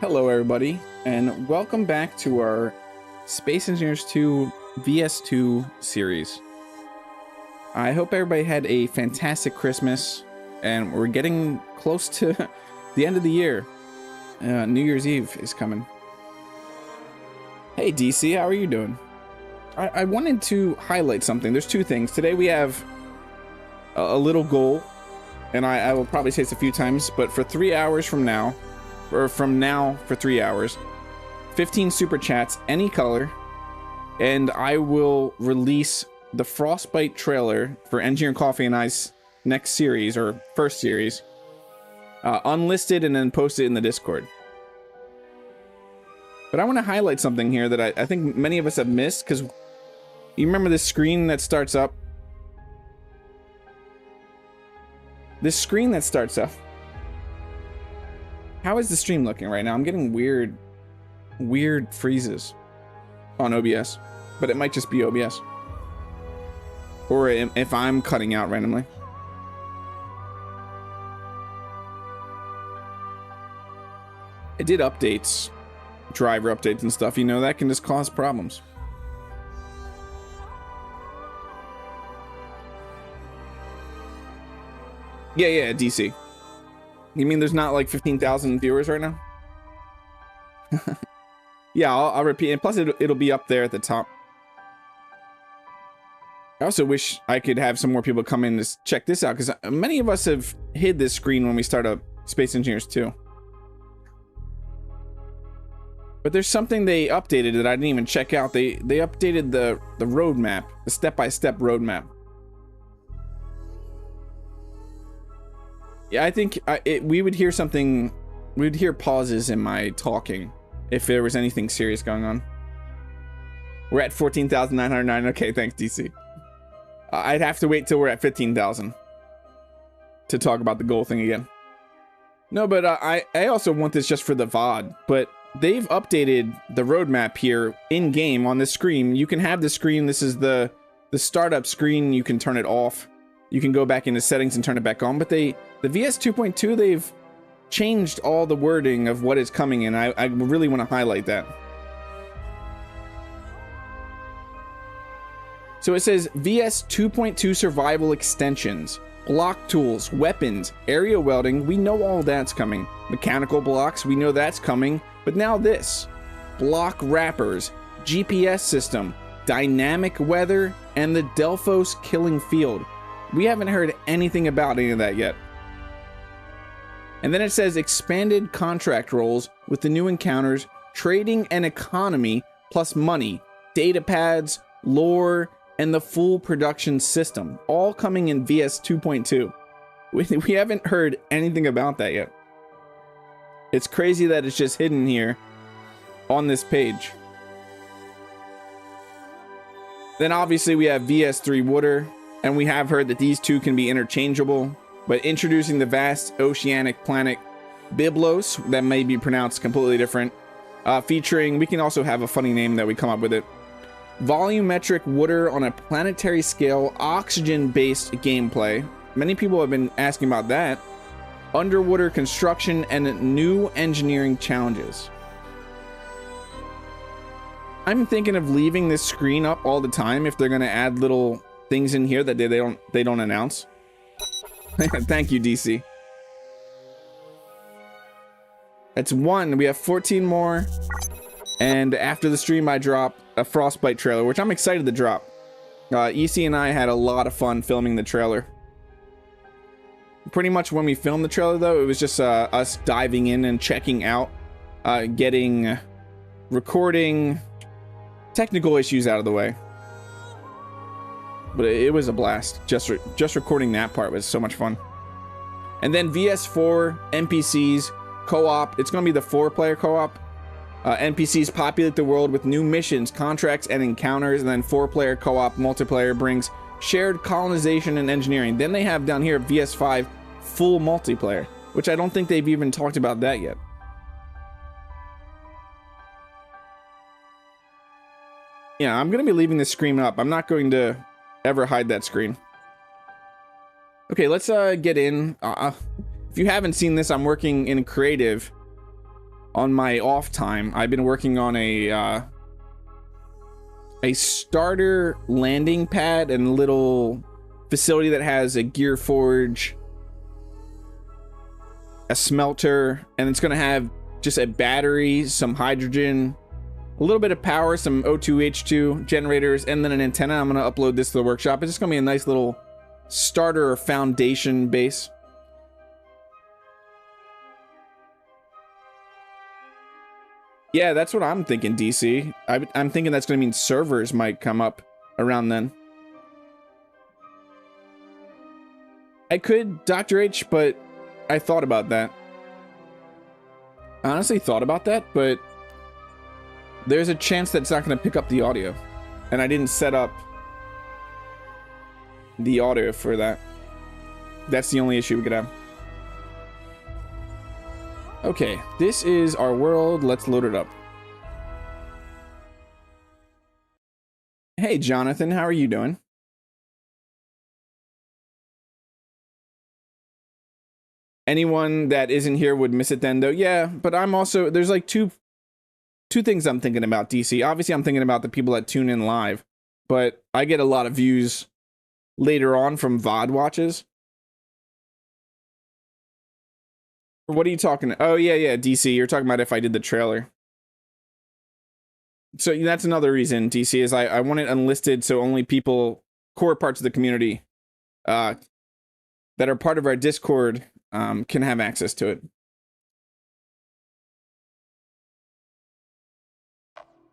Hello everybody, and welcome back to our Space Engineers 2 VS2 series. I hope everybody had a fantastic Christmas, and we're getting close to the end of the year. New Year's Eve is coming. Hey DC, how are you doing? I wanted to highlight something. There's two things. Today we have a little goal, and I will probably say this a few times, but for 3 hours from now, or from now for 3 hours, 15 super chats, any color, and I will release the Frostbite trailer for Engineer Coffee and I's next series, or first series, unlisted, and then post it in the Discord. But I want to highlight something here that I think many of us have missed, because you remember this screen that starts up? This screen that starts up. How is the stream looking right now? I'm getting weird freezes on OBS, but it might just be OBS. Or if I'm cutting out randomly. I did updates, driver updates and stuff, you know, that can just cause problems. Yeah, DC. You mean there's not like 15,000 viewers right now? Yeah, I'll repeat, and plus it'll be up there at the top. I also wish I could have some more people come in to check this out, because many of us have hid this screen when we start up Space Engineers 2. But there's something they updated that I didn't even check out. They updated the roadmap, the step-by-step roadmap. Yeah, I think we would hear something, we would hear pauses in my talking if there was anything serious going on. We're at 14,909. Okay, thanks, DC. I'd have to wait till we're at 15,000 to talk about the goal thing again. No, but I also want this just for the VOD, but they've updated the roadmap here in-game on this screen. You can have the screen, this is the startup screen, you can turn it off. You can go back into settings and turn it back on, but the VS 2.2, they've changed all the wording of what is coming in. I really want to highlight that. So it says VS 2.2 survival extensions, block tools, weapons, area welding. We know all that's coming. Mechanical blocks, we know that's coming. But now this, block wrappers, GPS system, dynamic weather, and the Delphos killing field. We haven't heard anything about any of that yet. And then it says expanded contract roles with the new encounters, trading and economy, plus money, data pads, lore, and the full production system, all coming in VS 2.2. We haven't heard anything about that yet. It's crazy that it's just hidden here on this page. Then obviously we have VS3 water, and we have heard that these two can be interchangeable, but introducing the vast oceanic planet Byblos, that may be pronounced completely different, featuring, we can also have a funny name that we come up with it, volumetric water on a planetary scale, oxygen-based gameplay. Many people have been asking about that. Underwater construction and new engineering challenges. I'm thinking of leaving this screen up all the time if they're going to add little things in here that they don't announce. Thank you, DC. That's one. We have 14 more. And after the stream, I drop a Frostbite trailer, which I'm excited to drop. EC and I had a lot of fun filming the trailer. Pretty much when we filmed the trailer, though, it was just us diving in and checking out, getting recording technical issues out of the way. But it was a blast. Just recording that part was so much fun. And then VS4 NPCs co-op. It's going to be the 4-player co-op. NPCs populate the world with new missions, contracts, and encounters. And then 4-player co-op multiplayer brings shared colonization and engineering. Then they have down here VS5 full multiplayer, which I don't think they've even talked about that yet. Yeah, I'm going to be leaving this screen up. I'm not going to ever hide that screen. Okay, let's get in. If you haven't seen this, I'm working in creative on my off time. I've been working on a starter landing pad and little facility that has a gear forge, a smelter, and it's going to have just a battery, some hydrogen, a little bit of power, some O2H2 generators, and then an antenna. I'm going to upload this to the workshop. It's just going to be a nice little starter or foundation base. Yeah, that's what I'm thinking, DC. I'm thinking that's going to mean servers might come up around then. I could, Dr. H, but I thought about that. I honestly thought about that, but there's a chance that it's not going to pick up the audio. And I didn't set up the audio for that. That's the only issue we could have. Okay, this is our world. Let's load it up. Hey, Jonathan, how are you doing? Anyone that isn't here would miss it then, though. Yeah, but I'm also, there's like two things I'm thinking about, DC. Obviously, I'm thinking about the people that tune in live, but I get a lot of views later on from VOD watches. What are you talking? Oh, yeah, DC. You're talking about if I did the trailer. So that's another reason, DC, is I want it unlisted so only people, core parts of the community that are part of our Discord can have access to it.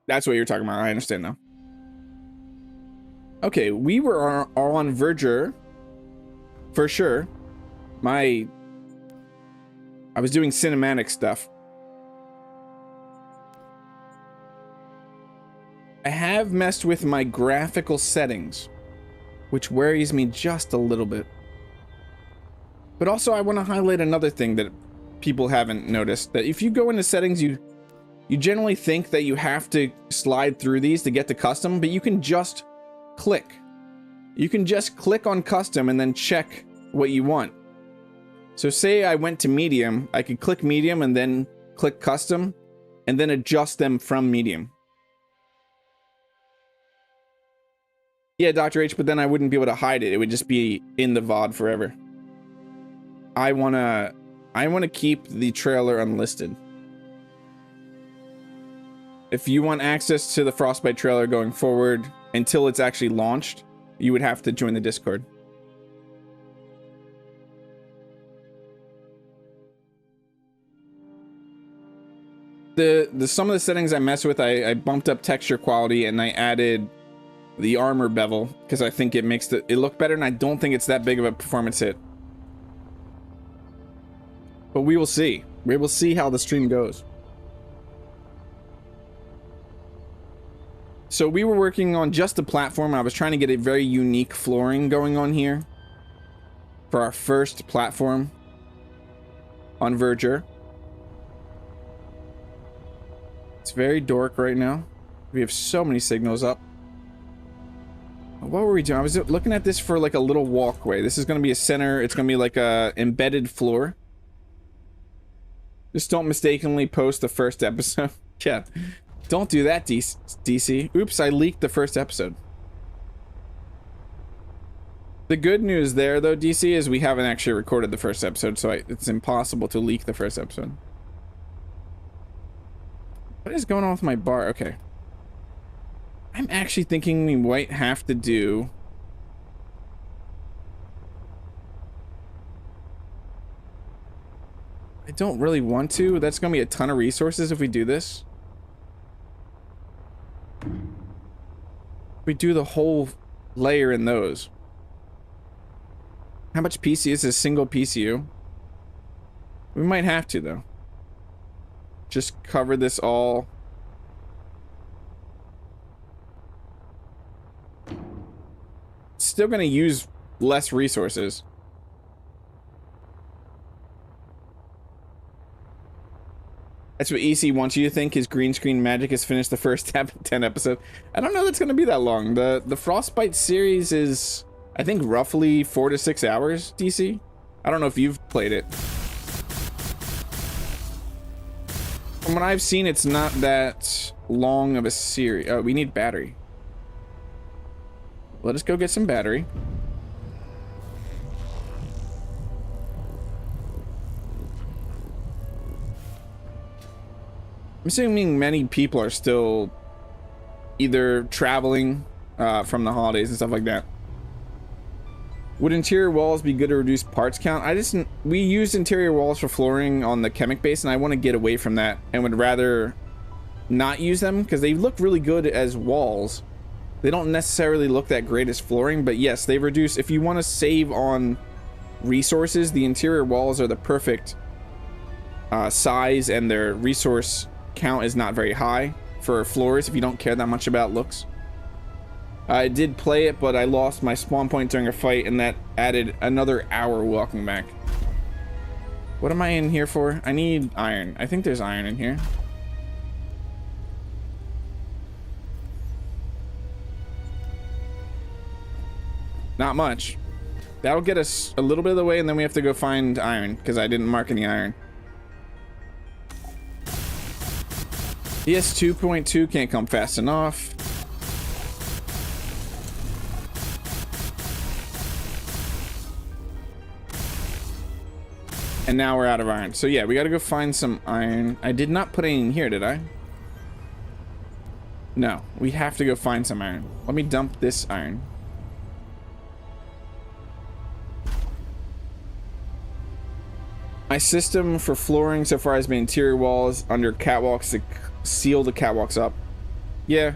That's what you're talking about. I understand now. Okay, we were on Verdure for sure. I was doing cinematic stuff. I have messed with my graphical settings, which worries me just a little bit. But also I want to highlight another thing that people haven't noticed, that if you go into settings, you generally think that you have to slide through these to get to custom, but you can just click. You can just click on custom and then check what you want. So say I went to medium, I could click medium and then click custom and then adjust them from medium. Yeah, Dr. H, but then I wouldn't be able to hide it. It would just be in the VOD forever. I wanna keep the trailer unlisted. If you want access to the Frostbite trailer going forward until it's actually launched, you would have to join the Discord. Some of the settings I messed with, I bumped up texture quality and I added the armor bevel because I think it makes it look better, and I don't think it's that big of a performance hit. But we will see. We will see how the stream goes. So we were working on just a platform. I was trying to get a very unique flooring going on here for our first platform on Verdure. It's very dark right now. We have so many signals up. What were we doing? I was looking at this for like a little walkway. This is going to be a center. It's going to be like a embedded floor. Just don't mistakenly post the first episode. Yeah. Don't do that, DC. Oops, I leaked the first episode. The good news there, though, DC, is we haven't actually recorded the first episode, so it's impossible to leak the first episode. What is going on with my bar? Okay. I'm actually thinking we might have to do... I don't really want to. That's going to be a ton of resources if we do this. We do the whole layer in those. How much PC is a single PCU? We might have to, though. Just cover this all. Still gonna use less resources. That's what EC wants you to think. His green screen magic has finished the first 10 episodes. I don't know that's gonna be that long. The Frostbite series is, I think, roughly 4 to 6 hours, DC. I don't know if you've played it. From what I've seen, it's not that long of a series. Oh, we need battery. Let us go get some battery. I'm assuming many people are still either traveling from the holidays and stuff like that. Would interior walls be good to reduce parts count? We used interior walls for flooring on the Kemik base, and I want to get away from that and would rather not use them because they look really good as walls. They don't necessarily look that great as flooring, but yes, they reduce. If you want to save on resources, the interior walls are the perfect size, and their resource count is not very high for floors if you don't care that much about looks. I did play it, but I lost my spawn point during a fight, and that added another hour walking back. What am I in here for? I need iron. I think there's iron in here. Not much. That'll get us a little bit of the way, and then we have to go find iron because I didn't mark any iron. VS 2.2 can't come fast enough. And now we're out of iron. So yeah, we gotta go find some iron. I did not put any in here, did I? No, we have to go find some iron. Let me dump this iron. My system for flooring so far has been interior walls under catwalks to seal the catwalks up. Yeah.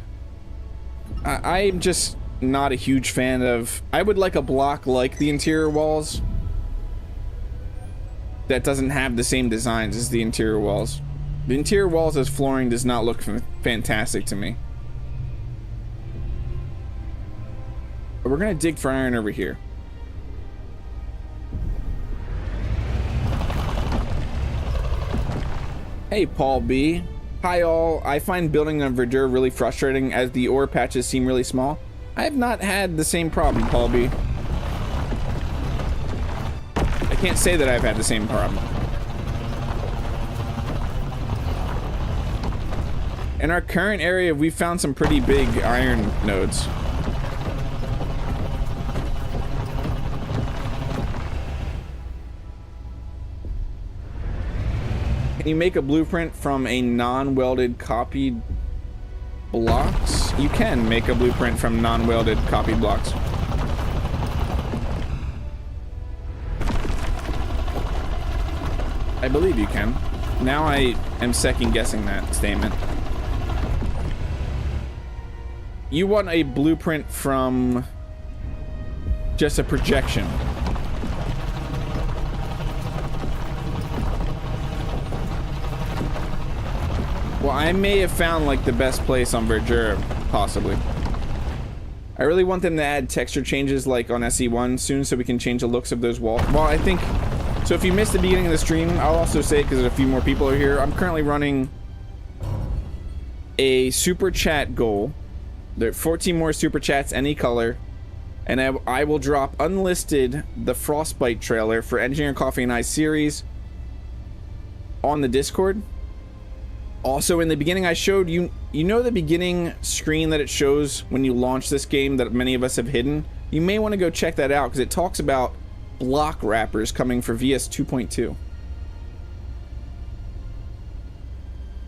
I'm just not a huge fan of... I would like a block like the interior walls that doesn't have the same designs as the interior walls. The interior walls as flooring does not look fantastic to me. But we're gonna dig for iron over here. Hey, Paul B. Hi, all. I find building on Verdure really frustrating as the ore patches seem really small. I have not had the same problem, Paul B. I can't say that I've had the same problem. In our current area, we found some pretty big iron nodes. Can you make a blueprint from a non-welded copied blocks? You can make a blueprint from non-welded copied blocks. I believe you can. Now I am second guessing that statement. You want a blueprint from just a projection. Well, I may have found like the best place on Verdure possibly. I really want them to add texture changes like on SE1 soon so we can change the looks of those walls. Well, I think, so if you missed the beginning of the stream, I'll also say, because a few more people are here, I'm currently running a super chat goal. There are 14 more super chats, any color, and I will drop unlisted the Frostbite trailer for Engineer Coffee and I series on the Discord. Also, in the beginning, I showed you, you know the beginning screen that it shows when you launch this game that many of us have hidden? You may want to go check that out because it talks about block wrappers coming for VS 2.2.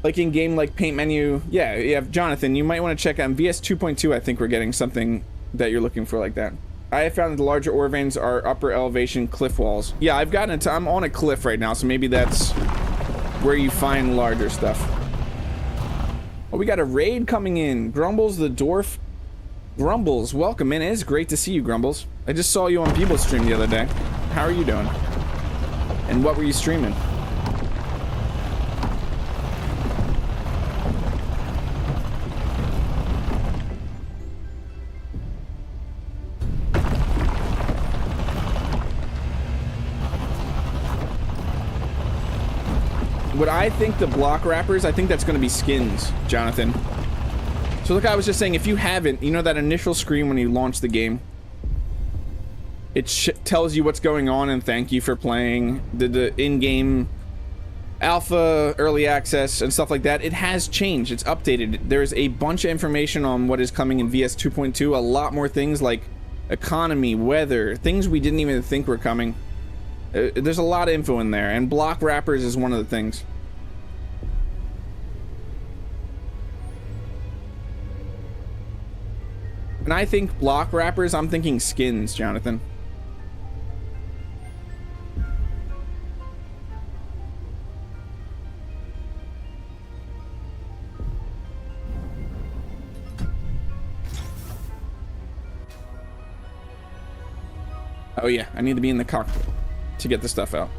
Like in game like paint menu, yeah, Jonathan, you might want to check out VS 2.2. I think we're getting something that you're looking for like that. I have found that the larger ore veins are upper elevation cliff walls. Yeah, I've gotten it. I'm on a cliff right now, so maybe that's where you find larger stuff. Oh, we got a raid coming in. Grumbles the Dwarf. Grumbles, welcome in. It is great to see you, Grumbles. I just saw you on People's stream the other day. How are you doing? And what were you streaming? What I think the block wrappers, I think that's going to be skins, Jonathan. So look, I was just saying, if you haven't, you know that initial screen when you launch the game, it tells you what's going on and thank you for playing, the in-game alpha, early access, and stuff like that. It has changed. It's updated. There's a bunch of information on what is coming in VS 2.2. A lot more things like economy, weather, things we didn't even think were coming. There's a lot of info in there, and block wrappers is one of the things. When I think block wrappers, I'm thinking skins, Jonathan. Oh yeah, I need to be in the cockpit to get the stuff out.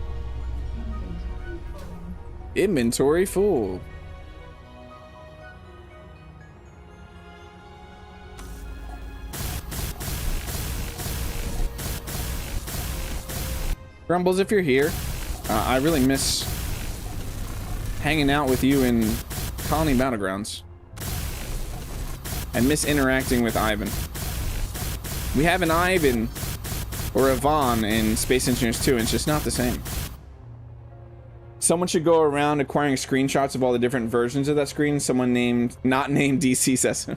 Inventory full. Grumbles, if you're here, I really miss hanging out with you in Colony Battlegrounds. I miss interacting with Ivan. We have an Ivan or a Vaughn in Space Engineers 2, and it's just not the same. Someone should go around acquiring screenshots of all the different versions of that screen. Someone not named DC says.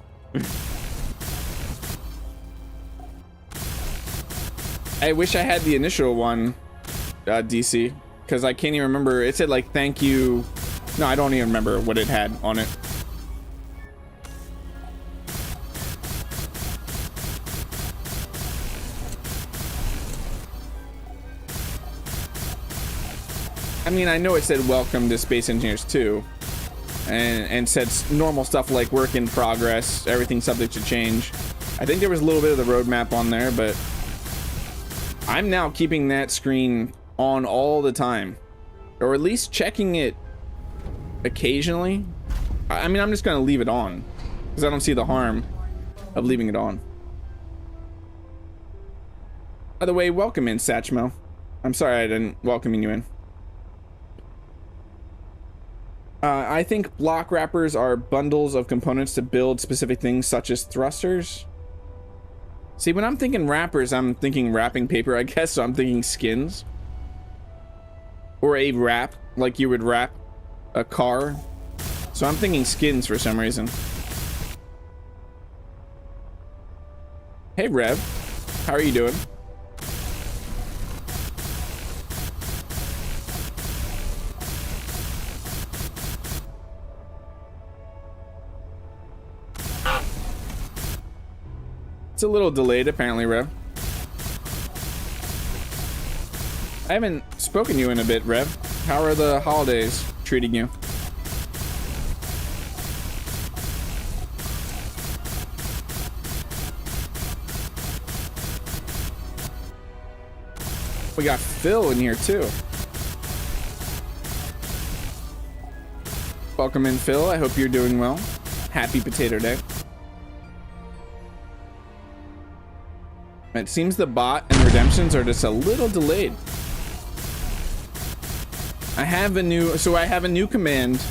I wish I had the initial one, DC, because I can't even remember. It said like thank you. No, I don't even remember what it had on it. I mean, I know it said welcome to Space Engineers 2 and said normal stuff like work in progress, everything subject to change. I think there was a little bit of the roadmap on there, but I'm now keeping that screen on all the time, or at least checking it occasionally. I mean, I'm just gonna leave it on because I don't see the harm of leaving it on. By the way, welcome in, Satchmo. I'm sorry I didn't welcome you in. I think block wrappers are bundles of components to build specific things such as thrusters. See, when I'm thinking wrappers, I'm thinking wrapping paper, I guess, so I'm thinking skins. Or a wrap, like you would wrap a car. So I'm thinking skins for some reason. Hey, Rev. How are you doing? It's a little delayed, apparently, Rev. I haven't spoken to you in a bit, Rev. How are the holidays treating you? We got Phil in here, too. Welcome in, Phil. I hope you're doing well. Happy Potato Day. It seems the bot and redemptions are just a little delayed. I have a new command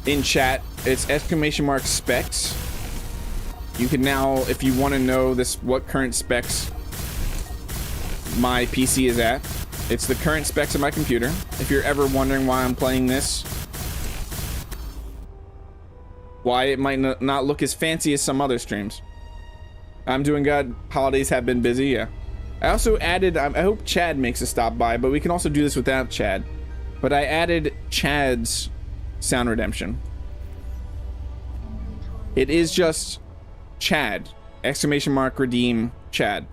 in chat. It's !specs. You can now, if you want to know what current specs my PC is at, it's the current specs of my computer. If you're ever wondering why I'm playing this, why it might not look as fancy as some other streams. I'm doing good. Holidays have been busy, yeah. I also added, I hope Chad makes a stop by, but we can also do this without Chad. But I added Chad's sound redemption. It is just Chad, !redeem Chad.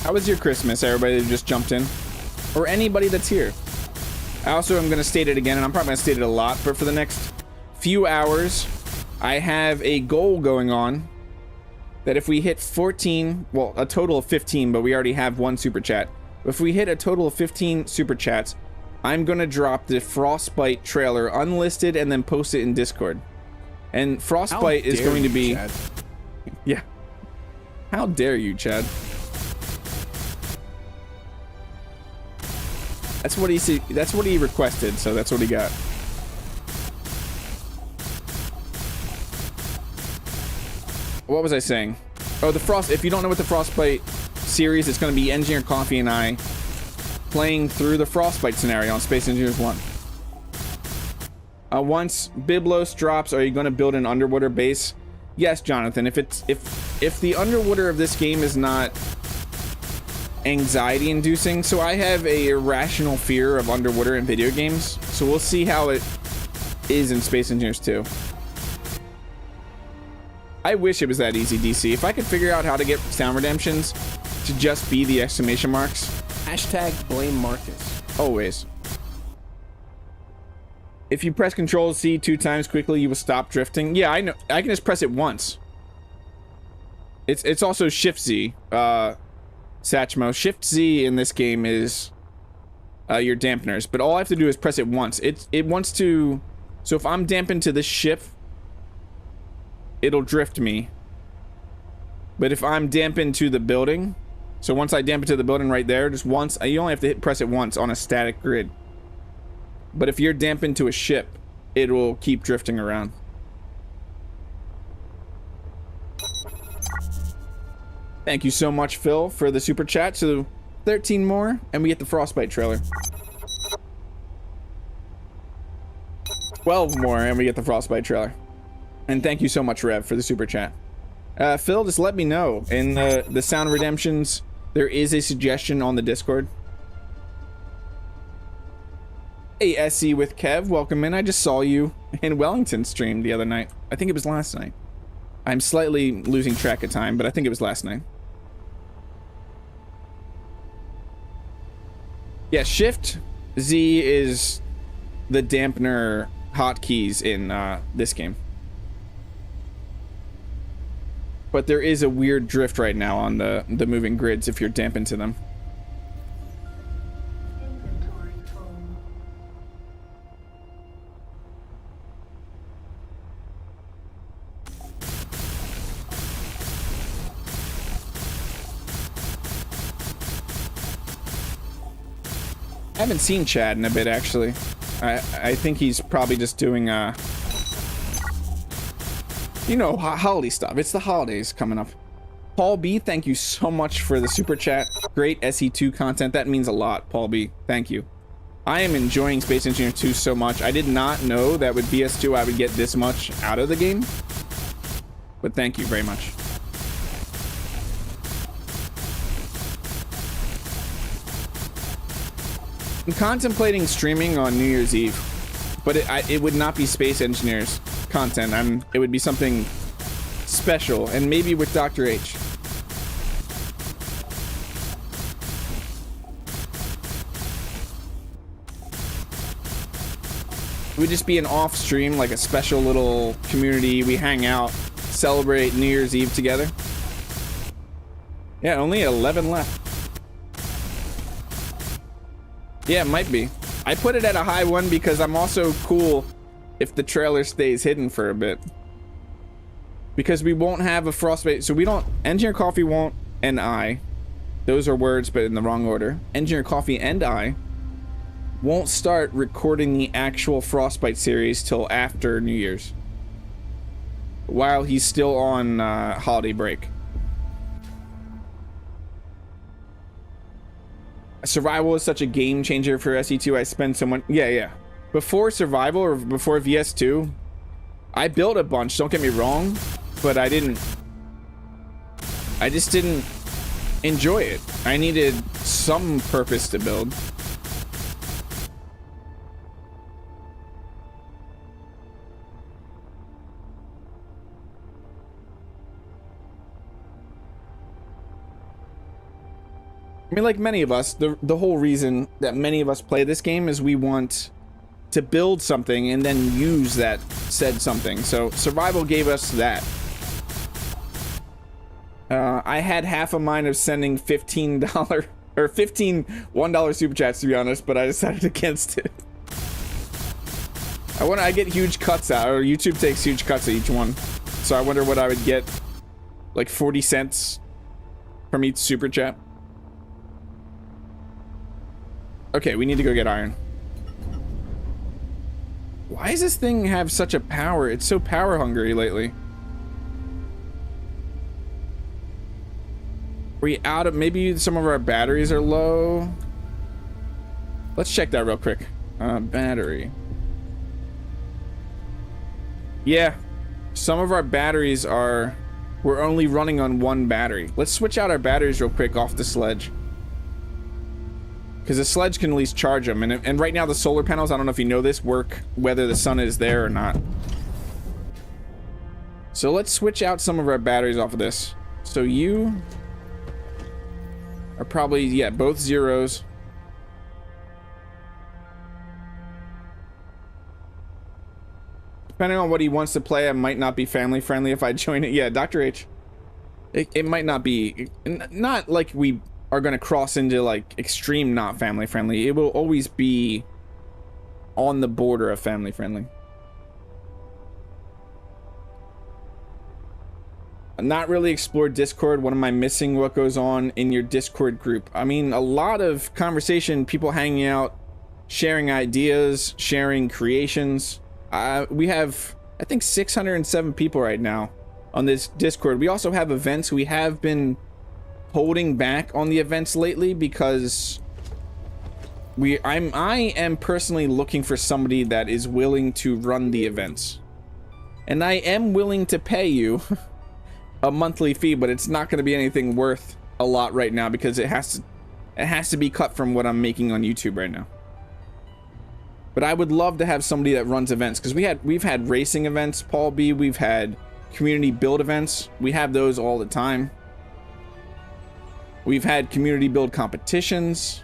How was your Christmas, everybody that just jumped in? Or anybody that's here. I also am going to state it again, and I'm probably going to state it a lot, but for the next few hours, I have a goal going on that if we hit 14, well, a total of 15, but we already have one super chat. If we hit a total of 15 super chats, I'm going to drop the Frostbite trailer unlisted and then post it in Discord. And Frostbite is going to be... Chad? Yeah. How dare you, Chad? That's what he requested, so that's what he got. What was I saying? Oh, if you don't know what the Frostbite series, it's going to be Engineer Coffee and I playing through the Frostbite scenario on Space Engineers 1. Once Biblos drops, are you going to build an underwater base? Yes, Jonathan. If the underwater of this game is not anxiety inducing, so I have a irrational fear of underwater in video games, so we'll see how it is in Space Engineers 2. I wish it was that easy, DC. If I could figure out how to get sound redemptions to just be the exclamation marks. Hashtag blame Marcus. Always. If you press Control C 2 times quickly, you will stop drifting. Yeah, I know. I can just press it once. It's also Shift Z. Satchmo. Shift Z in this game is your dampeners, but all I have to do is press it once. It wants to, so if I'm dampened to this ship, it'll drift me. But if I'm dampened to the building, so once I dampen to the building right there, just once, you only have to press it once on a static grid. But if you're dampened to a ship, it will keep drifting around. Thank you so much, Phil, for the super chat. So 13 more, and we get the Frostbite trailer. 12 more, and we get the Frostbite trailer. And thank you so much, Rev, for the super chat. Phil, just let me know. In the sound redemptions, there is a suggestion on the Discord. Hey, SE with Kev, welcome in. I just saw you in Wellington stream the other night. I think it was last night. I'm slightly losing track of time, but I think it was last night. Yeah, Shift Z is the dampener hotkeys in this game. But there is a weird drift right now on the moving grids if you're dampened to them. I haven't seen Chad in a bit, actually. I think he's probably just doing, you know, holiday stuff. It's the holidays coming up. Paul B, thank you so much for the super chat. Great SE2 content. That means a lot, Paul B. Thank you. I am enjoying Space Engineer 2 so much. I did not know that with VS2 I would get this much out of the game. But thank you very much. I'm contemplating streaming on New Year's Eve, but it would not be Space Engineers content. It would be something special, and maybe with Dr. H. It would just be an off stream, like a special little community. We hang out, celebrate New Year's Eve together. Yeah, only 11 left. Yeah, it might be. I put it at a high one because I'm also cool if the trailer stays hidden for a bit. Because we won't have a frostbite, so we don't, Engineer Coffee won't, and I, those are words but in the wrong order. Engineer Coffee and I won't start recording the actual Frostbite series till after New Year's. While he's still on holiday break. Survival is such a game changer for SE2. I spend so much, yeah. Before Survival or before VS2, I built a bunch, don't get me wrong, but I just didn't enjoy it. I needed some purpose to build. I mean, like many of us, the whole reason that many of us play this game is we want to build something and then use that said something. So Survival gave us that. I had half a mind of sending $15 or 15 $1 super chats, to be honest, but I decided against it. I get huge cuts out, or YouTube takes huge cuts of each one. So I wonder what I would get, like 40 cents from each super chat. Okay, we need to go get iron. Why does this thing have such a power? It's so power hungry lately. We out of, maybe some of our batteries are low. Let's check that real quick. Battery. Yeah, some of our batteries are, we're only running on one battery. Let's switch out our batteries real quick off the sledge. Because the sledge can at least charge them. And right now the solar panels, I don't know if you know this, work whether the sun is there or not. So let's switch out some of our batteries off of this. So you are probably, yeah, both zeros. Depending on what he wants to play, I might not be family friendly if I join it. Yeah, Dr. H. It might not be, not like we are going to cross into like extreme not family friendly. It will always be on the border of family friendly. Not really explored Discord. What am I missing? What goes on in your Discord group? I mean, a lot of conversation, people hanging out, sharing ideas, sharing creations. We have, I think, 607 people right now on this Discord. We also have events. We have been holding back on the events lately because I am personally looking for somebody that is willing to run the events. And I am willing to pay you a monthly fee, but it's not going to be anything worth a lot right now because it has to be cut from what I'm making on YouTube right now. But I would love to have somebody that runs events, because we've had racing events, Paul B, we've had community build events. We have those all the time. We've had community build competitions.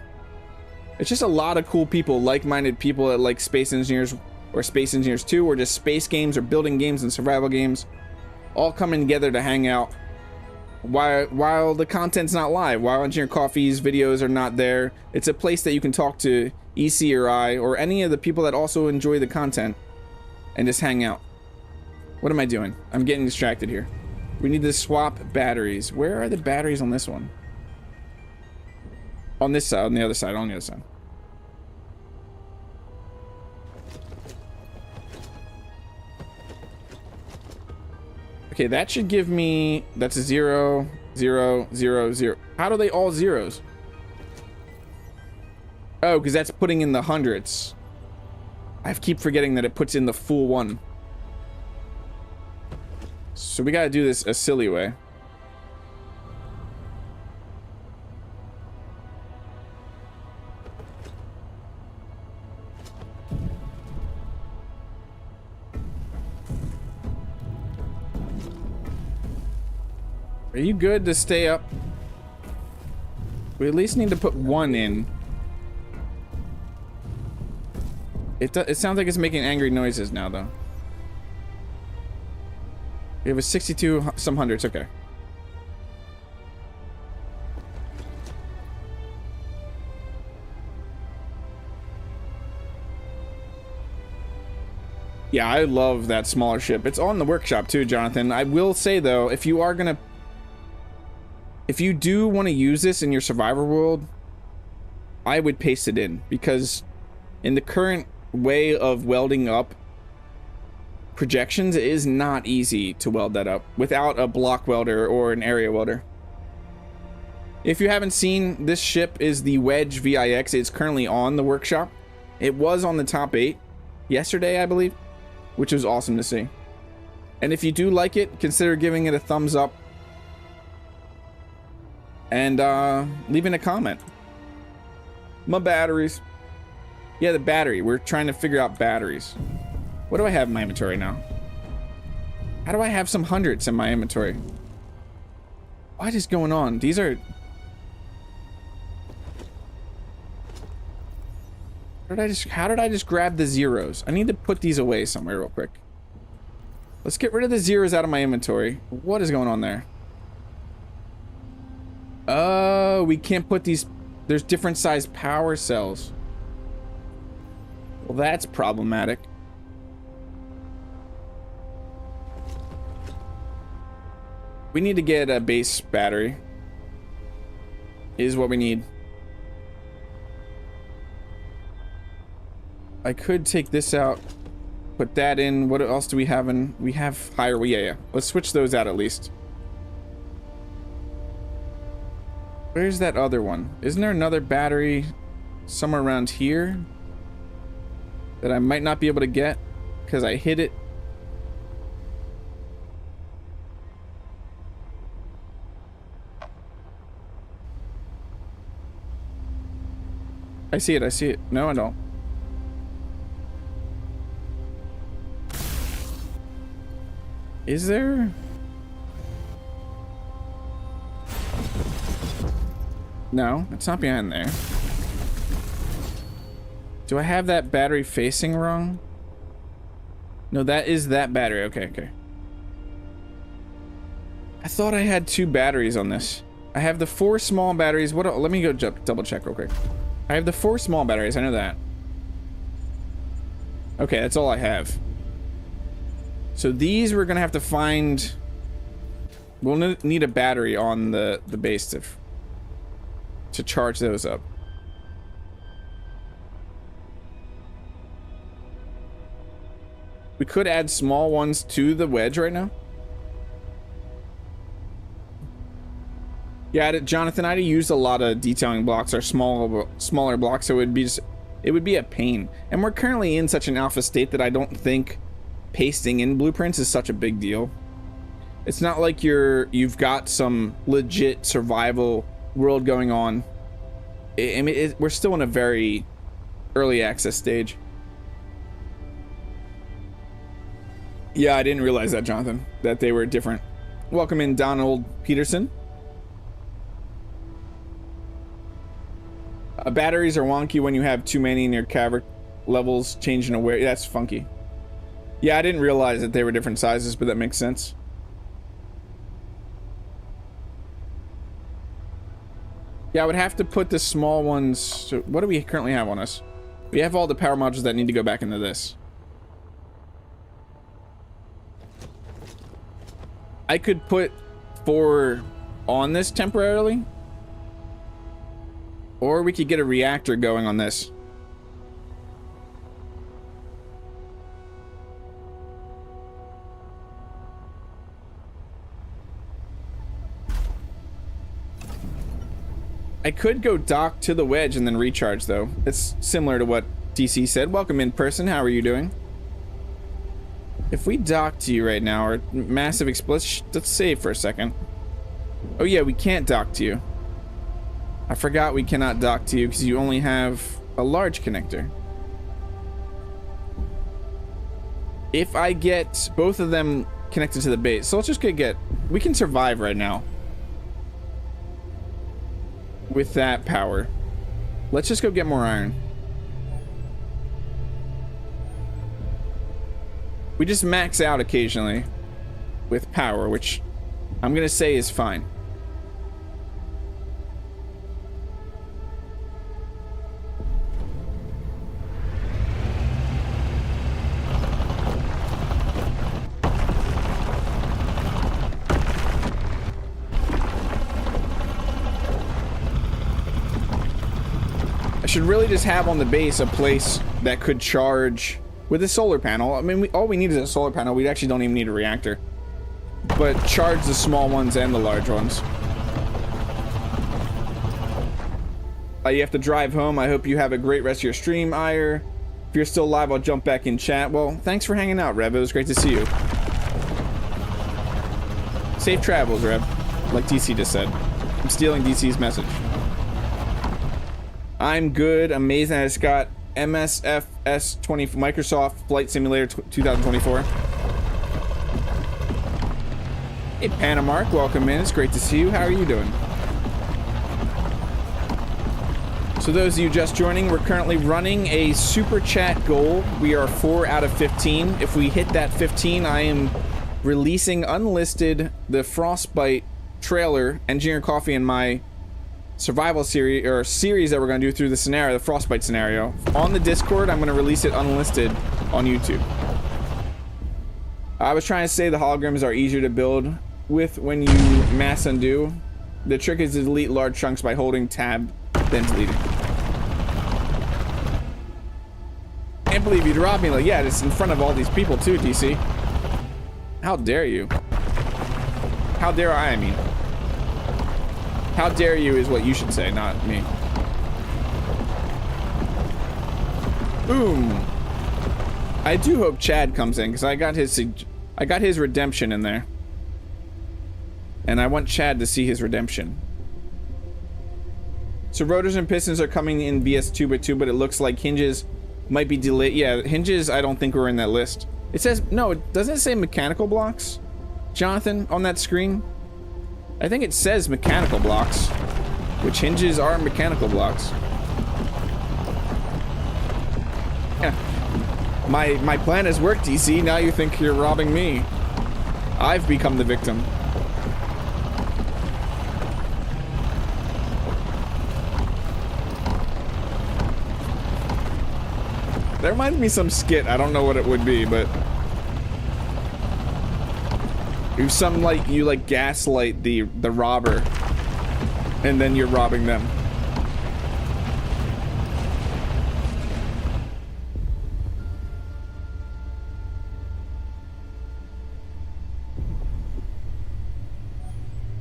It's just a lot of cool people, like-minded people that like Space Engineers or Space Engineers 2 or just space games or building games and survival games, all coming together to hang out while the content's not live, while Engineer Coffee's videos are not there. It's a place that you can talk to EC or I or any of the people that also enjoy the content and just hang out. What am I doing? I'm getting distracted here. We need to swap batteries. Where are the batteries on this one? On this side, on the other side, on the other side. Okay, that should give me, that's a 0, 0, 0, 0. How do they all zeros? Oh, because that's putting in the hundreds. I keep forgetting that it puts in the full one. So we gotta do this a silly way. Are you good to stay up? We at least need to put one in. It sounds like it's making angry noises now, though. We have a 62 some hundreds. Okay. Yeah, I love that smaller ship. It's on the workshop too, Jonathan. I will say though, if you do want to use this in your survivor world, I would paste it in, because in the current way of welding up projections, it is not easy to weld that up without a block welder or an area welder. If you haven't seen, this ship is the Wedge VI-X. It's currently on the workshop. It was on the top 8 yesterday, I believe, which was awesome to see. And if you do like it, consider giving it a thumbs up and leaving a comment. My batteries. Yeah, the battery. We're trying to figure out batteries. What do I have in my inventory now? How do I have some hundreds in my inventory? What is going on? These are... How did I just grab the zeros? I need to put these away somewhere real quick. Let's get rid of the zeros out of my inventory. What is going on there? Oh, we can't put these... There's different size power cells. Well, that's problematic. We need to get a base battery. Is what we need. I could take this out, put that in. What else do we have in? We have higher. Yeah. Let's switch those out at least. Where's that other one? Isn't there another battery somewhere around here that I might not be able to get because I hit it? I see it. I see it. No, I don't. Is there? No, it's not behind there. Do I have that battery facing wrong? No, that is that battery. Okay, okay. I thought I had 2 batteries on this. I have the 4 small batteries. What? Let me go double check real quick. I have the 4 small batteries. I know that. Okay, that's all I have. So these we're gonna have to find. We'll need a battery on the base to charge those up. We could add small ones to the wedge right now. Yeah, Jonathan, I'd used a lot of detailing blocks or smaller blocks, so it would be a pain. And we're currently in such an alpha state that I don't think pasting in blueprints is such a big deal. It's not like you've got some legit survival world going on. I mean, we're still in a very early access stage. Yeah, I didn't realize that, Jonathan, that they were different. Welcome in, Donald Peterson. Batteries are wonky when you have too many in your cavern levels changing away. That's funky. Yeah, I didn't realize that they were different sizes, but that makes sense. Yeah, I would have to put the small ones. So what do we currently have on us? We have all the power modules that need to go back into this. I could put 4 on this temporarily. Or we could get a reactor going on this. I could go dock to the wedge and then recharge, though. It's similar to what DC said. Welcome in person. How are you doing? If we dock to you right now, or massive explosion, let's save for a second. Oh yeah, we can't dock to you. I forgot we cannot dock to you because you only have a large connector. If I get both of them connected to the base, so let's just we can survive right now with that power. Let's just go get more iron. We just max out occasionally with power, which I'm gonna say is fine. should really just have on the base a place that could charge with a solar panel. I mean, all we need is a solar panel. We actually don't even need a reactor. But charge the small ones and the large ones. You have to drive home. I hope you have a great rest of your stream, Ire. If you're still live, I'll jump back in chat. Well, thanks for hanging out, Rev. It was great to see you. Safe travels, Rev. Like DC just said. I'm stealing DC's message. I'm good. Amazing. I just got MSFS 20 Microsoft Flight Simulator 2024. Hey, Panamark. Welcome in. It's great to see you. How are you doing? So those of you just joining, we're currently running a super chat goal. We are 4 out of 15. If we hit that 15, I am releasing unlisted the Frostbite trailer, Engineer Coffee, and my survival series, or series that we're going to do through the scenario, the Frostbite scenario. On the Discord, I'm going to release it unlisted on YouTube. I was trying to say the holograms are easier to build with when you mass undo. The trick is to delete large chunks by holding tab, then deleting. Can't believe you'd rob me. Like, yeah, it's in front of all these people too, DC. How dare you? How dare I mean? How dare you is what you should say, not me. Boom. I do hope Chad comes in because I got his redemption in there. And I want Chad to see his redemption. So rotors and pistons are coming in VS2 but it looks like hinges might be delayed. Yeah, hinges I don't think were in that list. It says, no, doesn't it say mechanical blocks, Jonathan, on that screen? I think it says mechanical blocks, which hinges are mechanical blocks. Yeah. My plan has worked, DC. Now you think you're robbing me. I've become the victim. That reminds me of some skit. I don't know what it would be, but if some like you like gaslight the robber, and then you're robbing them.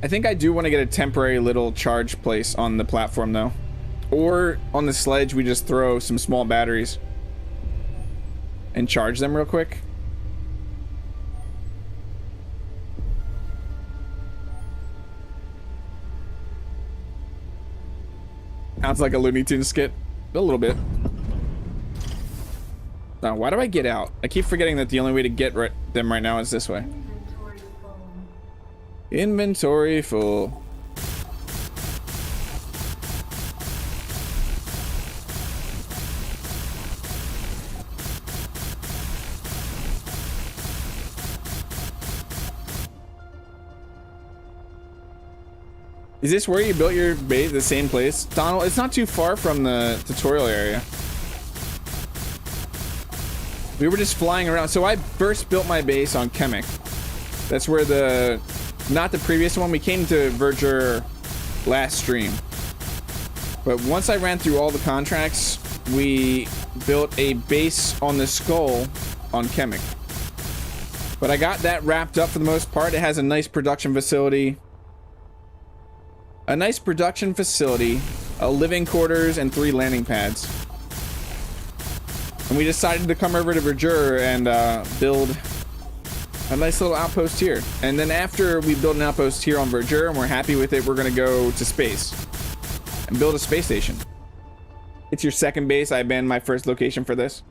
I think I do want to get a temporary little charge place on the platform though, or on the sledge we just throw some small batteries and charge them real quick. Sounds like a Looney Tunes skit. A little bit. Now, why do I get out? I keep forgetting that the only way to get them right now is this way. Inventory full. Is this where you built your base, the same place? Donald, it's not too far from the tutorial area. We were just flying around. So I first built my base on Kemik. That's where not the previous one. We came to Verdure last stream. But once I ran through all the contracts, we built a base on the skull on Kemik. But I got that wrapped up for the most part. It has a nice production facility. A nice production facility, a living quarters, and 3 landing pads. And we decided to come over to Verdure and build a nice little outpost here. And then after we build an outpost here on Verdure and we're happy with it, we're gonna go to space and build a space station. It's your second base. I abandoned my first location for this.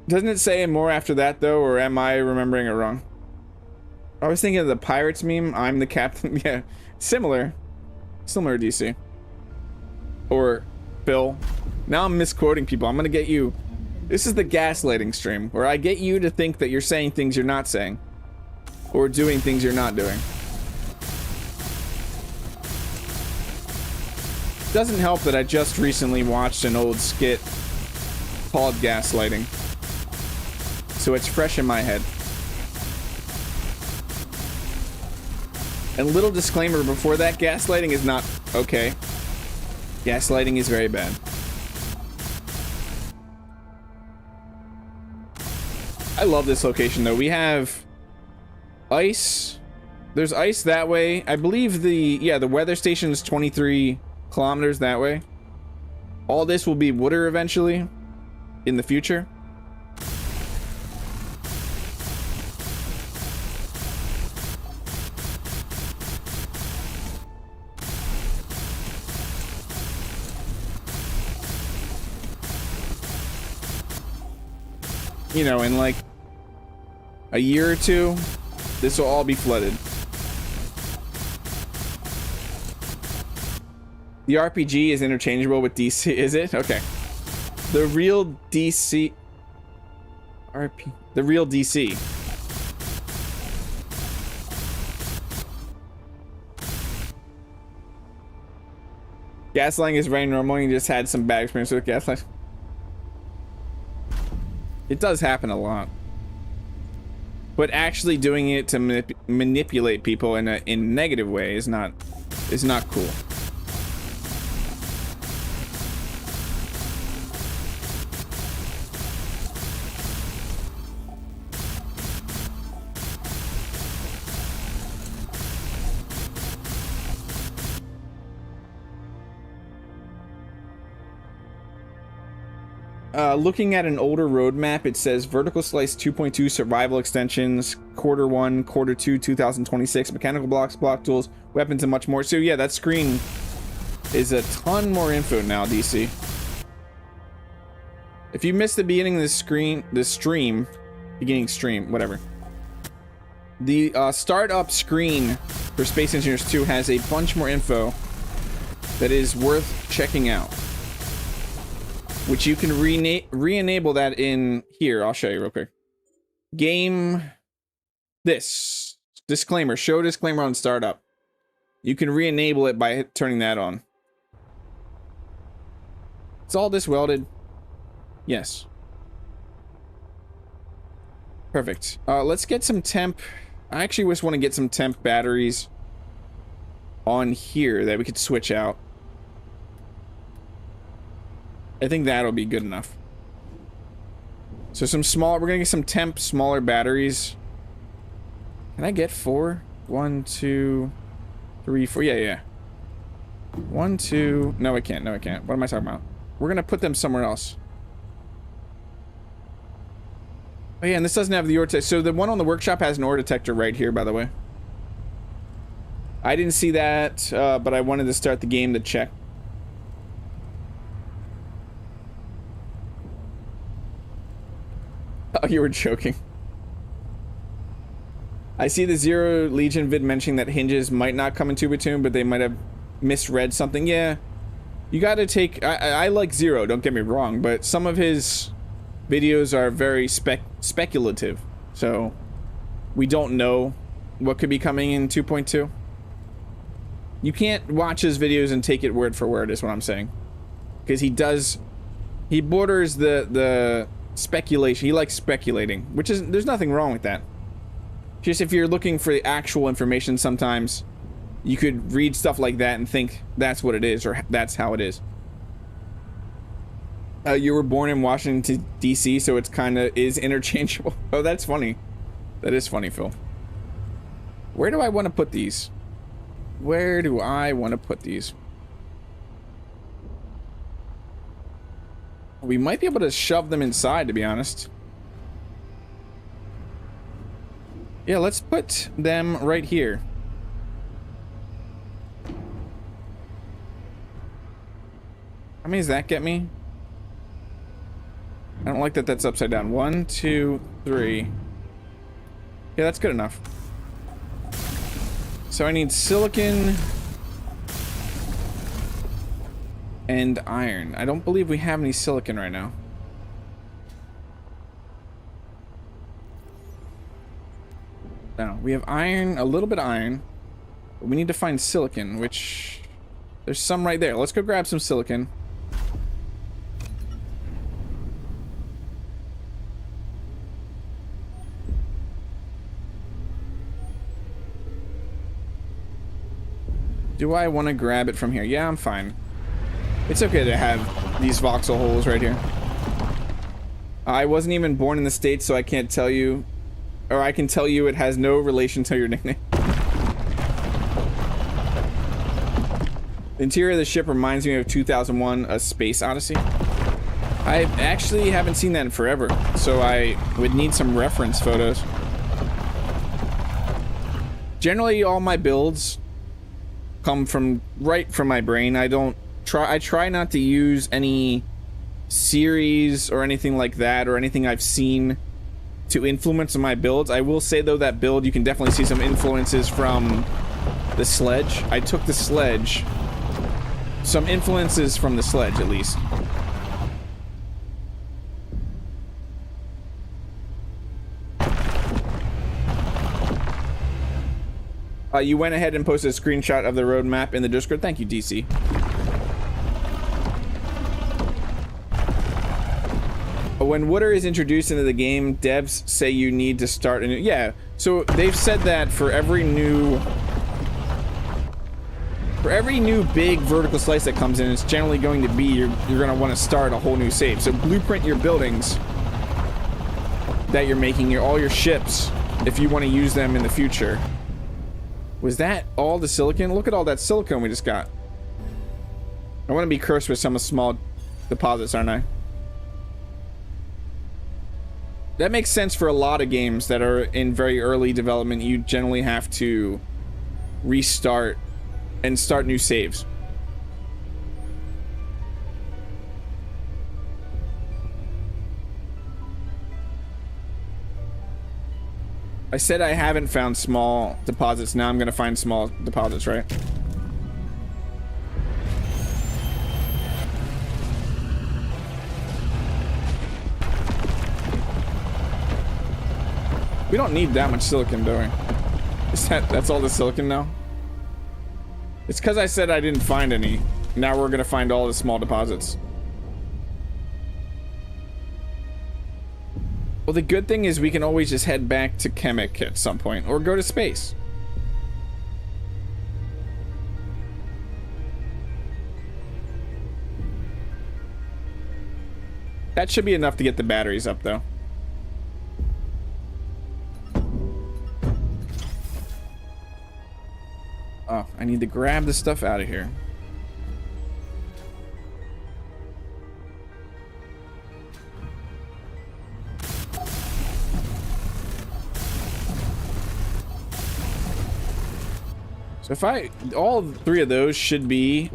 Doesn't it say more after that though, or am I remembering it wrong? I was thinking of the Pirates meme. I'm the captain. Yeah, similar DC. Or Phil. Now I'm misquoting people. I'm gonna get you. This is the gaslighting stream where I get you to think that you're saying things you're not saying, or doing things you're not doing. Doesn't help that I just recently watched an old skit called Gaslighting, so it's fresh in my head. And little disclaimer before that, gaslighting is not okay. Gaslighting is very bad. I love this location though. We have ice. There's ice that way. I believe the weather station is 23 kilometers that way. All this will be water eventually in the future. You know, in like a year or two, this will all be flooded. The RPG is interchangeable with DC, is it? Okay. The real DC... The real DC. Gaslighting is very normal. You just had some bad experience with gaslighting. It does happen a lot. But actually doing it to manipulate people in a negative way is not cool. Looking at an older roadmap, it says vertical slice 2.2 survival extensions, Q1, Q2, 2026, mechanical blocks, block tools, weapons, and much more. So yeah, that screen is a ton more info now, DC. If you missed the beginning of the stream, whatever. The startup screen for Space Engineers 2 has a bunch more info that is worth checking out. Which you can re-enable that in here. I'll show you real quick. Game this disclaimer, show disclaimer on startup. You can re-enable it by turning that on. It's all this welded. Yes. Perfect. Let's get some temp. I actually just want to get some temp batteries on here that we could switch out. I think that'll be good enough. So we're gonna get some temp smaller batteries. Can I get 4? 1, 2, 3, 4. Yeah. 1, 2. No, I can't. No, I can't. What am I talking about? We're gonna put them somewhere else. Oh yeah, and this doesn't have the ore detector. So the one on the workshop has an ore detector right here, by the way. I didn't see that, but I wanted to start the game to check. Oh, you were joking. I see the Zero Legion vid mentioning that hinges might not come in Tubatoon, but they might have misread something. Yeah, you gotta take... I like Zero, don't get me wrong, but some of his videos are very speculative. So, we don't know what could be coming in 2.2. You can't watch his videos and take it word for word, is what I'm saying. Because he borders the speculation. He likes speculating, which is, there's nothing wrong with that. Just if you're looking for the actual information, sometimes you could read stuff like that and think that's what it is, or that's how it is. You were born in Washington, D.C., so it's kind of is interchangeable. Oh, that's funny. That is funny, Phil. Where do I want to put these? Where do I want to put these? We might be able to shove them inside, to be honest. Yeah, let's put them right here. How many does that get me? I don't like that that's upside down. 1, 2, 3. Yeah, that's good enough. So I need silicon and iron. I don't believe we have any silicon right now. No, we have iron, a little bit of iron. But we need to find silicon, which... There's some right there. Let's go grab some silicon. Do I want to grab it from here? Yeah, I'm fine. It's okay to have these voxel holes right here. I wasn't even born in the States, so I can't tell you, or I can tell you it has no relation to your nickname. The interior of the ship reminds me of 2001: A Space Odyssey. I actually haven't seen that in forever, so I would need some reference photos. Generally, all my builds come from right from my brain. I try not to use any series or anything like that, or anything I've seen to influence my builds. I will say though, that build, you can definitely see some influences from the sledge. I took the sledge, some influences from the sledge at least. You went ahead and posted a screenshot of the roadmap in the Discord. Thank you, DC. When water is introduced into the game, devs say you need to start a new... Yeah, so they've said that for every new big vertical slice that comes in, it's generally going to be you're going to want to start a whole new save. So blueprint your buildings that you're making, all your ships, if you want to use them in the future. Was that all the silicon? Look at all that silicon we just got. I want to be cursed with some small deposits, aren't I? That makes sense for a lot of games that are in very early development. You generally have to restart and start new saves. I said I haven't found small deposits. Now I'm gonna find small deposits, right? We don't need that much silicon, do we? That's all the silicon now? It's because I said I didn't find any. Now we're gonna find all the small deposits. Well, the good thing is we can always just head back to Kemik at some point, or go to space. That should be enough to get the batteries up, though. Oh, I need to grab the stuff out of here. So if all three of those should be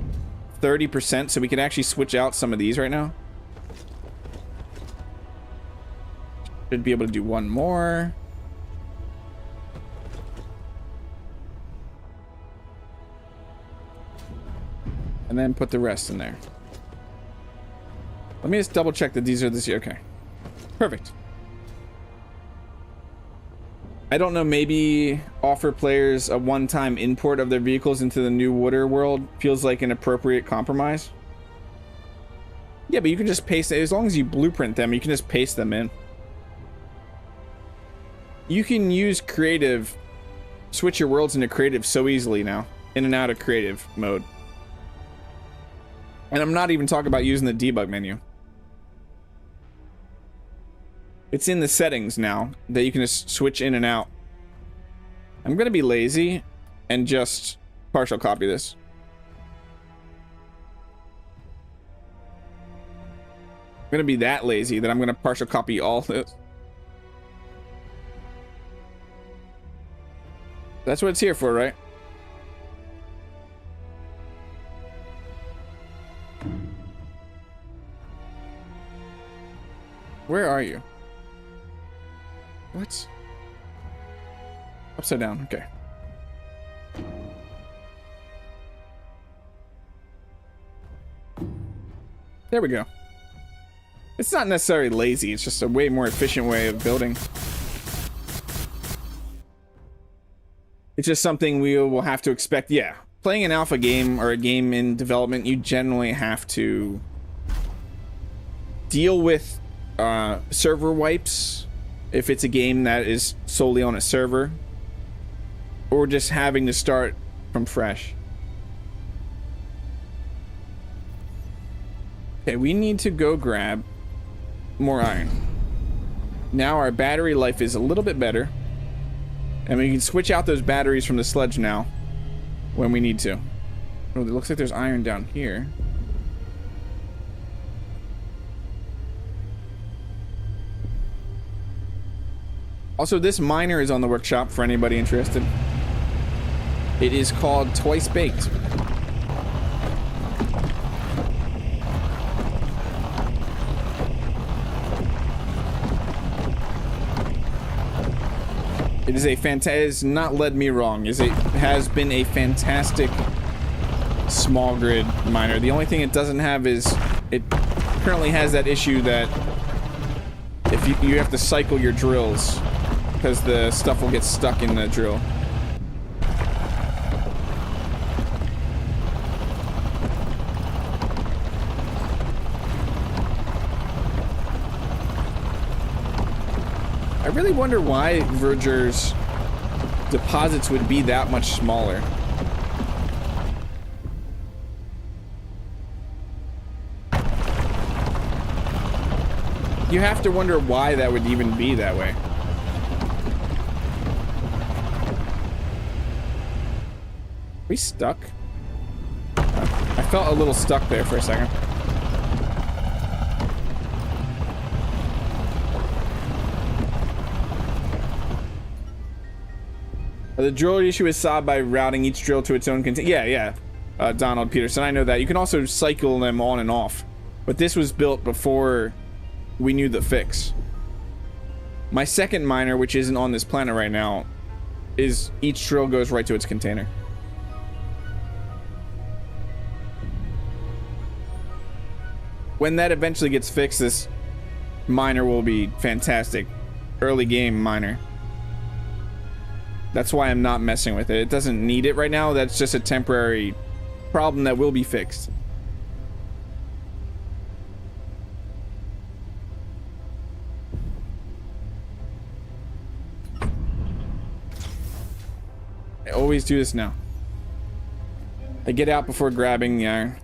30%, so we can actually switch out some of these right now. Should be able to do one more. And then put the rest in there. Let me just double check that these are this year. Okay. Perfect. I don't know, maybe offer players a one-time import of their vehicles into the new water world feels like an appropriate compromise. Yeah, but you can just paste it. As long as you blueprint them, you can just paste them in. You can use creative, switch your worlds into creative so easily now. In and out of creative mode. And I'm not even talking about using the debug menu. It's in the settings now that you can just switch in and out. I'm gonna be lazy and just partial copy this. I'm gonna be that lazy that I'm gonna partial copy all this. That's what it's here for, right? Where are you? What? Upside down, okay. There we go. It's not necessarily lazy, it's just a way more efficient way of building. It's just something we will have to expect. Yeah, playing an alpha game or a game in development, you generally have to deal with server wipes if it's a game that is solely on a server, or just having to start from fresh. Okay, we need to go grab more iron. Now our battery life is a little bit better. And we can switch out those batteries from the sledge now when we need to. Oh, it looks like there's iron down here. Also, this miner is on the workshop for anybody interested. It is called Twice Baked. It is a has not led me wrong. It has been a fantastic small grid miner. The only thing it doesn't have is it currently has that issue that if you have to cycle your drills because the stuff will get stuck in the drill. I really wonder why Verdure's deposits would be that much smaller. You have to wonder why that would even be that way. Are we stuck? I felt a little stuck there for a second. The drill issue is solved by routing each drill to its own container. Yeah. Donald Peterson, I know that. You can also cycle them on and off. But this was built before we knew the fix. My second miner, which isn't on this planet right now, is each drill goes right to its container. When that eventually gets fixed, this miner will be fantastic. Early game miner. That's why I'm not messing with it. It doesn't need it right now. That's just a temporary problem that will be fixed. I always do this now. I get out before grabbing the iron.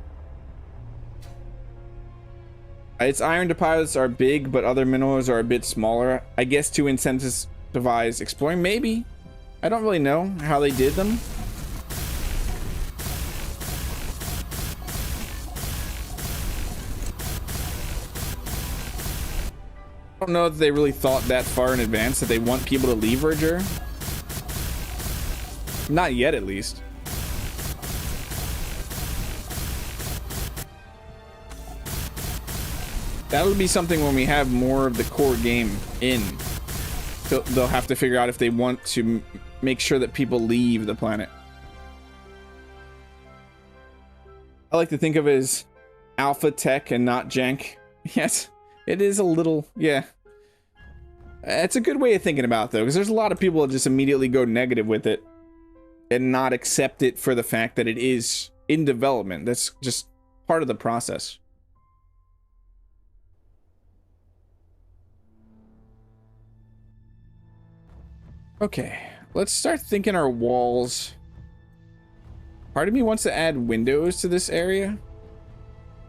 Its iron deposits are big, but other minerals are a bit smaller. I guess to incentivize exploring, maybe. I don't really know how they did them. I don't know if they really thought that far in advance that they want people to leave Verdure. Not yet, at least. That'll be something when we have more of the core game in. They'll have to figure out if they want to make sure that people leave the planet. I like to think of it as alpha tech and not jank. Yes, it is a little, yeah. It's a good way of thinking about it, though, because there's a lot of people that just immediately go negative with it and not accept it for the fact that it is in development. That's just part of the process. Okay, let's start thinking our walls. Part of me wants to add windows to this area,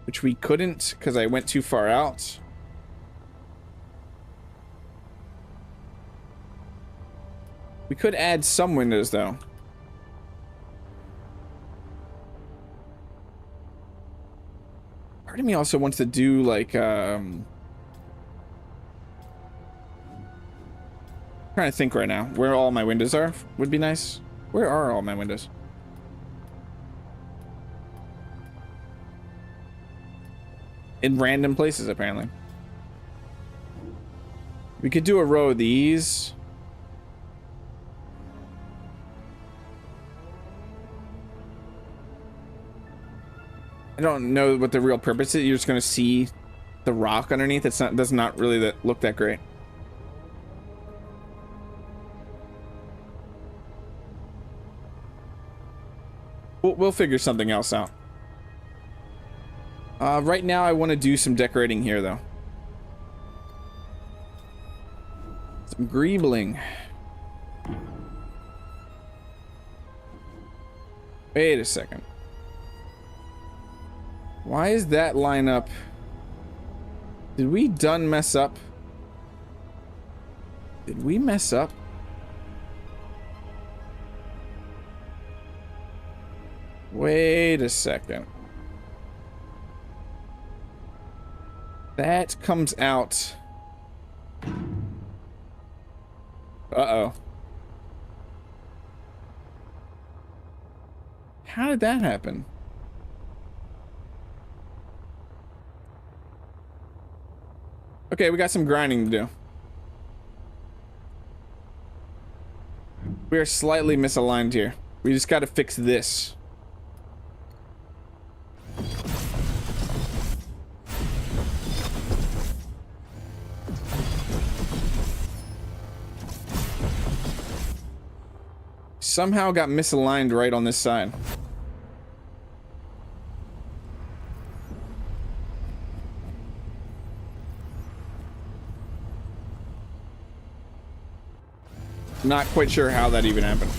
which we couldn't because I went too far out. We could add some windows, though. Part of me also wants to do like trying to think right now where all my windows are would be nice. Where are all my windows? In random places, apparently. We could do a row of these. I don't know what the real purpose is. You're just going to see the rock underneath. It's not, does not really look that great. We'll figure something else out. Right now, I want to do some decorating here, though. Some greebling. Wait a second. Why is that line up Did we done mess up? Did we mess up? Wait a second. That comes out. Uh-oh. How did that happen? Okay, we got some grinding to do. We are slightly misaligned here. We just got to fix this. Somehow got misaligned right on this side. Not quite sure how that even happened.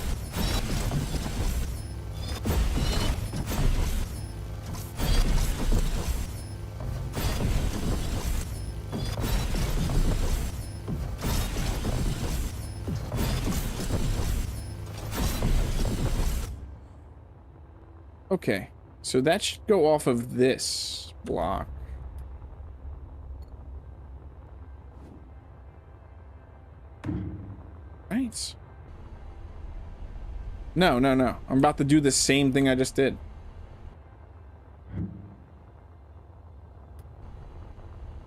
Okay, so that should go off of this block. Right. No, no, no. I'm about to do the same thing I just did.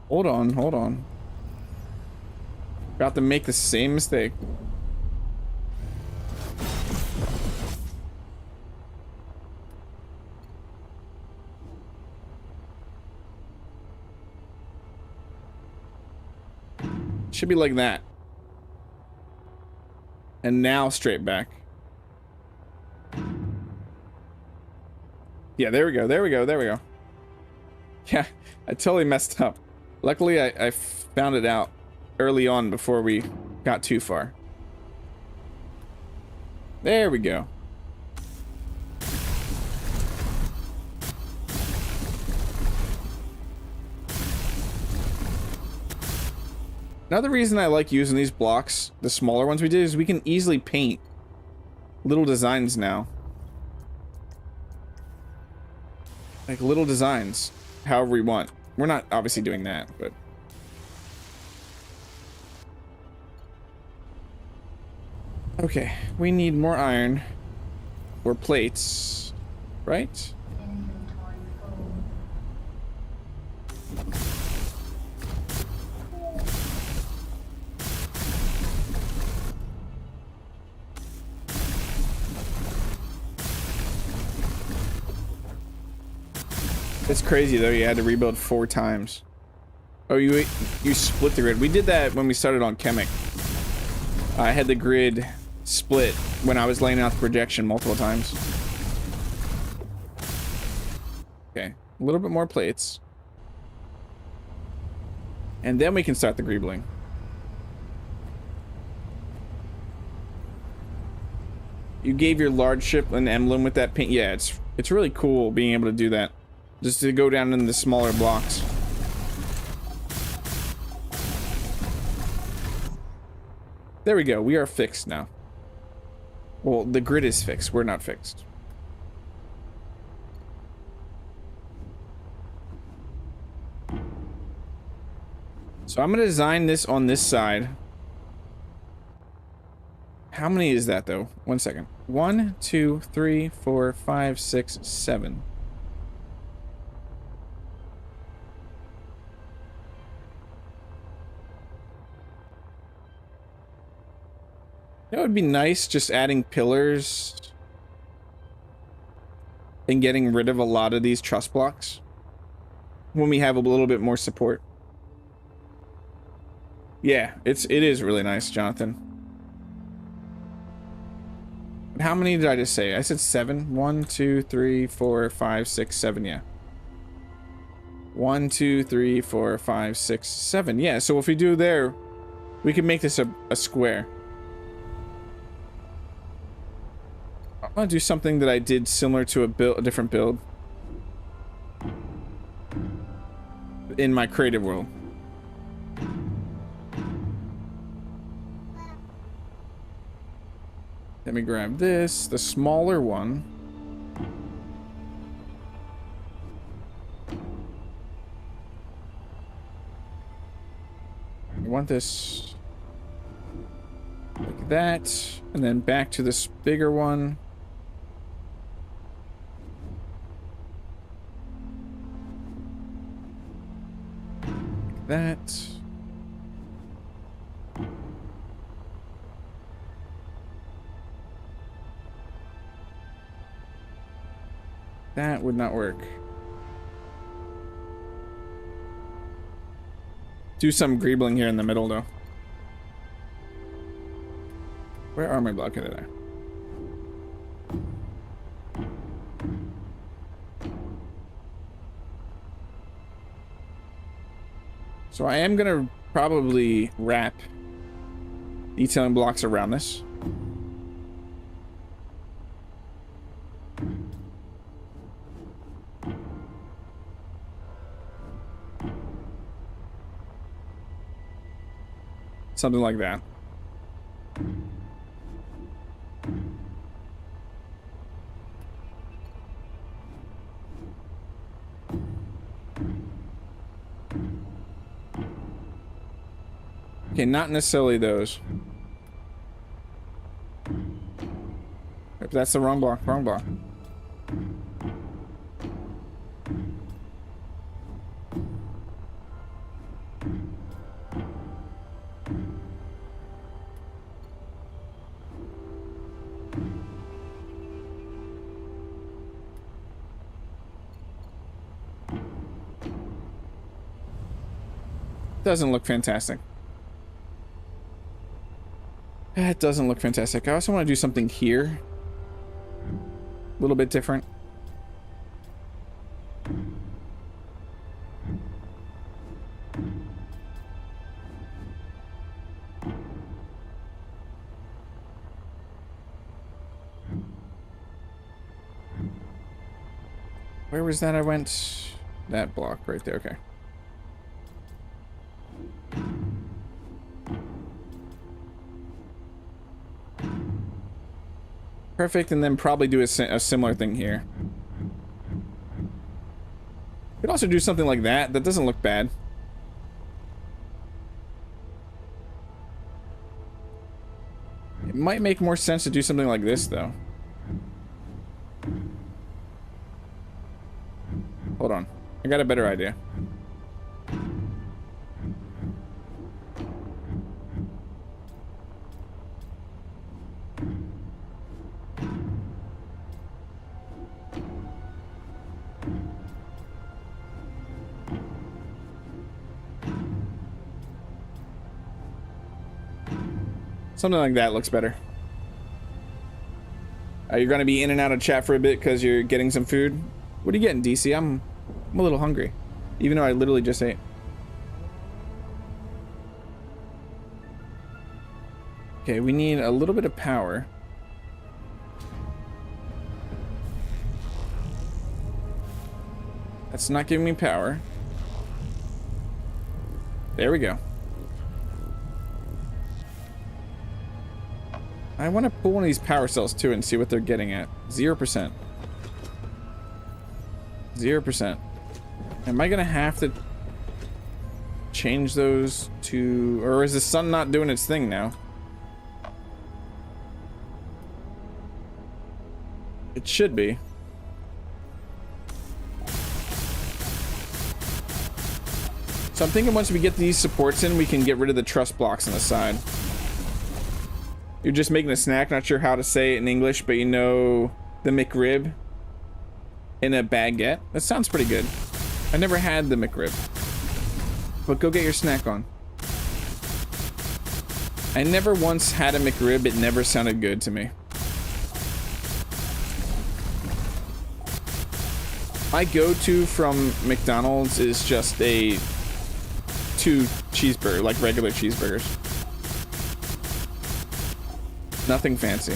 Hold on, hold on. About to make the same mistake. Should be like that. And now straight back. Yeah, there we go, there we go, there we go. Yeah, I totally messed up. Luckily, I found it out early on before we got too far. There we go. Another reason I like using these blocks, the smaller ones we did, is we can easily paint little designs now. Like little designs, however we want. We're not obviously doing that, but... Okay, we need more iron. Or plates, right? It's crazy though, you had to rebuild 4 times. Oh, you split the grid. We did that when we started on Kemik. I had the grid split when I was laying out the projection multiple times. Okay, a little bit more plates. And then we can start the Greebling. You gave your large ship an emblem with that paint. Yeah, it's really cool being able to do that. Just to go down in the smaller blocks. There we go. We are fixed now. Well, the grid is fixed. We're not fixed. So I'm going to design this on this side. How many is that, though? 1 second. 1, 2, 3, 4, 5, 6, 7. That would be nice, just adding pillars and getting rid of a lot of these truss blocks when we have a little bit more support. Yeah, it is really nice, Jonathan. How many did I just say? I said 7. 1, 2, 3, 4, 5, 6, 7. Yeah. 1, 2, 3, 4, 5, 6, 7. Yeah. So if we do there, we can make this a square. I'm gonna do something that I did similar to a different build in my creative world. Let me grab this, the smaller one. I want this like that, and then back to this bigger one. Like that. That would not work. Do some greebling here in the middle, though. Where are my blocks? Okay, there. So I am gonna probably wrap detailing blocks around this. Something like that. Okay, not necessarily those. If that's the wrong block, wrong block. Doesn't look fantastic. It doesn't look fantastic. I also want to do something here. A little bit different. Where was that I went? That block right there, okay. Perfect, and then probably do a similar thing here. Could also do something like that. That doesn't look bad. It might make more sense to do something like this, though. Hold on. I got a better idea. Something like that looks better. You're going to be in and out of chat for a bit because you're getting some food. What are you getting, DC? I'm a little hungry, even though I literally just ate. Okay, we need a little bit of power. That's not giving me power. There we go. I want to pull one of these power cells too and see what they're getting at. 0%. 0%. Am I gonna have to change those to, or is the sun not doing its thing now? It should be. So I'm thinking once we get these supports in, we can get rid of the truss blocks on the side. You're just making a snack, not sure how to say it in English, but you know the McRib in a baguette? That sounds pretty good. I never had the McRib. But go get your snack on. I never once had a McRib, it never sounded good to me. My go-to from McDonald's is just a 2 cheeseburger, like regular cheeseburgers. Nothing fancy.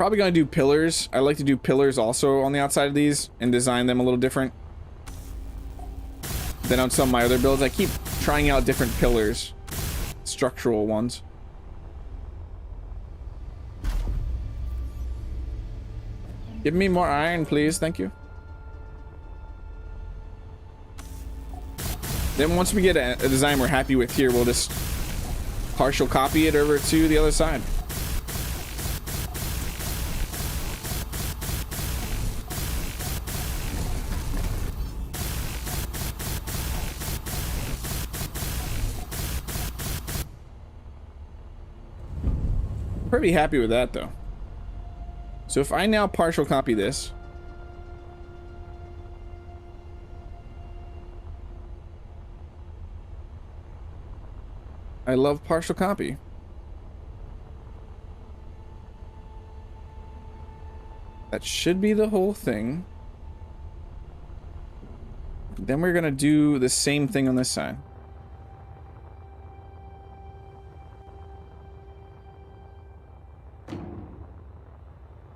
Probably gonna do pillars. I like to do pillars also on the outside of these and design them a little different than on some of my other builds. I keep trying out different pillars, structural ones. Give me more iron, please. Thank you. Then once we get a design we're happy with here, we'll just partial copy it over to the other side. Pretty happy with that though. So if I now partial copy this, I love partial copy. That should be the whole thing. Then we're gonna do the same thing on this side.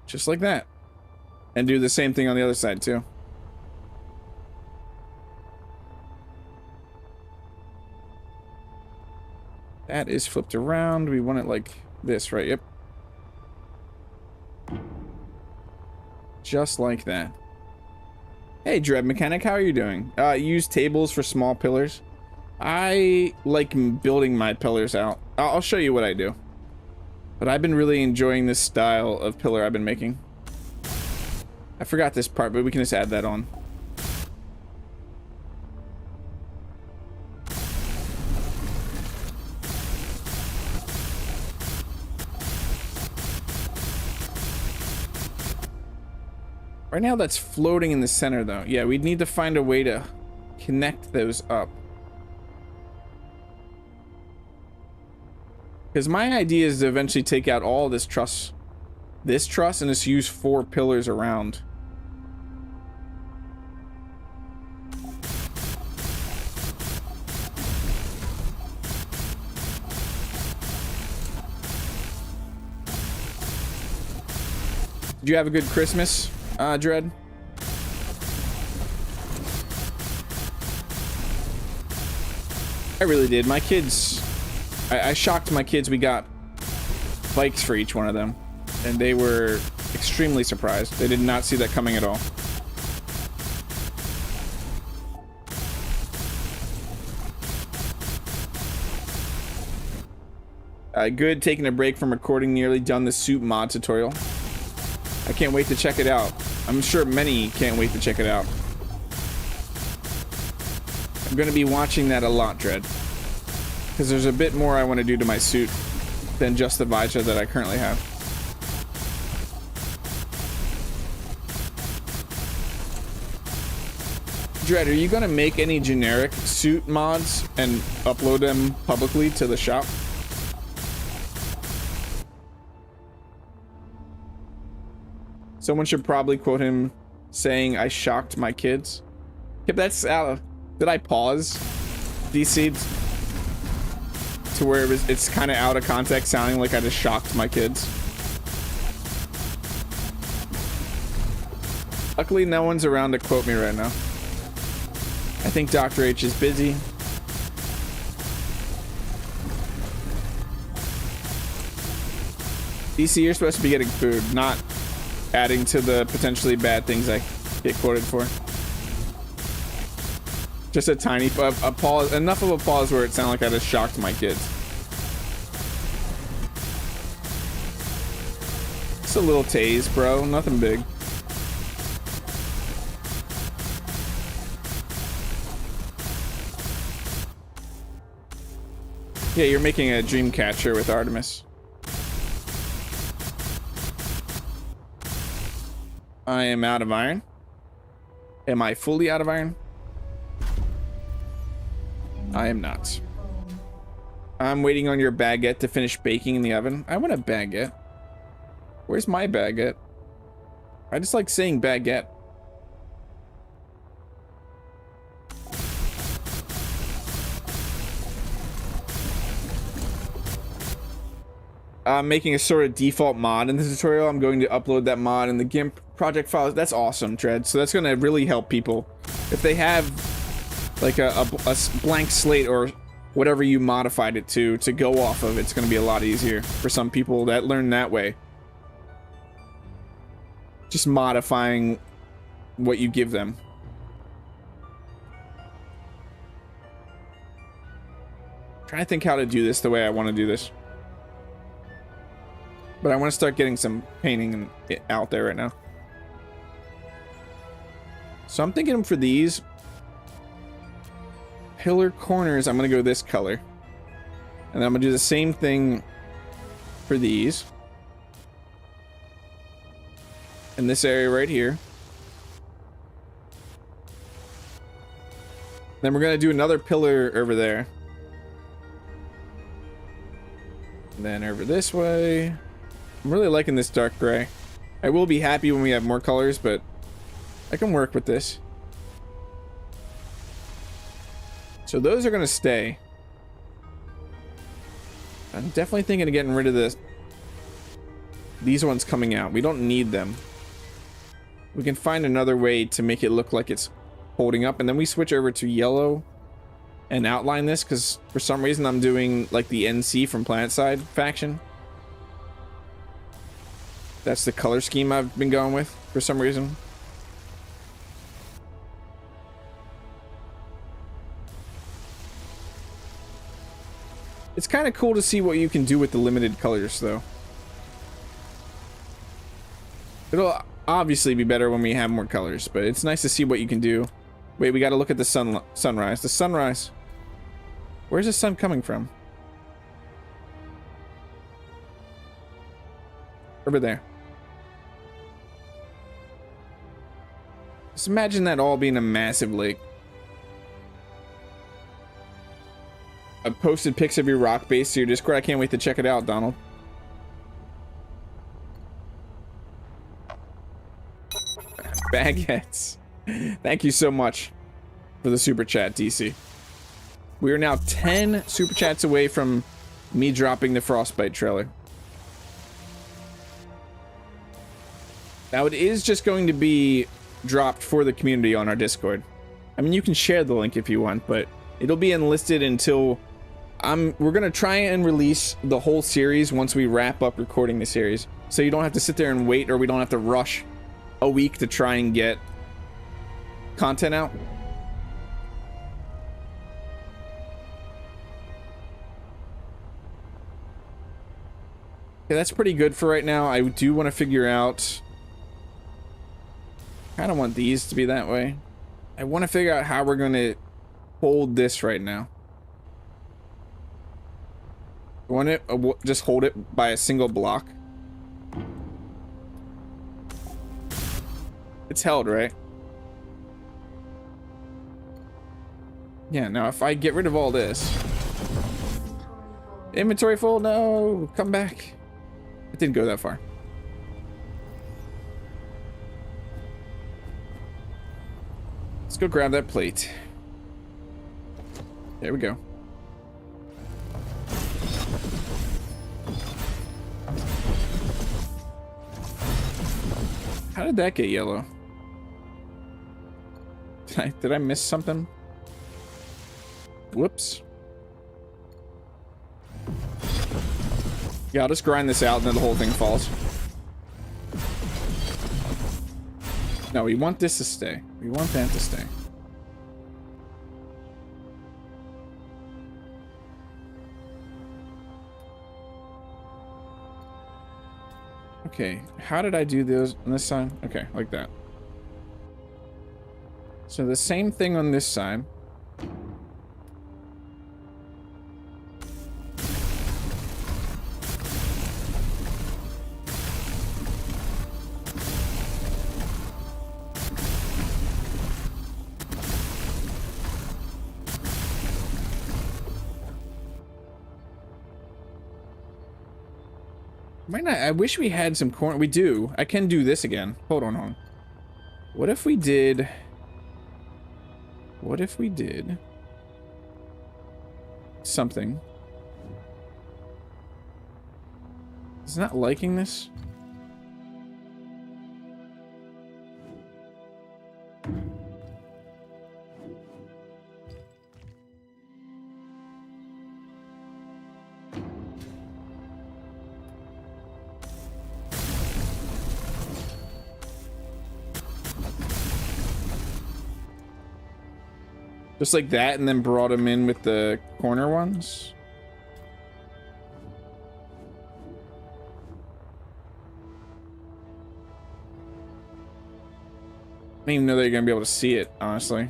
Just like that. And do the same thing on the other side too. That is flipped around. We want it like this, right? Yep. Just like that. Hey, Dread Mechanic, how are you doing? Use tables for small pillars. I like building my pillars out. I'll show you what I do. But I've been really enjoying this style of pillar I've been making. I forgot this part, but we can just add that on. Right now that's floating in the center though. Yeah, we'd need to find a way to connect those up. Because my idea is to eventually take out all this truss, and just use 4 pillars around. Did you have a good Christmas, Dread? I really did. My kids, I shocked my kids. We got bikes for each one of them, and they were extremely surprised. They did not see that coming at all. Good, taking a break from recording, nearly done the soup mod tutorial. I can't wait to check it out. I'm sure many can't wait to check it out. I'm going to be watching that a lot, Dread. Because there's a bit more I want to do to my suit than just the visor that I currently have. Dread, are you going to make any generic suit mods and upload them publicly to the shop? Someone should probably quote him saying, "I shocked my kids." Yep, that's did I pause DC to where it's kind of out of context, sounding like I just shocked my kids? Luckily, no one's around to quote me right now. I think Dr. H is busy. DC, you're supposed to be getting food, not adding to the potentially bad things I get quoted for. Just a tiny a pause, enough of a pause where it sounded like I just shocked my kids. Just a little tase, bro. Nothing big. Yeah, you're making a dream catcher with Artemis. I am out of iron. Am I fully out of iron? I am not. I'm waiting on your baguette to finish baking in the oven. I want a baguette. Where's my baguette? I just like saying baguette. making a sort of default mod in the tutorial. I'm going to upload that mod in the GIMP project files. That's awesome, Tread. So that's going to really help people. If they have like a blank slate or whatever you modified it to go off of, it's going to be a lot easier for some people that learn that way. Just modifying what you give them. I'm trying to think how to do this the way I want to do this. But I want to start getting some painting out there right now. So I'm thinking for these pillar corners, I'm going to go this color. And then I'm going to do the same thing for these. In this area right here. Then we're going to do another pillar over there. And then over this way. I'm really liking this dark gray. I will be happy when we have more colors, but I can work with this. So those are going to stay. I'm definitely thinking of getting rid of this. These ones coming out. We don't need them. We can find another way to make it look like it's holding up. And then we switch over to yellow and outline this, because for some reason I'm doing like the NC from PlanetSide faction. That's the color scheme I've been going with for some reason. It's kind of cool to see what you can do with the limited colors, though. It'll obviously be better when we have more colors, but it's nice to see what you can do. Wait, we got to look at the sunrise. The sunrise. Where's the sun coming from? Over there. Just imagine that all being a massive lake. I've posted pics of your rock base to your Discord. I can't wait to check it out, Donald. Baguettes. Thank you so much for the super chat, DC. We are now 10 super chats away from me dropping the Frostbite trailer. Now it is just going to be dropped for the community on our Discord. I mean, you can share the link if you want, but it'll be enlisted until we're gonna try and release the whole series once we wrap up recording the series, so you don't have to sit there and wait, or we don't have to rush a week to try and get content out. Okay, that's pretty good for right now. I do want to figure out, I don't want these to be that way. I want to figure out how we're going to hold this right now. I want to just hold it by a single block. It's held, right? Yeah, now if I get rid of all this. Inventory full? No, come back. It didn't go that far. Let's go grab that plate. There we go. How did that get yellow? Did I miss something? Whoops. Yeah, I'll just grind this out and then the whole thing falls. No, we want this to stay. We want that to stay. Okay, how did I do those on this side? Okay, like that. So the same thing on this side. Might not. I wish we had some corn. We do. I can do this again. Hold on. What if we did? What if we did something It's not liking this. Just like that, and then brought him in with the corner ones. I didn't even know that you're gonna be able to see it, honestly.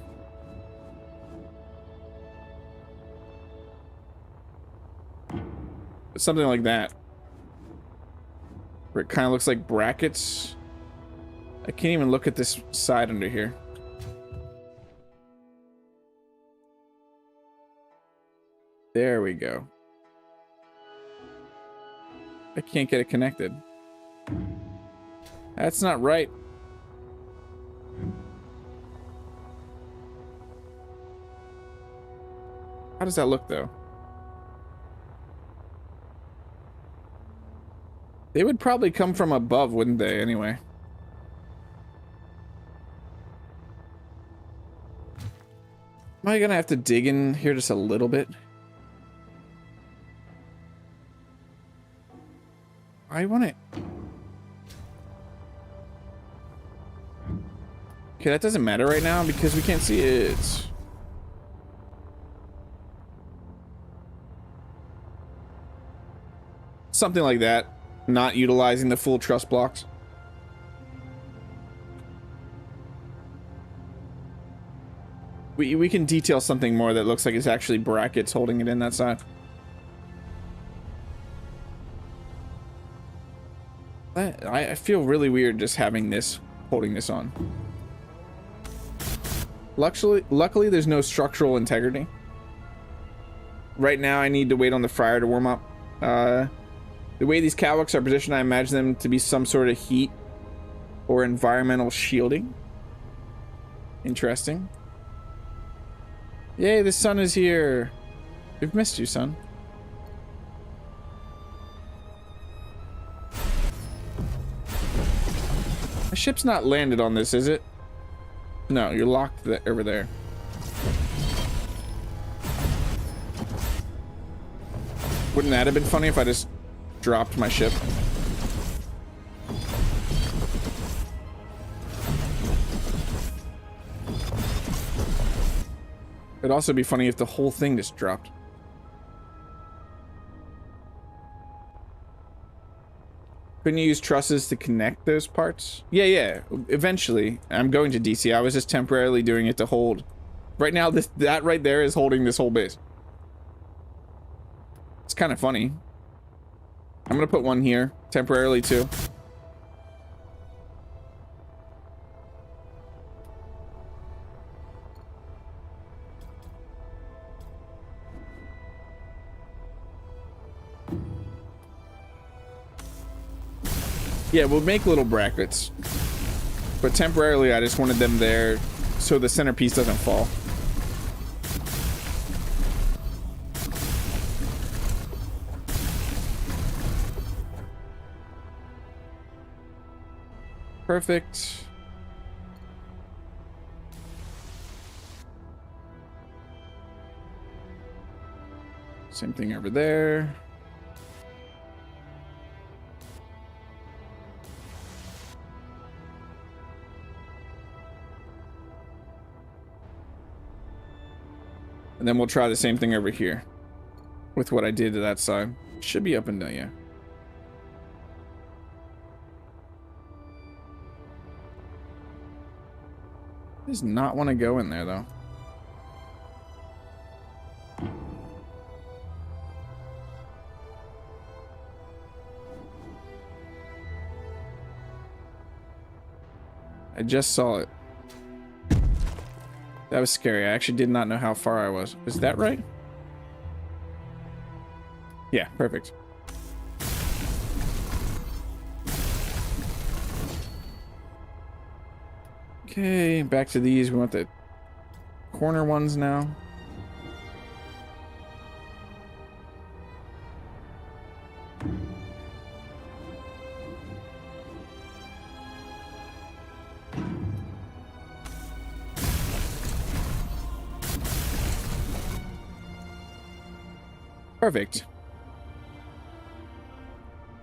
But something like that. Where it kind of looks like brackets. I can't even look at this side under here. There we go. I can't get it connected. That's not right. How does that look, though? They would probably come from above, wouldn't they, anyway? Am I gonna have to dig in here just a little bit? I want it. Okay, that doesn't matter right now because we can't see it. Something like that. Not utilizing the full truss blocks. We can detail something more that looks like it's actually brackets holding it in that side. I feel really weird just having this, holding this on. Luckily, there's no structural integrity. Right now, I need to wait on the fryer to warm up. The way these catwalks are positioned, I imagine them to be some sort of heat or environmental shielding. Interesting. Yay, the sun is here. We've missed you, son. My ship's not landed on this, is it? No, you're locked over there. Wouldn't that have been funny if I just dropped my ship? It'd also be funny if the whole thing just dropped. Couldn't you use trusses to connect those parts? Yeah. Eventually. I'm going to DC. I was just temporarily doing it to hold. Right now, that right there is holding this whole base. It's kind of funny. I'm gonna put one here temporarily too. Yeah, we'll make little brackets, but temporarily I just wanted them there so the centerpiece doesn't fall. Perfect. Same thing over there. And then we'll try the same thing over here with what I did to that side. Should be up and down, yeah. Does not want to go in there though. I just saw it. That was scary. I actually did not know how far I was. Is that right? Yeah, perfect. Okay, back to these. We want the corner ones now. Perfect.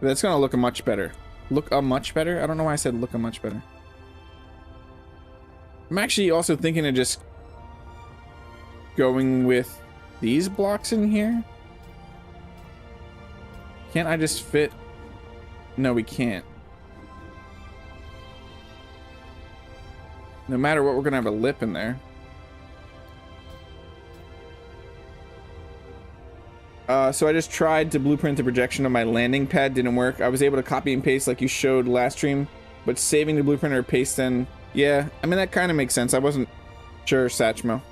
That's gonna look a much better. Look a much better? I don't know why I said look a much better. I'm actually also thinking of just going with these blocks in here. Can't I just fit? No, we can't. No matter what, we're gonna have a lip in there. So I just tried to blueprint the projection on my landing pad, didn't work. I was able to copy and paste like you showed last stream, but saving the blueprint or paste in, yeah, I mean, that kind of makes sense. I wasn't sure, Satchmo.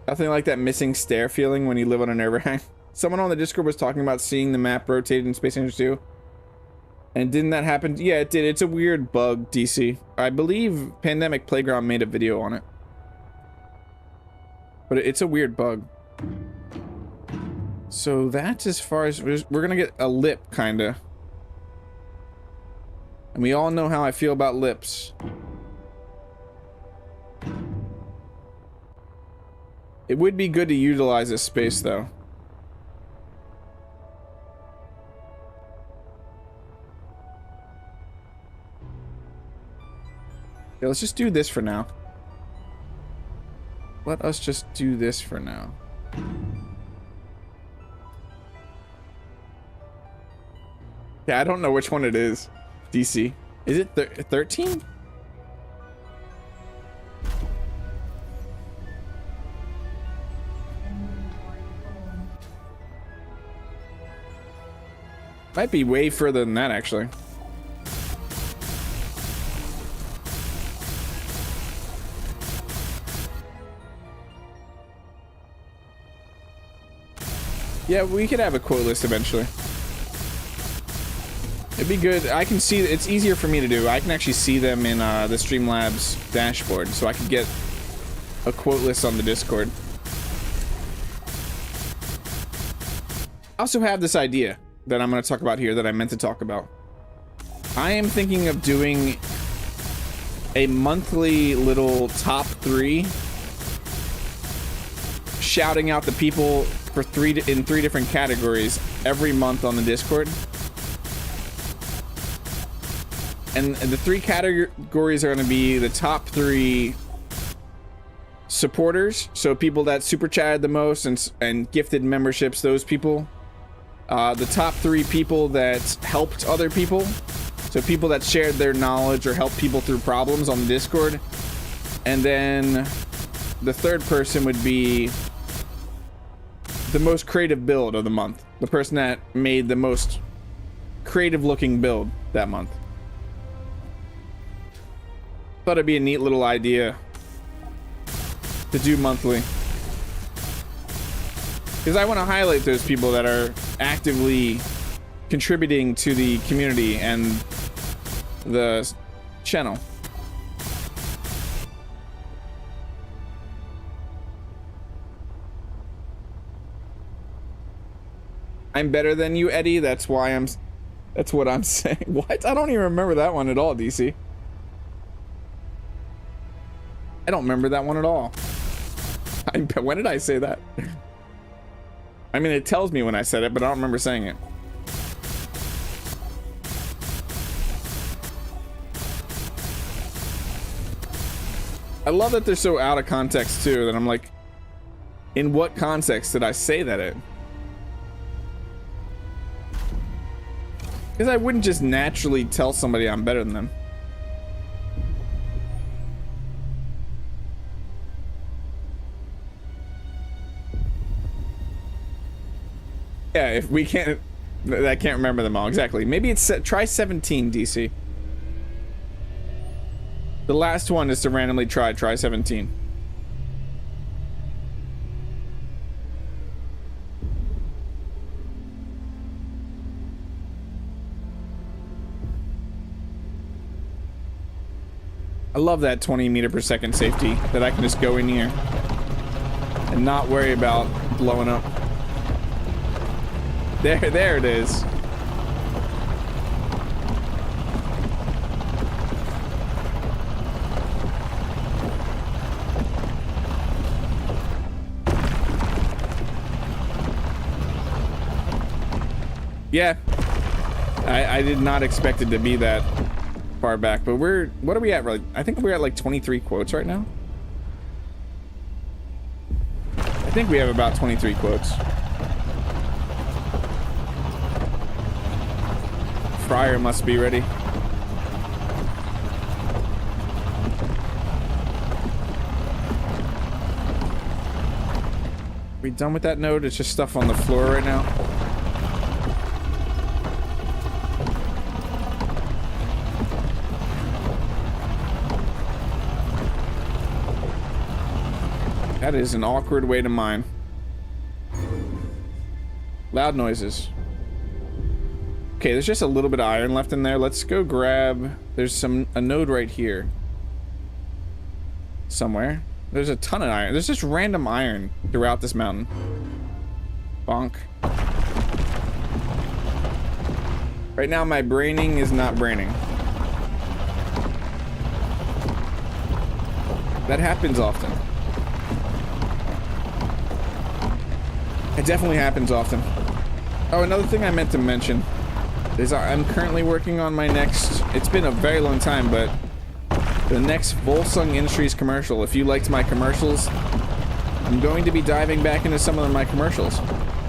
Nothing like that missing stair feeling when you live on an overhang. Someone on the Discord was talking about seeing the map rotated in Space Invaders 2. And didn't that happen? Yeah, it did. It's a weird bug, DC. I believe Pandemic Playground made a video on it. But it's a weird bug. So that's as far as we're gonna get a lip, kinda. And we all know how I feel about lips. It would be good to utilize this space, though. Yeah, let's just do this for now. Let us just do this for now. Yeah, I don't know which one it is. DC. Is it 13? Might be way further than that, actually. Yeah, we could have a quote list eventually. It'd be good. I can see, it's easier for me to do. I can actually see them in the Streamlabs dashboard, so I could get a quote list on the Discord. I also have this idea that I'm going to talk about here that I meant to talk about. I am thinking of doing a monthly little top 3, shouting out the people for in 3 different categories every month on the Discord. And the 3 categories are going to be the top 3 supporters, so people that super chatted the most and gifted memberships, those people. The top 3 people that helped other people, so people that shared their knowledge or helped people through problems on the Discord. And then the 3rd person would be the most creative build of the month, the person that made the most creative looking build that month. Thought it'd be a neat little idea to do monthly, because I want to highlight those people that are actively contributing to the community and the channel. I'm better than you, Eddie. That's why that's what I'm saying. What? I don't even remember that one at all, DC. I don't remember that one at all. When did I say that? I mean, it tells me when I said it, but I don't remember saying it. I love that they're so out of context too, that I'm like, in what context did I say that in? Because I wouldn't just naturally tell somebody I'm better than them. Yeah, if we can't, I can't remember them all exactly. Maybe it's try 17, DC. The last one is to randomly try 17. I love that 20 meter per second safety that I can just go in here and not worry about blowing up. There it is. Yeah. I did not expect it to be that far back, but what are we at? I think we're at like 23 quotes right now. I think we have about 23 quotes. Fryer must be ready. We done with that node? It's just stuff on the floor right now. That is an awkward way to mine. Loud noises. Okay, there's just a little bit of iron left in there. Let's go grab... There's a node right here. Somewhere. There's a ton of iron. There's just random iron throughout this mountain. Bonk. Right now, my braining is not braining. That happens often. It definitely happens often. Oh, another thing I meant to mention is I'm currently working on my next... It's been a very long time, but... the next Volsung Industries commercial. If you liked my commercials, I'm going to be diving back into some of my commercials.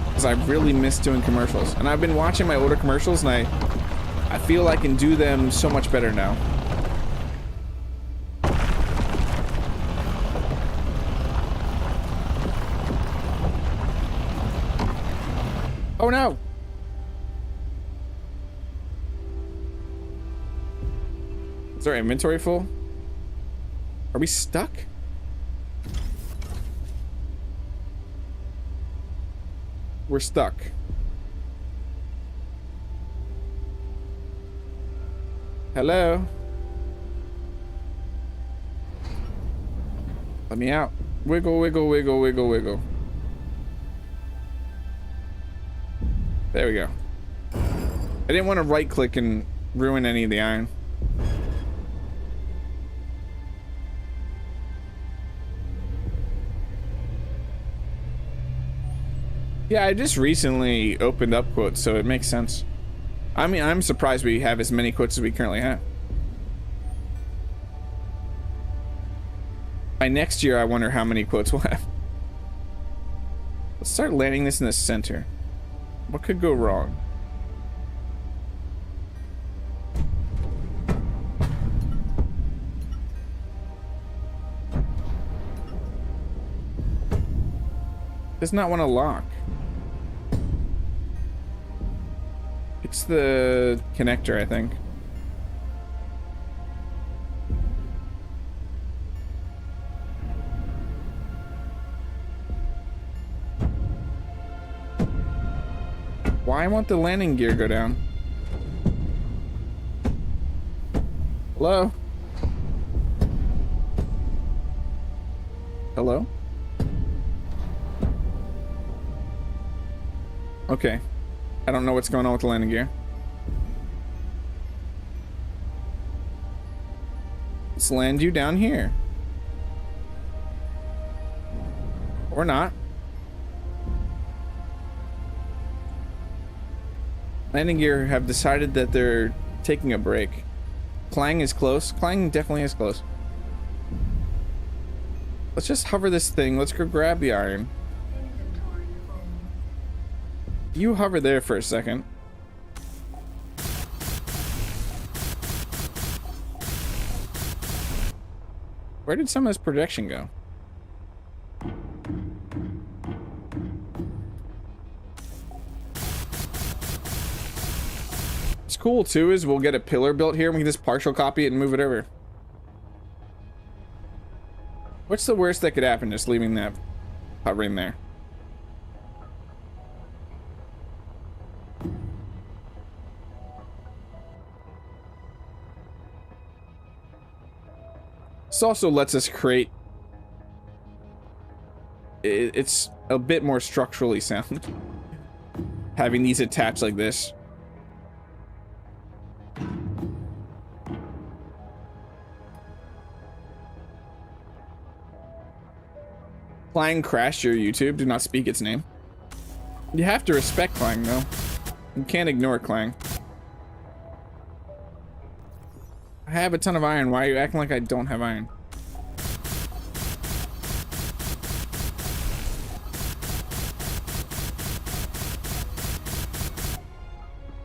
Because I really miss doing commercials. And I've been watching my older commercials, and I feel I can do them so much better now. Oh no! Is our inventory full? Are we stuck? We're stuck. Hello? Let me out. Wiggle, wiggle, wiggle, wiggle, wiggle. There we go. I didn't want to right click and ruin any of the iron. Yeah, I just recently opened up quotes, so it makes sense. I mean, I'm surprised we have as many quotes as we currently have. By next year, I wonder how many quotes we'll have. Let's start landing this in the center. What could go wrong? Does not want to lock. It's the connector, I think. Why won't the landing gear go down? Hello? Hello? Okay. I don't know what's going on with the landing gear. Let's land you down here. Or not. Landing gear have decided that they're taking a break. Clang is close. Clang definitely is close. Let's just hover this thing. Let's go grab the iron. You hover there for a second. Where did some of this projection go? What's cool too is we'll get a pillar built here and we can just partial copy it and move it over. What's the worst that could happen just leaving that hovering there? This also lets us create... It's a bit more structurally sound. Having these attached like this. Clang crashed your YouTube. Do not speak its name. You have to respect Clang, though. You can't ignore Clang. I have a ton of iron. Why are you acting like I don't have iron?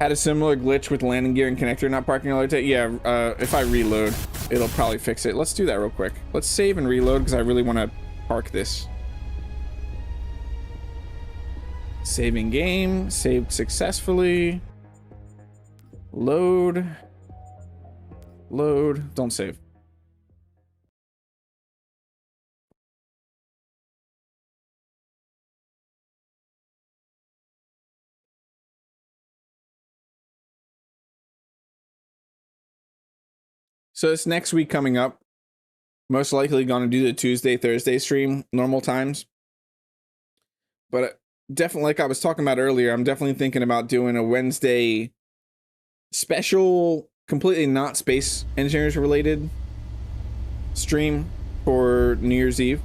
Had a similar glitch with landing gear and connector not parking all the time. Yeah, if I reload, it'll probably fix it. Let's do that real quick. Let's save and reload because I really want to park this. Saving game, saved successfully. Load. Load, don't save. So this next week coming up, most likely going to do the Tuesday, Thursday stream, normal times. But definitely, like I was talking about earlier, I'm definitely thinking about doing a Wednesday special, completely not space engineers related stream for New Year's Eve.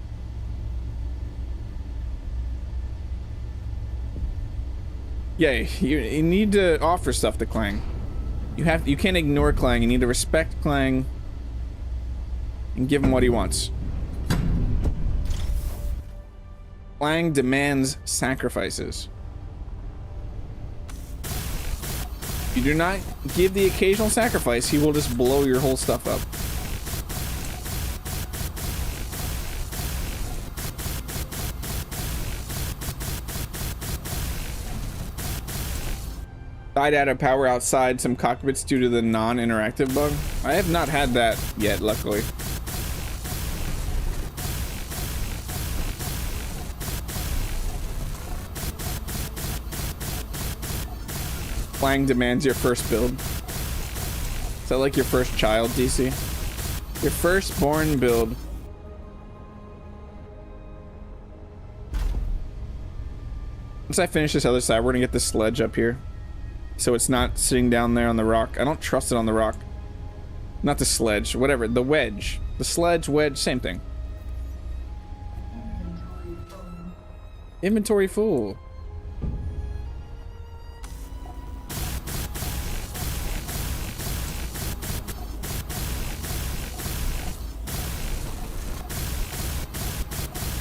Yeah, you need to offer stuff to Clang. You can't ignore Clang. You need to respect Clang and give him what he wants. Clang demands sacrifices. If you do not give the occasional sacrifice, he will just blow your whole stuff up. Died out of power outside some cockpits due to the non-interactive bug. I have not had that yet, luckily. Clang demands your first build. Is that like your first child, DC? Your firstborn build. Once I finish this other side, we're gonna get the sledge up here. So it's not sitting down there on the rock. I don't trust it on the rock. Not the sledge, whatever. The wedge. The sledge, wedge, same thing. Inventory full.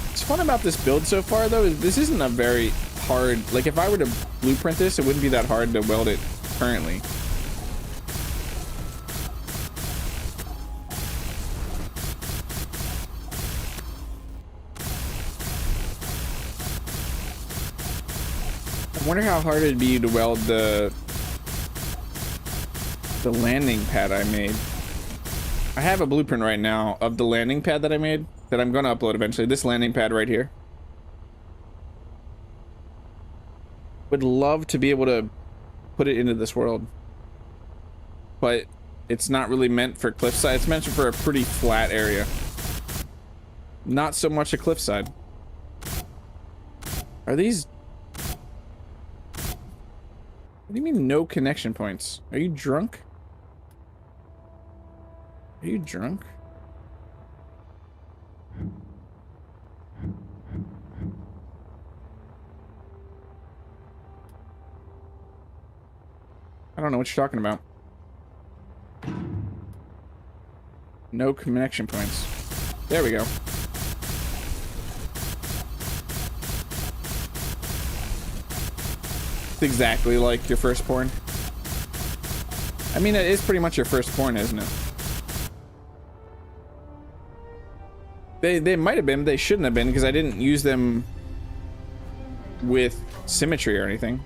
What's fun about this build so far, though, is this isn't a very hard, like if I were to blueprint this, it wouldn't be that hard to weld it currently. I wonder how hard it'd be to weld the landing pad I made. I have a blueprint right now of the landing pad that I made that I'm going to upload eventually. This landing pad right here. Would love to be able to put it into this world, but it's not really meant for Cliffside. It's meant for a pretty flat area, not so much a Cliffside. Are these, what do you mean no connection points? Are you drunk? Are you drunk? I don't know what you're talking about. No connection points. There we go. It's exactly like your firstborn. I mean, it is pretty much your firstborn, isn't it? They might have been, but they shouldn't have been, because I didn't use them with symmetry or anything.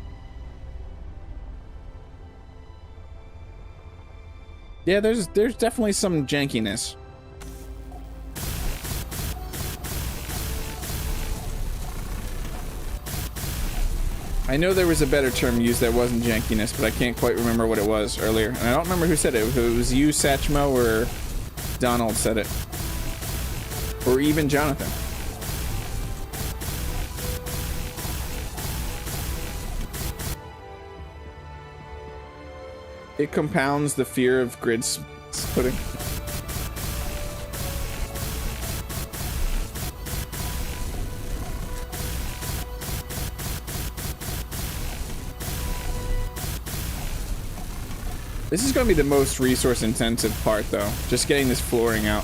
Yeah, there's definitely some jankiness. I know there was a better term used that wasn't jankiness, but I can't quite remember what it was earlier. And I don't remember who said it. If it was you, Satchmo, or Donald said it. Or even Jonathan. It compounds the fear of grid splitting. This is going to be the most resource intensive part though. Just getting this flooring out.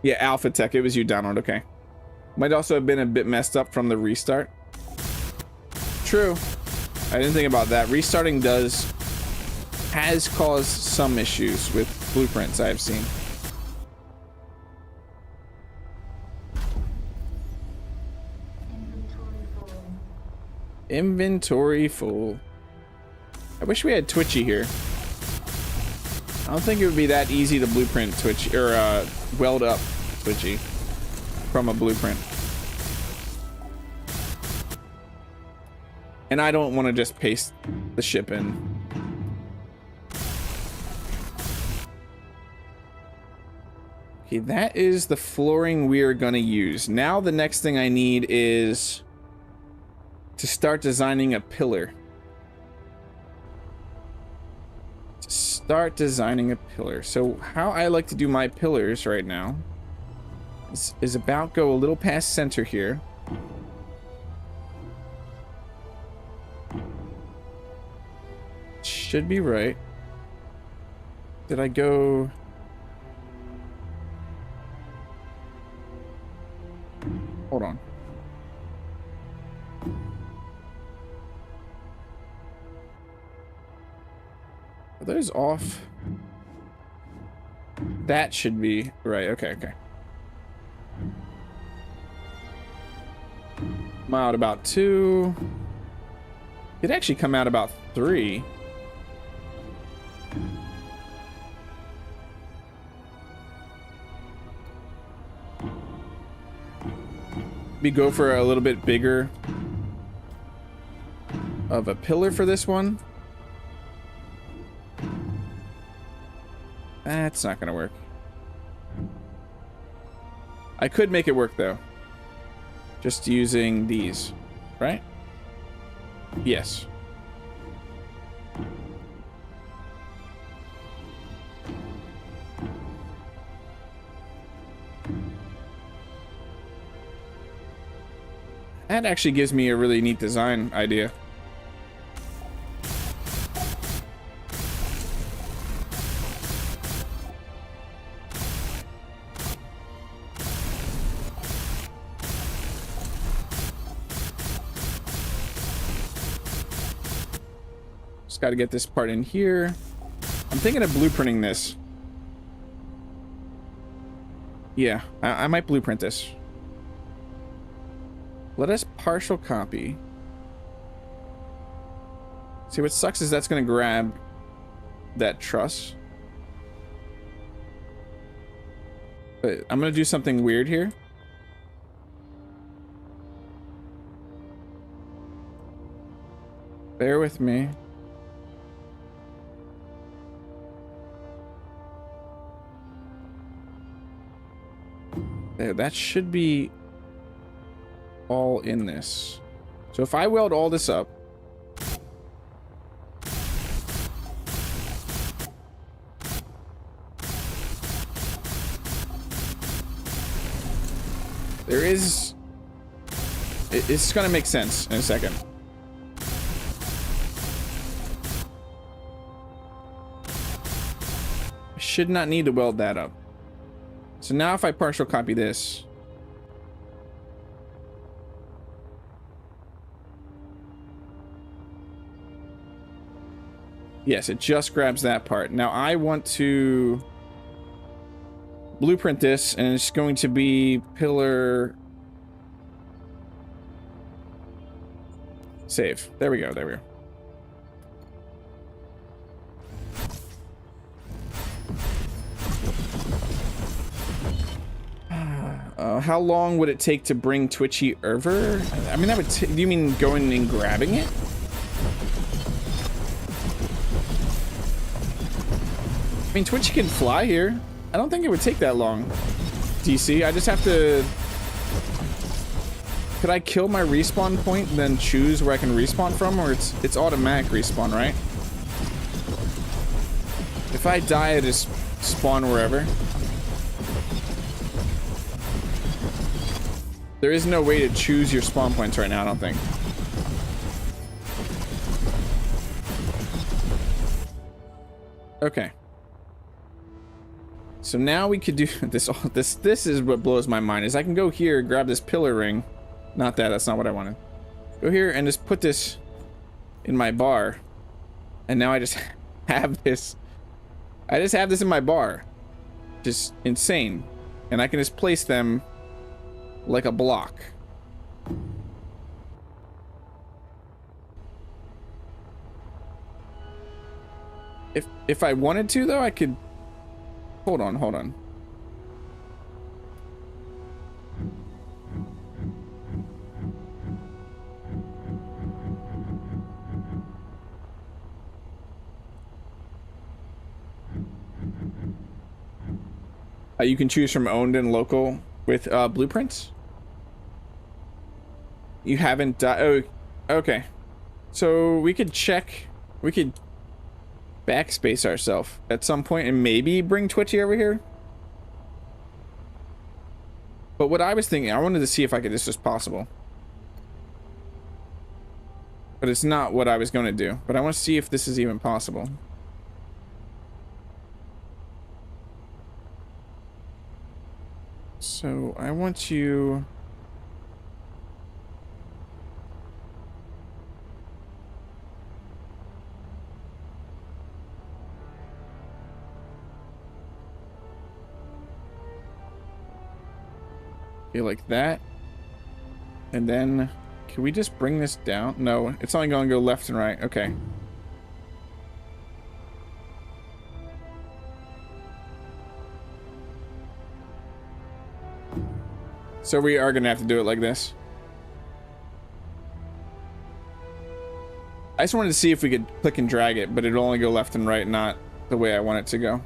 Yeah, Alpha Tech. It was you, Donald. Okay. Might also have been a bit messed up from the restart. True. I didn't think about that. Restarting has caused some issues with blueprints I've seen. Inventory full. I wish we had Twitchy here. I don't think it would be that easy to blueprint Twitchy or weld up Twitchy from a blueprint. And I don't want to just paste the ship in. Okay, that is the flooring we are going to use. Now the next thing I need is to start designing a pillar. So how I like to do my pillars right now is about go a little past center here. Should be right. Did I go? Hold on. Are those off? That should be right. Okay. I'm out about 2. It actually come out about 3. We go for a little bit bigger of a pillar for this one. That's not gonna work. I could make it work though. Just using these, right? Yes. That actually gives me a really neat design idea. Just got to get this part in here. I'm thinking of blueprinting this. Yeah, I might blueprint this. Let us partial copy. See, what sucks is that's going to grab that truss. But I'm going to do something weird here. Bear with me. There, that should be all in this. So if I weld all this up, there is, it's gonna make sense in a second. I should not need to weld that up. So now if I partial copy this, yes, it just grabs that part. Now I want to blueprint this, and it's going to be pillar save. There we go. There we go. How long would it take to bring Twitchy over? I mean, that would. Do you mean going and grabbing it? I mean, Twitchy can fly here. I don't think it would take that long. DC, I just have to. Could I kill my respawn point and then choose where I can respawn from, or it's automatic respawn, right? If I die, I just spawn wherever. There is no way to choose your spawn points right now, I don't think. Okay. So now we could do this. This is what blows my mind, is I can go here, grab this pillar ring. Not that, that's not what I wanted. Go here and just put this in my bar. And now I just have this. I just have this in my bar. Just insane. And I can just place them like a block. If I wanted to, though, I could... Hold on, hold on. You can choose from owned and local with blueprints. You haven't... oh, okay. So we could check... We could backspace ourselves at some point and maybe bring Twitchy over here. But what I was thinking, I wanted to see if this was possible. But it's not what I was going to do. But I want to see if this is even possible. So I want you... Okay, like that. And then, can we just bring this down? No, it's only going to go left and right. Okay. So we are going to have to do it like this. I just wanted to see if we could click and drag it, but it'll only go left and right, not the way I want it to go.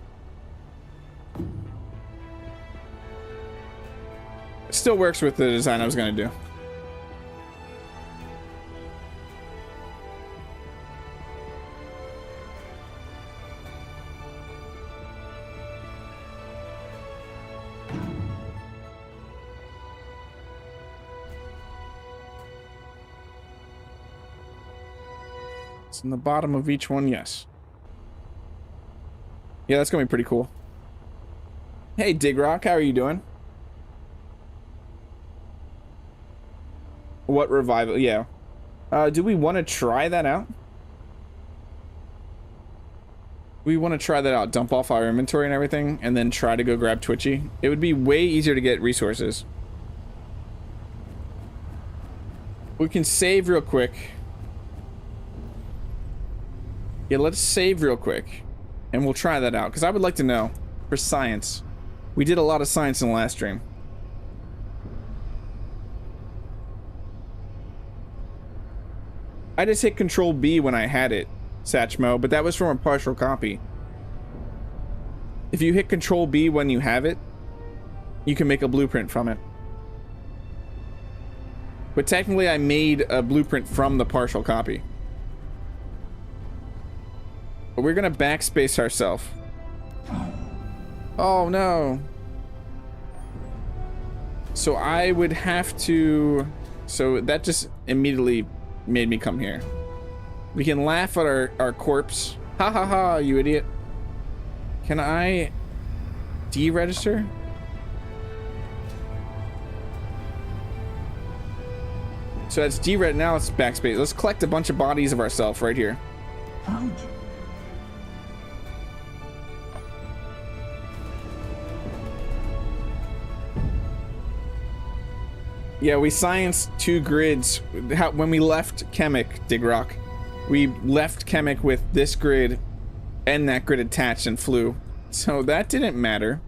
It still works with the design I was going to do. It's in the bottom of each one, yes. Yeah, that's going to be pretty cool. Hey, Dig Rock, how are you doing? What revival? Yeah. Do we want to try that out? We want to try that out. Dump off our inventory and everything, and then try to go grab Twitchy. It would be way easier to get resources. We can save real quick. Yeah, let's save real quick. And we'll try that out, because I would like to know. For science. We did a lot of science in the last stream. I just hit Control B when I had it, Satchmo, but that was from a partial copy. If you hit Control B when you have it, you can make a blueprint from it. But technically I made a blueprint from the partial copy. But we're gonna backspace ourselves. Oh no. So I would have to... So that just immediately made me come here. We can laugh at our corpse. Ha ha ha, you idiot. Can I deregister? So that's dered. Now it's backspace. Let's collect a bunch of bodies of ourselves right here. Yeah, we scienced 2 grids. When we left Kemik, Digrock, we left Kemik with this grid and that grid attached and flew. So that didn't matter.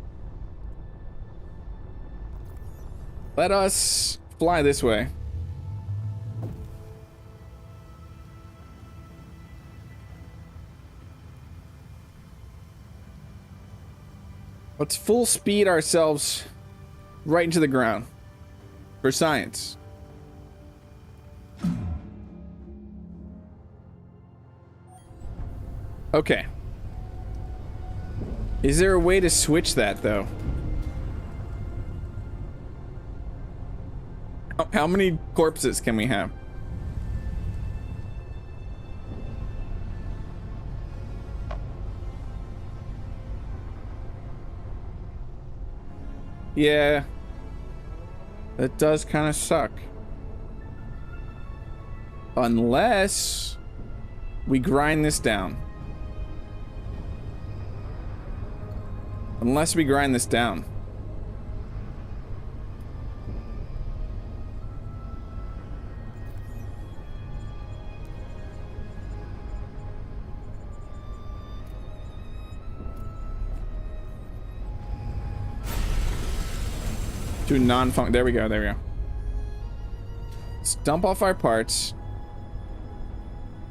Let us fly this way. Let's full speed ourselves right into the ground. For science. Okay. Is there a way to switch that, though? How many corpses can we have? Yeah. That does kind of suck. Unless we grind this down. Unless we grind this down. To non-func. There we go. There we go. Let's dump off our parts.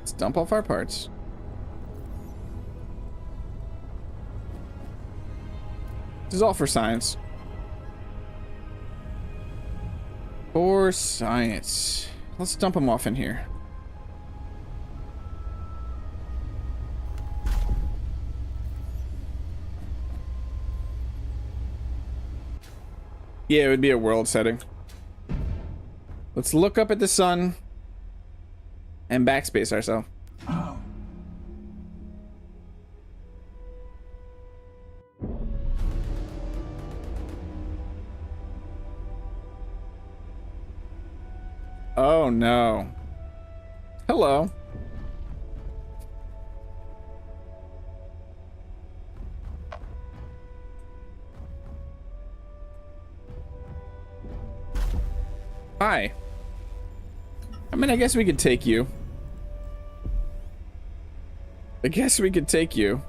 Let's dump off our parts. This is all for science. For science. Let's dump them off in here. Yeah, it would be a world setting. Let's look up at the sun and backspace ourselves. Oh no. Hello. Hi. I mean, I guess we could take you. I guess we could take you.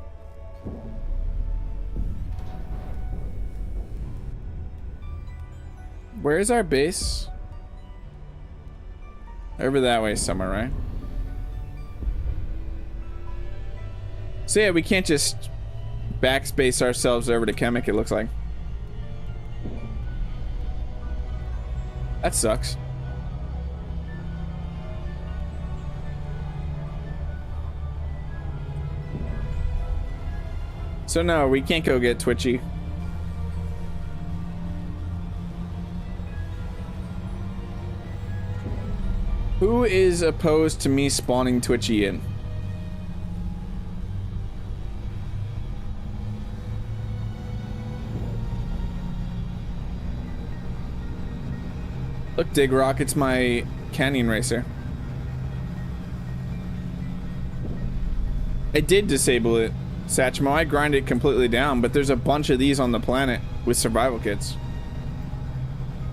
Where's our base? Over that way somewhere, right? So yeah, we can't just backspace ourselves over to Kemik, it looks like. That sucks. So no, we can't go get Twitchy. Who is opposed to me spawning Twitchy in? Look, Dig Rock, it's my Canyon Racer. I did disable it, Satchmo. I grind it completely down, but there's a bunch of these on the planet with survival kits.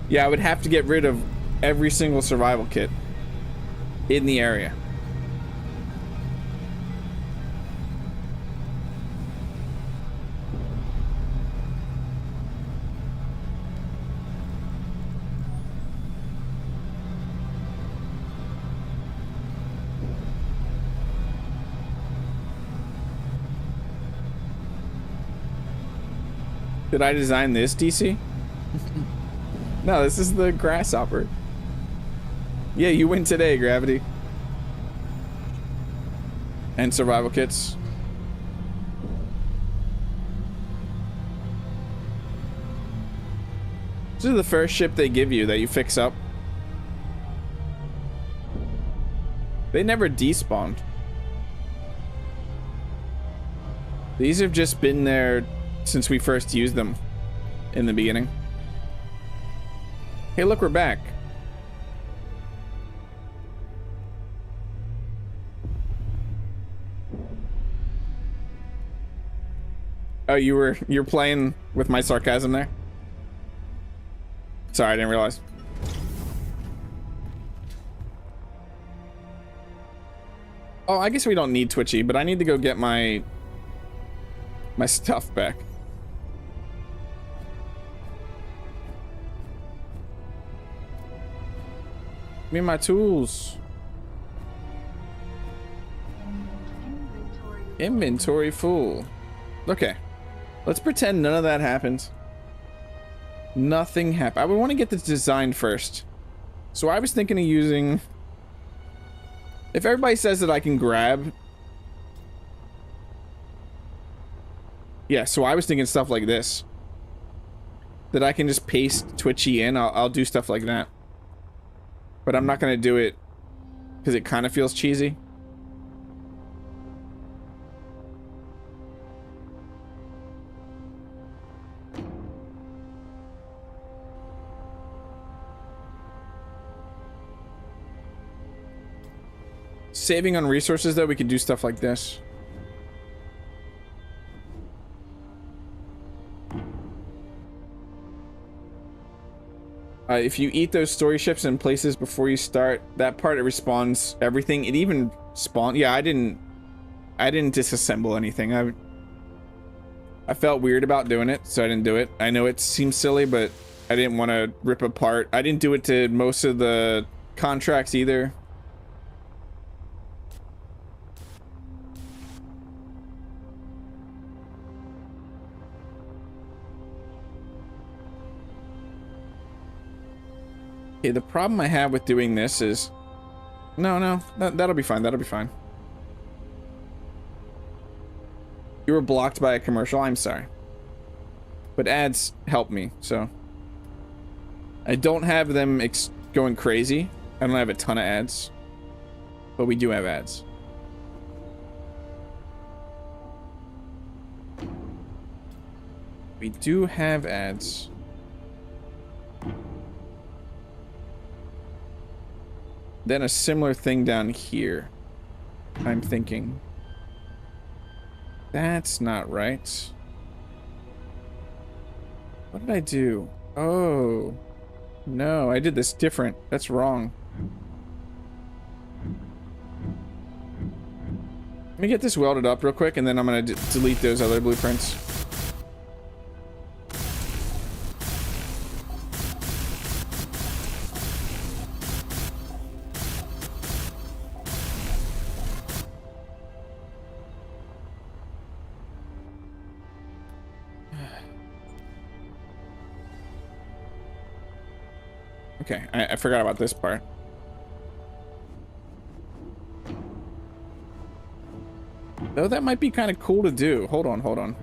Yeah, I would have to get rid of every single survival kit in the area. Did I design this, DC? No, this is the grasshopper. Yeah, you win today, Gravity. And survival kits. This is the first ship they give you that you fix up. They never despawned. These have just been there since we first used them in the beginning. Hey, look, we're back. Oh, you're playing with my sarcasm there? Sorry, I didn't realize. Oh, I guess we don't need Twitchy, but I need to go get my stuff back. Give me my tools. Inventory full. Okay. Let's pretend none of that happened. Nothing happened. I would want to get this designed first. So I was thinking of using... If everybody says that I can grab... Yeah, so I was thinking stuff like this. That I can just paste Twitchy in. I'll do stuff like that. But I'm not going to do it because it kind of feels cheesy. Saving on resources, though, we could do stuff like this. If you eat those story ships in places before you start, that part, it respawns everything. It even spawned. Yeah, I didn't disassemble anything. I felt weird about doing it, so I didn't do it. I know it seems silly, but I didn't want to rip apart. I didn't do it to most of the contracts either. Okay, the problem I have with doing this is... No, that'll be fine, that'll be fine. You were blocked by a commercial, I'm sorry. But ads help me, so... I don't have them going crazy. I don't have a ton of ads. But we do have ads. We do have ads. Then a similar thing down here. I'm thinking. That's not right. What did I do? Oh. No, I did this different. That's wrong. Let me get this welded up real quick, and then I'm gonna delete those other blueprints. Okay, I forgot about this part. Though that might be kind of cool to do. Hold on.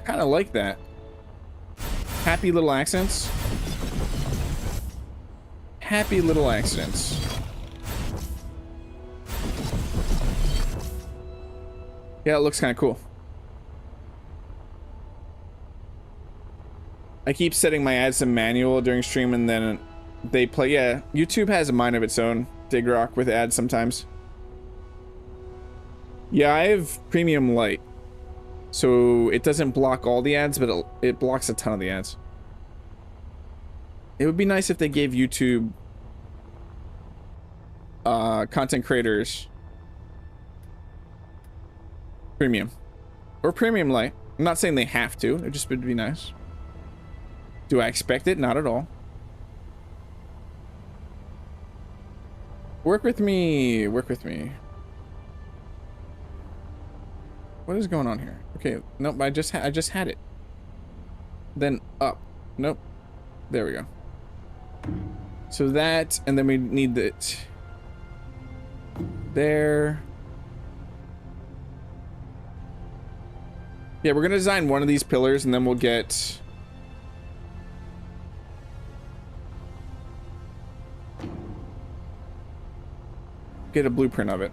Kind of like that. Happy little accents. Happy little accents. Yeah, it looks kind of cool. I keep setting my ads to manual during stream and then they play. Yeah, YouTube has a mind of its own, Digrock, with ads sometimes. Yeah, I have premium light. So it doesn't block all the ads, but it blocks a ton of the ads. It would be nice if they gave YouTube content creators premium. Or premium light. I'm not saying they have to, it just would be nice. Do I expect it? Not at all. Work with me. Work with me. What is going on here? Okay, nope, I just had it. Then up. Nope. There we go. So that, and then we need it there. Yeah, we're gonna design one of these pillars and then we'll get a blueprint of it.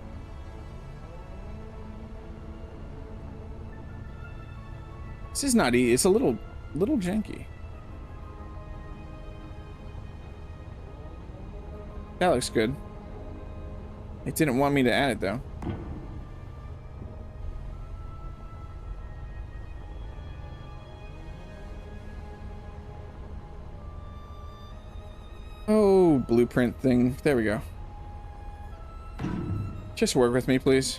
This is not easy. It's a little janky. That looks good. It didn't want me to add it though. Oh, blueprint thing. There we go. Just work with me, please.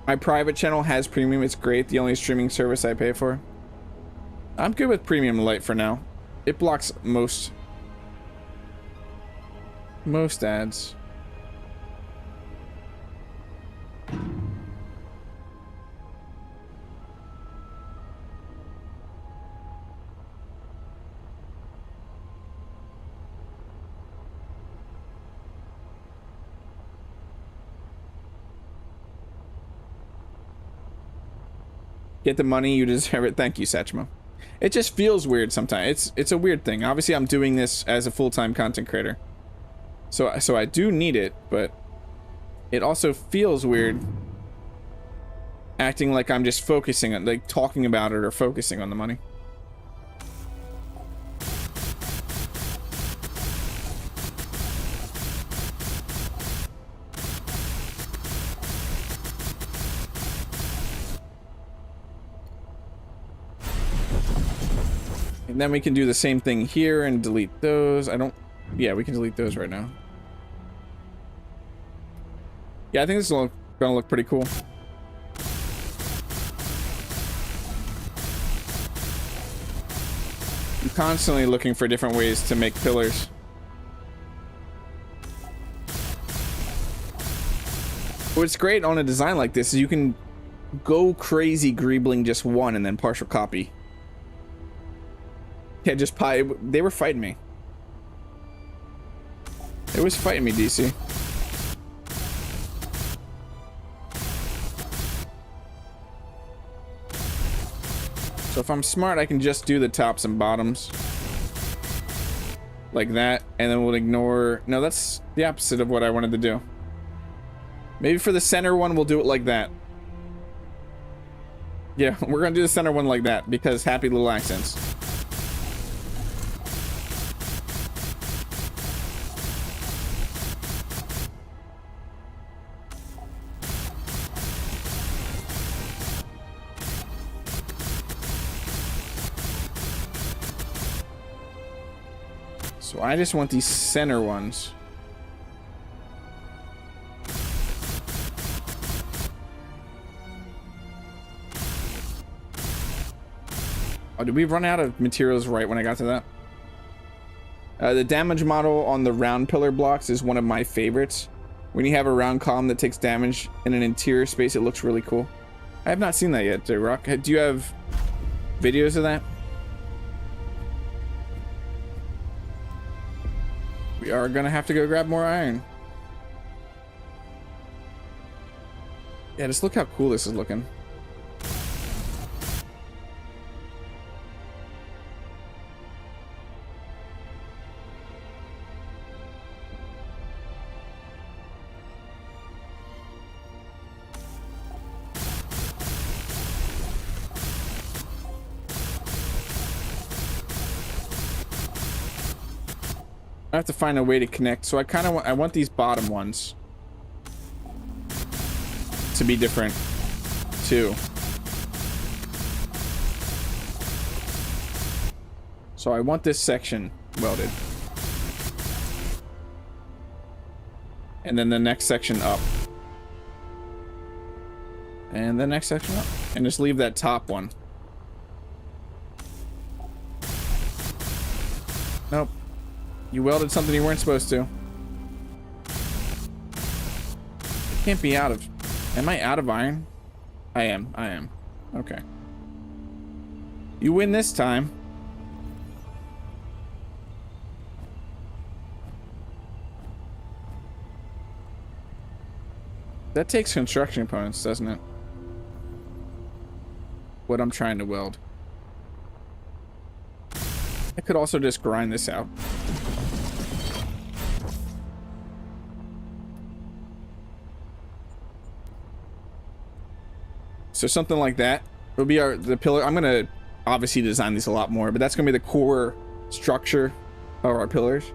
My private channel has premium. It's great. The only streaming service I pay for. I'm good with premium light for now. It blocks most ads. Get the money, you deserve it. Thank you, Satchmo. It just feels weird sometimes. It's a weird thing. Obviously, I'm doing this as a full-time content creator. So I do need it, but it also feels weird acting like I'm just focusing on, like, talking about it or focusing on the money. And then we can do the same thing here and delete those. Yeah, we can delete those right now. Yeah, I think this is gonna look pretty cool. I'm constantly looking for different ways to make pillars. What's great on a design like this is you can go crazy greebling just one and then partial copy. Yeah, just pie. They were fighting me. It was fighting me, DC. So if I'm smart, I can just do the tops and bottoms. Like that, and then we'll ignore... No, that's the opposite of what I wanted to do. Maybe for the center one, we'll do it like that. Yeah, we're gonna do the center one like that, because happy little accents. So I just want these center ones. Oh, did we run out of materials right when I got to that? The damage model on the round pillar blocks is one of my favorites. When you have a round column that takes damage in an interior space, it looks really cool. I have not seen that yet, Rock. Do you have videos of that? We are gonna have to go grab more iron. Yeah, just look how cool this is looking. I have to find a way to connect, so I want these bottom ones to be different too. So I want this section welded, and then the next section up, and the next section up, and just leave that top one. Nope. You welded something you weren't supposed to. It can't be out of... Am I out of iron? I am. Okay. You win this time. That takes construction components, doesn't it? What I'm trying to weld. I could also just grind this out. So something like that will be the pillar. I'm gonna obviously design these a lot more, but that's gonna be the core structure of our pillars.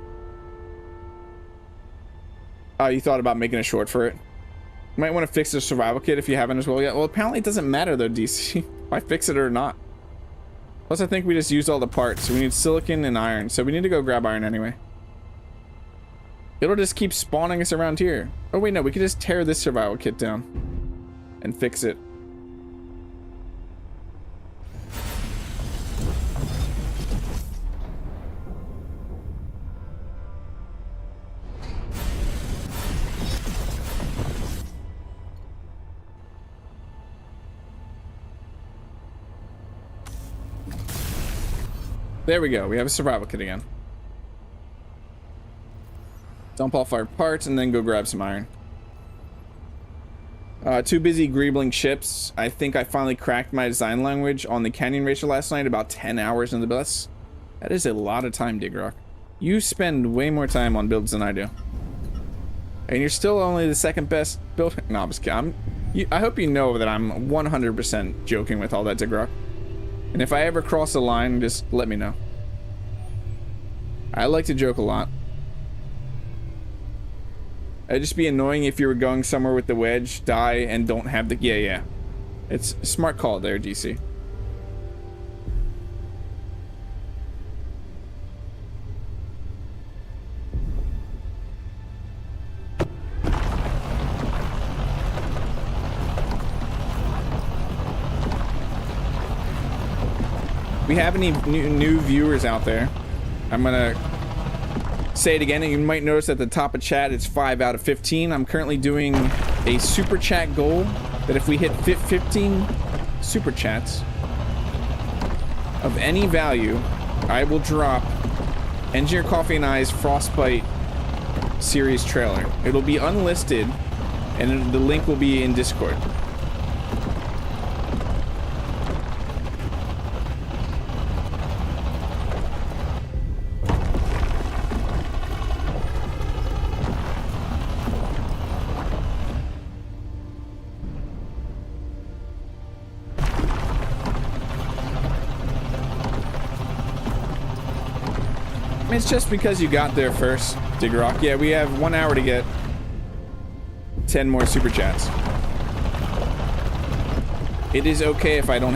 Oh, you thought about making a short for it? You might want to fix the survival kit if you haven't as well yet. Well, apparently it doesn't matter though, DC. If I fix it or not. Plus, I think we just used all the parts. So we need silicon and iron. So we need to go grab iron anyway. It'll just keep spawning us around here. Oh wait, no, we could just tear this survival kit down and fix it. There we go. We have a survival kit again. Dump off our parts and then go grab some iron. Too busy greebling ships. I think I finally cracked my design language on the Canyon Racer last night, about 10 hours in the bus. That is a lot of time, Digrock. You spend way more time on builds than I do. And you're still only the second best builder. No, I'm just kidding. I hope you know that I'm 100% joking with all that, Digrock. And if I ever cross the line, just let me know. I like to joke a lot. It'd just be annoying if you were going somewhere with the wedge, die, and don't have the... Yeah. It's a smart call there, DC. we have any new viewers out there, I'm gonna say it again, and you might notice at the top of chat it's 5 out of 15. I'm currently doing a super chat goal that if we hit 15 super chats of any value, I will drop Engineer Coffee and I's Frostbite series trailer. It'll be unlisted, and the link will be in Discord. It's just because you got there first, Digrock. Yeah, we have 1 hour to get 10 more super chats. It is okay if I don't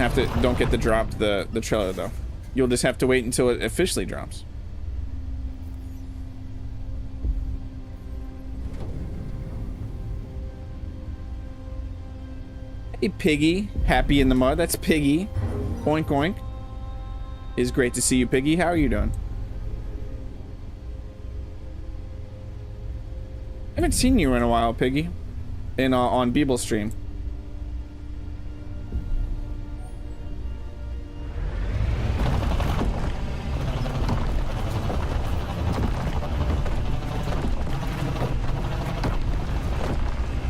get the drop the trailer though. You'll just have to wait until it officially drops. Hey Piggy, happy in the mud. That's Piggy. Oink oink. It's great to see you, Piggy. How are you doing? I haven't seen you in a while, Piggy, on Beeble stream.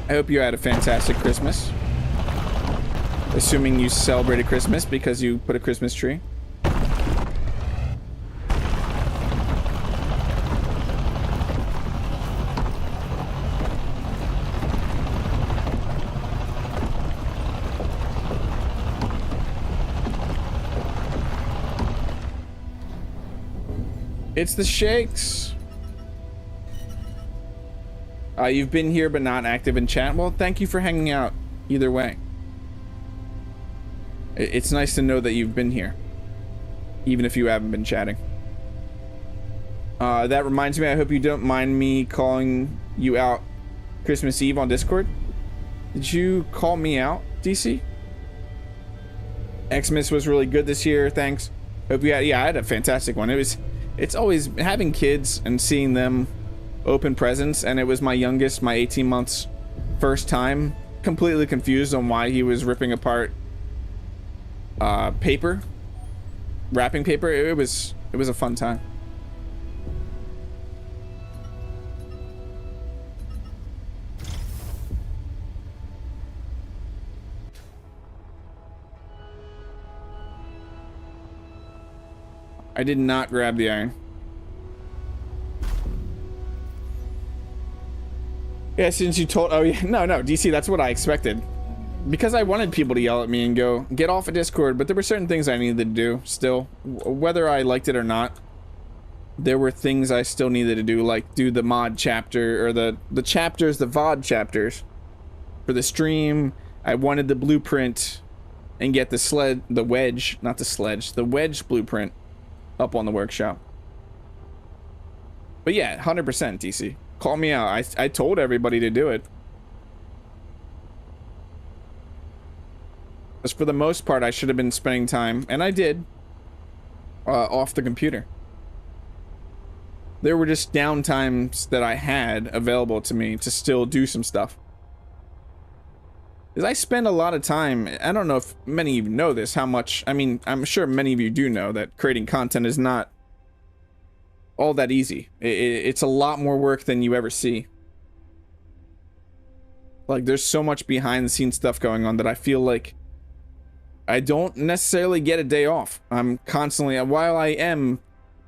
I hope you had a fantastic Christmas. Assuming you celebrated Christmas because you put a Christmas tree. It's the shakes. You've been here but not active in chat. Well, thank you for hanging out either way. It's nice to know that you've been here, even if you haven't been chatting. That reminds me, I hope you don't mind me calling you out Christmas Eve on Discord. Did you call me out, DC? Xmas was really good this year, thanks. Hope you had, yeah, I had a fantastic one. It's always having kids and seeing them open presents, and it was my youngest, my 18 months first time, completely confused on why he was ripping apart paper, wrapping paper. It was a fun time. I did not grab the iron. Yeah, since you told, oh yeah, no, DC, that's what I expected. Because I wanted people to yell at me and go, get off of Discord, but there were certain things I needed to do still. Whether I liked it or not, there were things I still needed to do, like do the mod chapter, or the chapters, the VOD chapters. For the stream, I wanted the blueprint and get the wedge blueprint up on the workshop. But yeah, 100% DC. Call me out. I told everybody to do it. Because for the most part, I should have been spending time, and I did, off the computer. There were just downtimes that I had available to me to still do some stuff. Because I spend a lot of time, I don't know if many of you know this, how much, I mean, I'm sure many of you do know that creating content is not all that easy. It's a lot more work than you ever see. Like, there's so much behind the scenes stuff going on that I feel like I don't necessarily get a day off. I'm constantly, while I am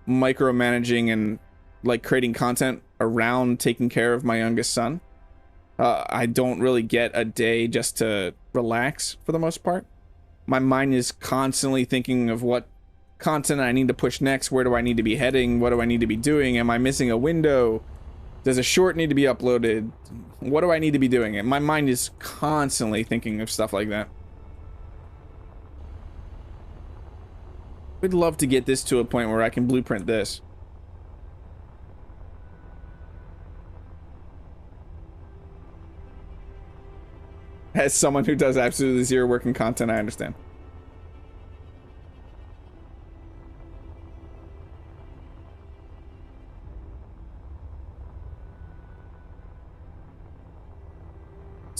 micromanaging and like creating content around taking care of my youngest son, I don't really get a day just to relax for the most part. My mind is constantly thinking of what content I need to push next. Where do I need to be heading? What do I need to be doing? Am I missing a window? Does a short need to be uploaded? What do I need to be doing? And my mind is constantly thinking of stuff like that. We'd love to get this to a point where I can blueprint this. As someone who does absolutely zero working content, I understand.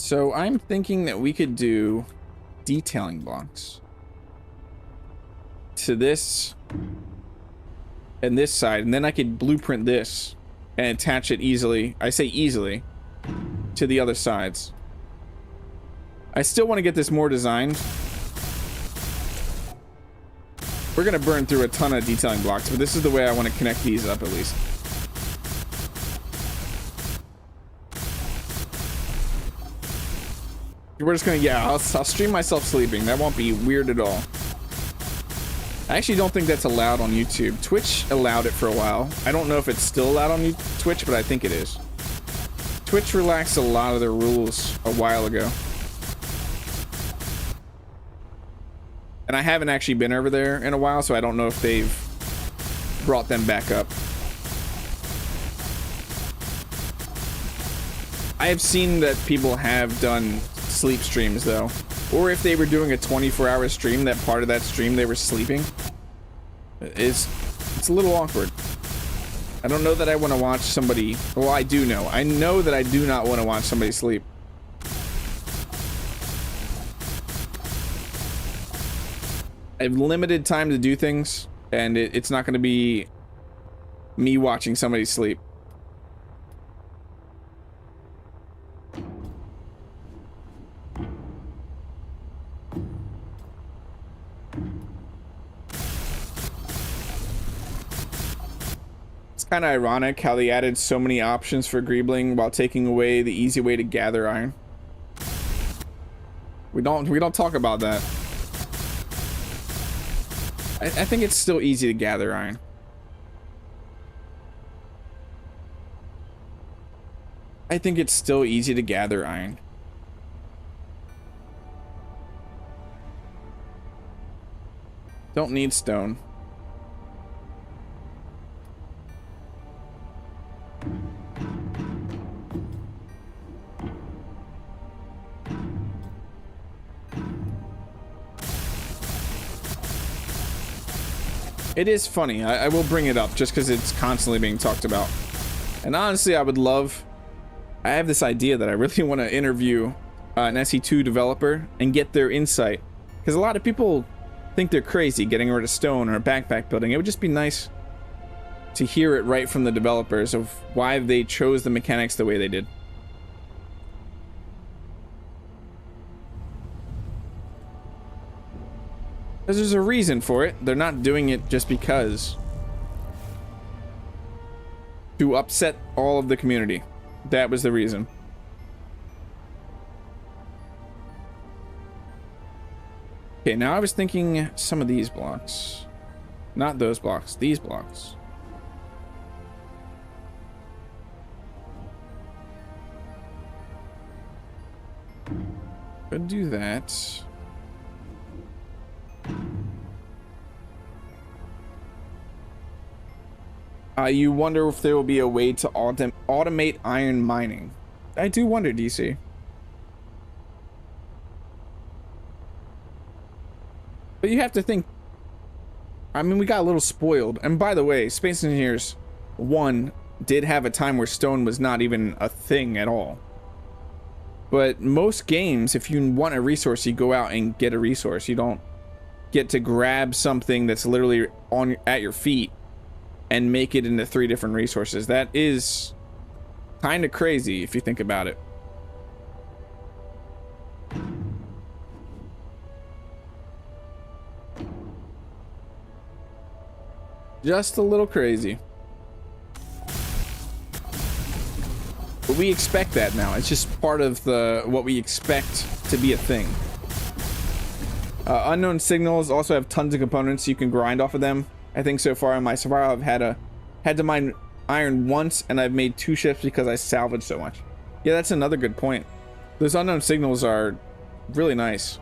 So I'm thinking that we could do detailing blocks to this and this side, and then I could blueprint this and attach it easily. I say easily to the other sides. I still want to get this more designed. We're gonna burn through a ton of detailing blocks, but this is the way I want to connect these up at least. We're just gonna, yeah, I'll stream myself sleeping. That won't be weird at all. I actually don't think that's allowed on YouTube. Twitch allowed it for a while. I don't know if it's still allowed on Twitch, but I think it is. Twitch relaxed a lot of their rules a while ago. And I haven't actually been over there in a while, so I don't know if they've brought them back up. I have seen that people have done sleep streams though, or if they were doing a 24-hour stream, that part of that stream they were sleeping. It's a little awkward. I don't know that I want to watch somebody. Well, I do know. I know that I do not want to watch somebody sleep. I have limited time to do things, and it's not going to be me watching somebody sleep. It's kind of ironic how they added so many options for Greebling while taking away the easy way to gather iron. We don't talk about that. I think it's still easy to gather iron. I think it's still easy to gather iron. Don't need stone. It is funny. I will bring it up just because it's constantly being talked about. And honestly, I have this idea that I really want to interview an SE2 developer and get their insight. Because a lot of people think they're crazy getting rid of stone or backpack building. It would just be nice to hear it right from the developers of why they chose the mechanics the way they did. Because there's a reason for it. They're not doing it just because. To upset all of the community. That was the reason. Okay, now I was thinking some of these blocks. Not those blocks, these blocks. Could do that. You wonder if there will be a way to automate iron mining. I do wonder, DC. But you have to think. I mean, we got a little spoiled. And by the way, Space Engineers 1 did have a time where stone was not even a thing at all. But most games, if you want a resource, you go out and get a resource. You don't get to grab something that's literally at your feet and make it into 3 different resources. That is kind of crazy if you think about it. Just a little crazy. But we expect that now. It's just part of what we expect to be a thing. Unknown signals also have tons of components. You can grind off of them. I think so far in my survival, I've had to mine iron once, and I've made 2 ships because I salvaged so much. Yeah, that's another good point. Those unknown signals are really nice.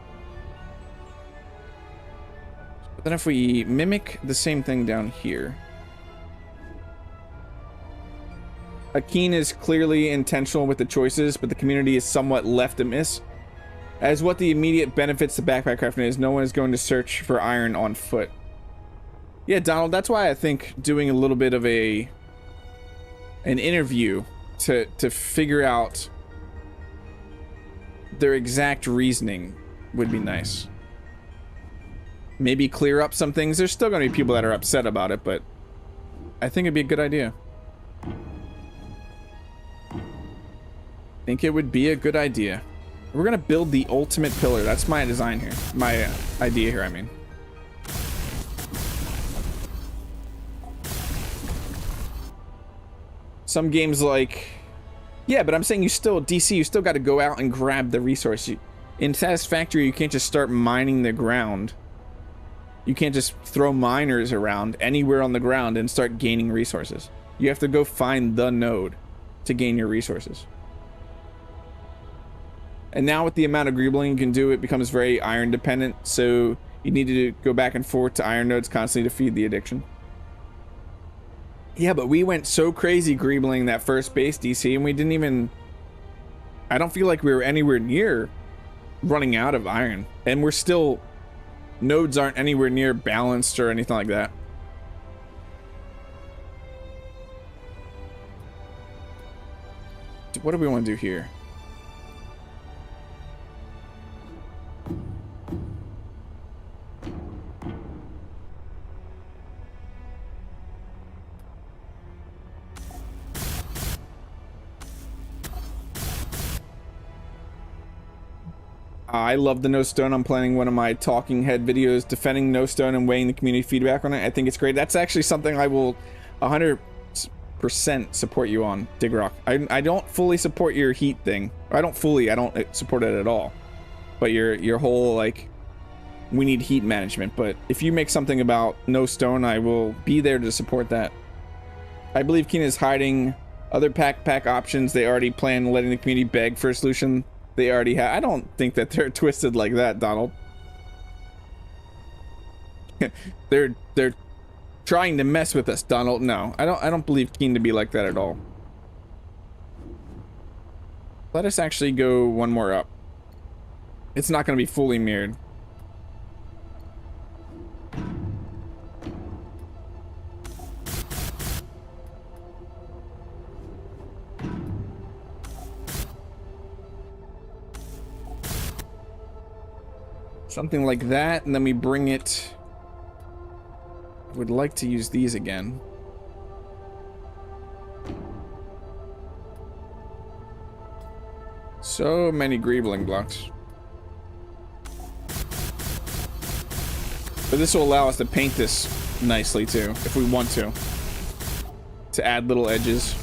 But then if we mimic the same thing down here. Akeen is clearly intentional with the choices, but the community is somewhat left amiss. As what the immediate benefits to backpack crafting is, no one is going to search for iron on foot. Yeah, Donald, that's why I think doing a little bit of an interview to figure out their exact reasoning would be nice. Maybe clear up some things. There's still going to be people that are upset about it, but I think it'd be a good idea. I think it would be a good idea. We're going to build the ultimate pillar. That's my design here. My idea here, I mean. Some games like... Yeah, but I'm saying you still... DC, you still got to go out and grab the resource. In Satisfactory, you can't just start mining the ground. You can't just throw miners around anywhere on the ground and start gaining resources. You have to go find the node to gain your resources. And now with the amount of greebling you can do, it becomes very iron dependent. So you need to go back and forth to iron nodes constantly to feed the addiction. Yeah, but we went so crazy greebling that first base, DC, and we didn't even... I don't feel like we were anywhere near running out of iron. And we're still... Nodes aren't anywhere near balanced or anything like that. What do we want to do here? I love the no stone. I'm planning one of my talking head videos defending no stone and weighing the community feedback on it. I think it's great. That's actually something I will 100% support you on, Digrock. I don't fully support your heat thing. I don't support it at all. But your whole, like, we need heat management. But if you make something about no stone, I will be there to support that. I believe Keen is hiding other pack options. They already plan letting the community beg for a solution. They already have. I don't think that they're twisted like that, Donald. they're trying to mess with us, Donald. No, I don't believe Keen to be like that at all. Let us actually go one more up. It's not going to be fully mirrored. Something like that, and then we bring it... I would like to use these again. So many greebling blocks. But this will allow us to paint this nicely too, if we want to. To add little edges.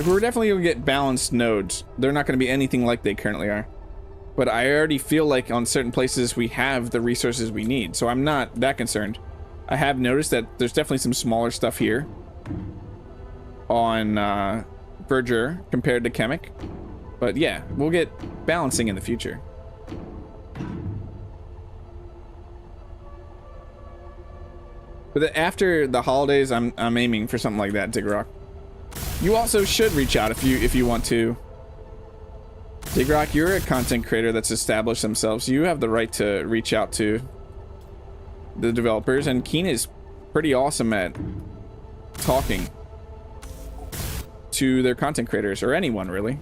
We're definitely going to get balanced nodes. They're not going to be anything like they currently are. But I already feel like on certain places we have the resources we need. So I'm not that concerned. I have noticed that there's definitely some smaller stuff here. On Verdure compared to Kemik. But yeah, we'll get balancing in the future. But after the holidays, I'm aiming for something like that, Digrock. You also should reach out if you want to. Digrock, you're a content creator that's established themselves. You have the right to reach out to the developers, and Keen is pretty awesome at talking to their content creators, or anyone really.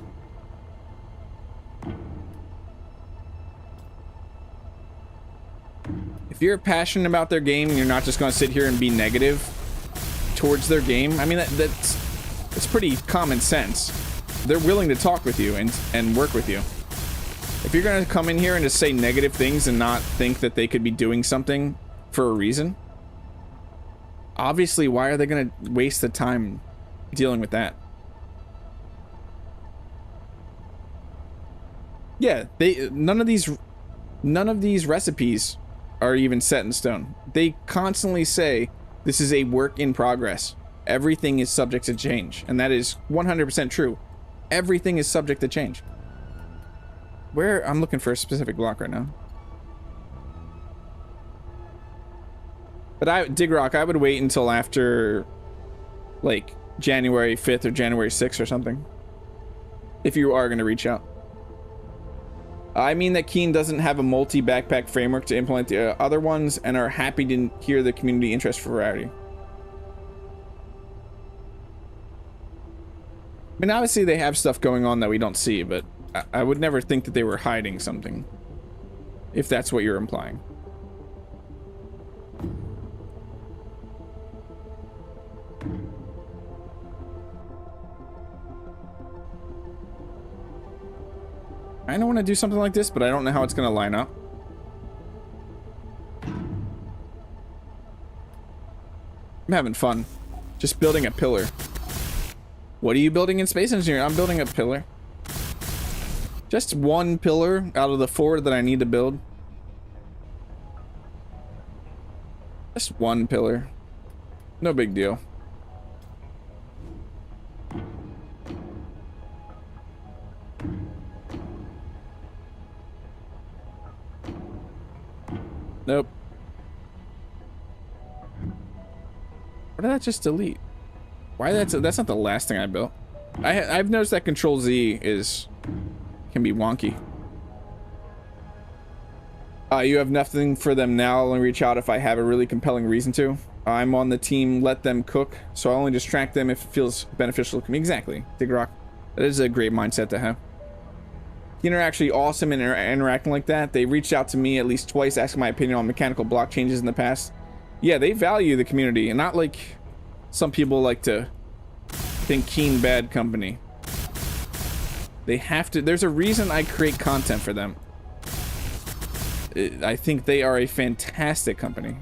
If you're passionate about their game and you're not just going to sit here and be negative towards their game, I mean it's pretty common sense. They're willing to talk with you and work with you. If you're going to come in here and just say negative things and not think that they could be doing something for a reason, obviously, why are they going to waste the time dealing with that? Yeah, none of these recipes are even set in stone. They constantly say this is a work in progress. Everything is subject to change, and that is 100% true. Everything is subject to change. I'm looking for a specific block right now. But Digrock, I would wait until after, like, January 5th or January 6th or something. If you are going to reach out. I mean that Keen doesn't have a multi-backpack framework to implement the other ones, and are happy to hear the community interest for variety. mean, obviously they have stuff going on that we don't see, but I would never think that they were hiding something. If that's what you're implying. I don't want to do something like this, but I don't know how it's going to line up. I'm having fun. Just building a pillar. What are you building in Space Engineer? I'm building a pillar. Just one pillar out of the 4 that I need to build. Just one pillar. No big deal. Nope. What did that just delete? Why that's not the last thing I built. I've noticed that Control Z can be wonky. You have nothing for them now. I'll only reach out if I have a really compelling reason to. I'm on the team, let them cook, so I'll only distract them if it feels beneficial to me. Exactly, Dig Rock. That is a great mindset to have. They're actually awesome in interacting like that. They reached out to me at least twice asking my opinion on mechanical block changes in the past. Yeah, they value the community, and not like some people like to think Keen bad company. They have to. There's a reason I create content for them. I think they are a fantastic company.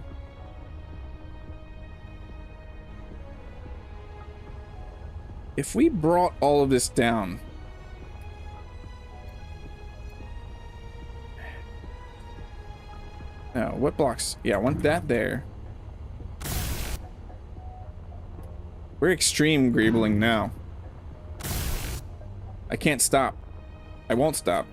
If we brought all of this down, no, what blocks? Yeah, I want that there. We're extreme greebling now. I can't stop. I won't stop.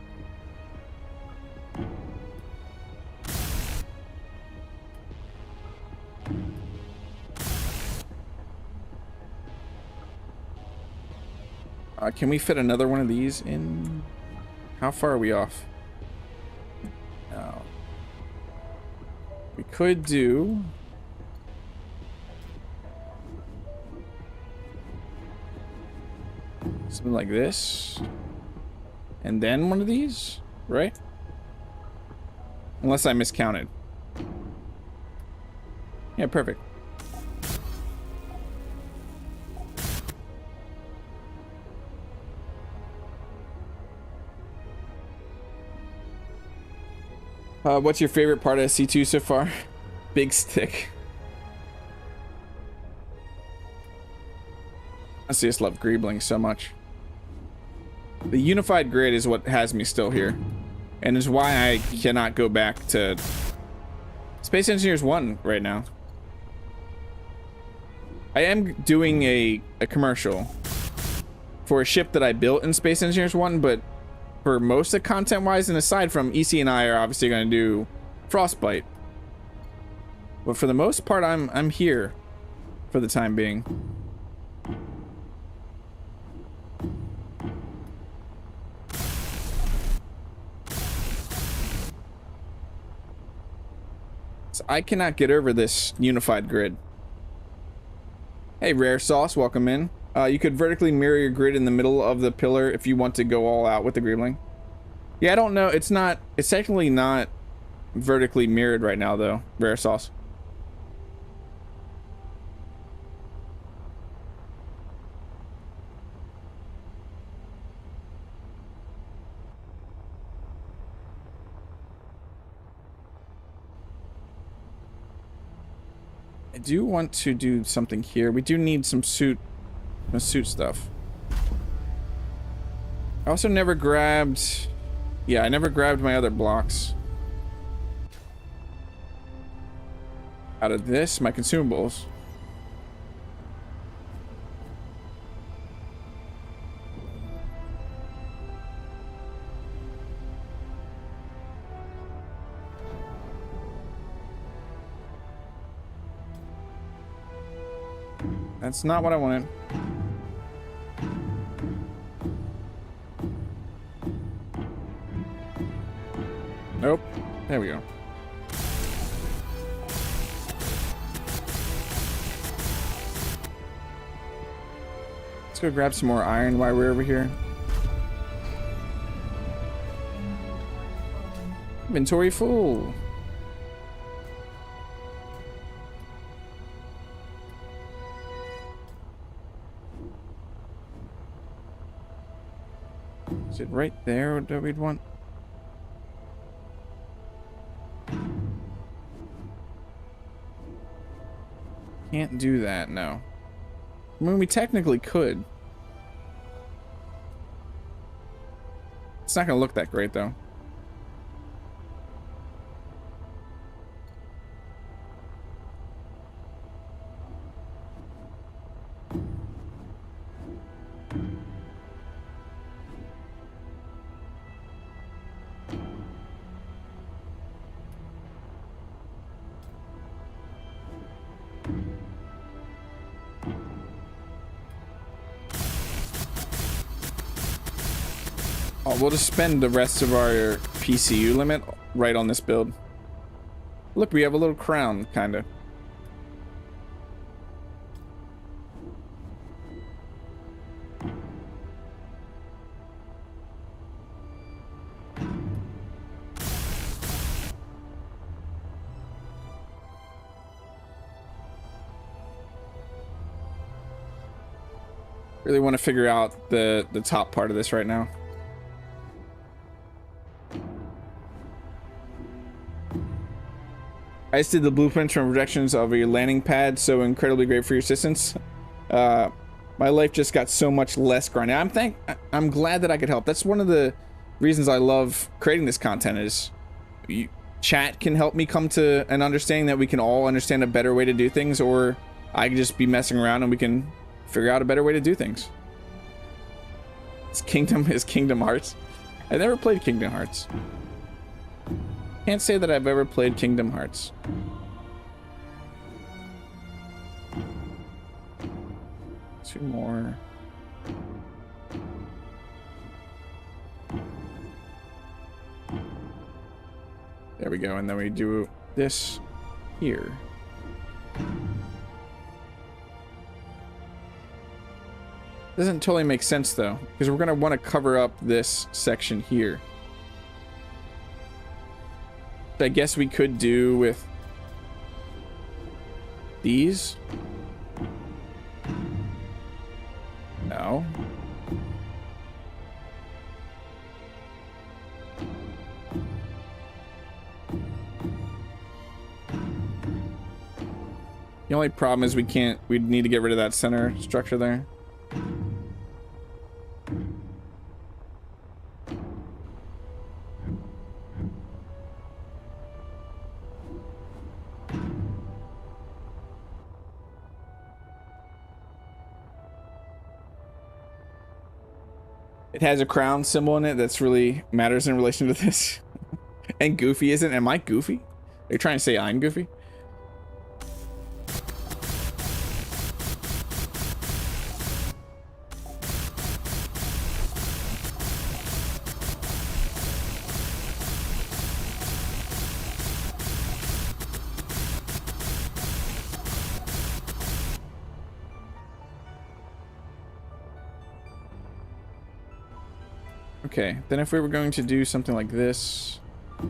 Can we fit another one of these in? How far are we off? No. We could do... something like this. And then one of these, right? Unless I miscounted. Yeah, perfect. What's your favorite part of SE2 so far? Big stick. I just love Greebling so much. The unified grid is what has me still here, and is why I cannot go back to Space Engineers 1 right now. I am doing a commercial for a ship that I built in Space Engineers 1, but for most of content-wise, and aside from EC and I are obviously going to do Frostbite. But for the most part, I'm here for the time being. So I cannot get over this unified grid. Hey, Rare Sauce, welcome in. You could vertically mirror your grid in the middle of the pillar if you want to go all out with the Greebling. Yeah, I don't know. It's technically not vertically mirrored right now, though. Rare Sauce. I do want to do something here. We do need some suit stuff. I also never grabbed... yeah, I never grabbed my other blocks. Out of this, my consumables. That's not what I wanted. Nope. There we go. Let's go grab some more iron while we're over here. Inventory full. Is it right there that we'd want? Can't do that, no. I mean, we technically could. It's not gonna look that great, though. Oh, we'll just spend the rest of our PCU limit right on this build. Look, we have a little crown, kinda. Really want to figure out the top part of this right now. I just did the blueprints from projections of your landing pad, so incredibly great for your assistance. My life just got so much less grinding. I'm glad that I could help. That's one of the reasons I love creating this content is chat can help me come to an understanding that we can all understand a better way to do things, or I can just be messing around and we can figure out a better way to do things. It's Kingdom Hearts. I never played Kingdom Hearts. Can't say that I've ever played Kingdom Hearts. Two more. There we go, and then we do this here. Doesn't totally make sense though, because we're gonna want to cover up this section here. I guess we could do with these. No. The only problem is we'd need to get rid of that center structure there. It has a crown symbol in it that's really matters in relation to this. And Goofy isn't. Am I Goofy? Are you trying to say I'm Goofy? Okay, then if we were going to do something like this,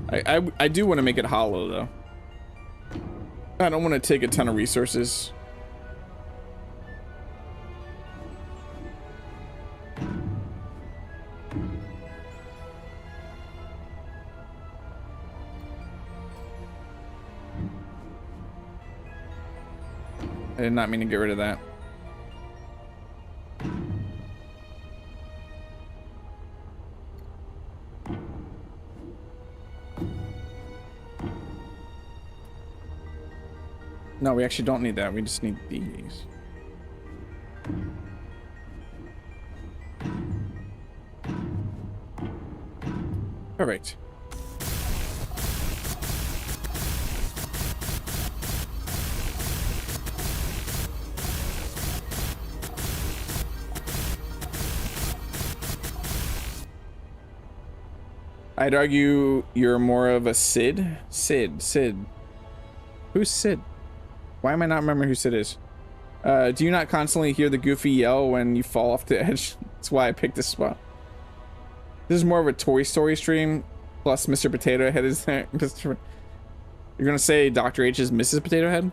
I do want to make it hollow though. I don't want to take a ton of resources. I did not mean to get rid of that. No, we actually don't need that. We just need these. Perfect. I'd argue you're more of a Sid. Sid. Who's Sid? Why am I not remembering who Sid is? Do you not constantly hear the goofy yell when you fall off the edge? That's why I picked this spot. This is more of a Toy Story stream. Plus Mr. Potato Head is there. You're gonna say Dr. H is Mrs. Potato Head?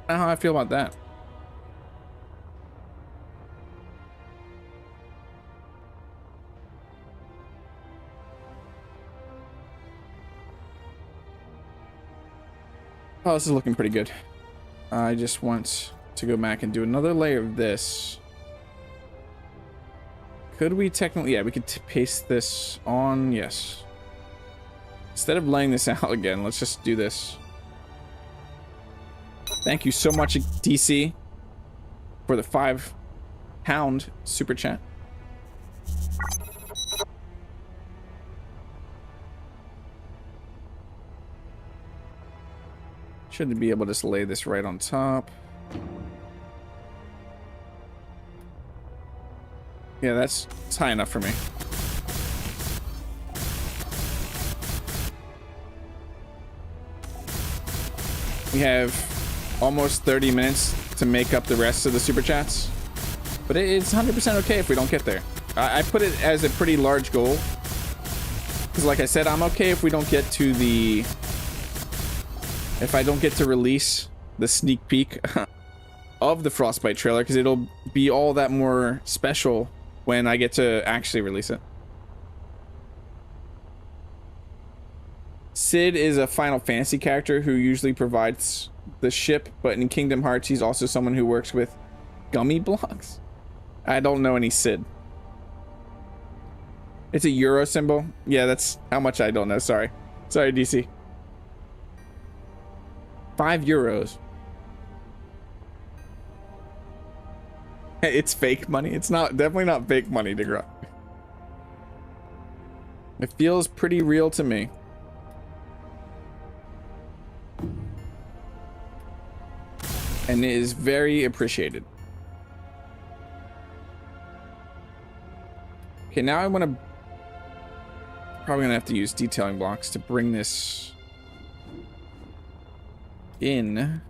I don't know how I feel about that. Oh, this is looking pretty good. I just want to go back and do another layer of this. Could we technically... Yeah, we could paste this on. Yes. Instead of laying this out again, let's just do this. Thank you so much, DC, for the £5 super chat. Should be able to just lay this right on top. Yeah, that's high enough for me. We have almost 30 minutes to make up the rest of the super chats, but it's 100% okay if we don't get there. I put it as a pretty large goal because, like I said, I'm okay if we don't get to the... If I don't get to release the sneak peek of the Frostbite trailer, because it'll be all that more special when I get to actually release it. Sid is a Final Fantasy character who usually provides the ship, but in Kingdom Hearts, he's also someone who works with gummy blocks. I don't know any Sid. It's a Euro symbol. Yeah, that's how much I don't know. Sorry. Sorry, DC. €5. It's fake money. It's not, definitely not fake money, Digger. It feels pretty real to me. And it is very appreciated. Okay, now I want to... Probably gonna have to use detailing blocks to bring this in.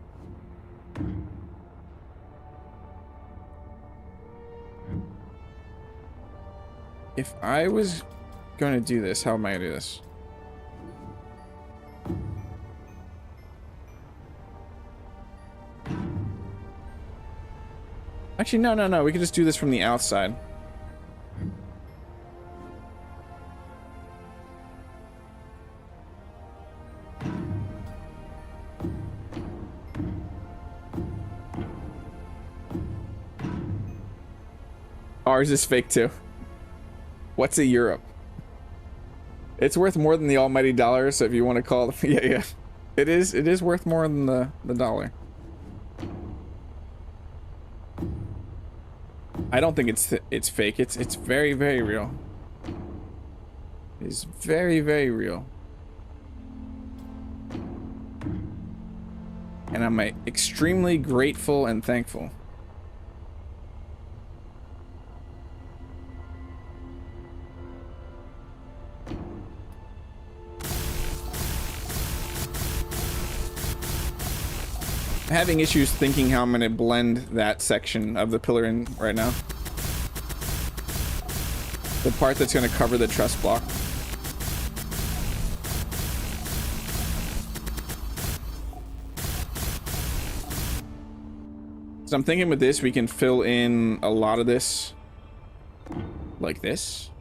If I was going to do this, how am I going to do this? Actually, no. We can just do this from the outside. Ours is fake too. What's a Europe? It's worth more than the almighty dollar, so if you want to call it, yeah. It is worth more than the dollar. I don't think it's fake. It's very, very real. It's very, very real. And I'm extremely grateful and thankful. I'm having issues thinking how I'm going to blend that section of the pillar in right now. The part that's going to cover the truss block. So I'm thinking with this, we can fill in a lot of this like this.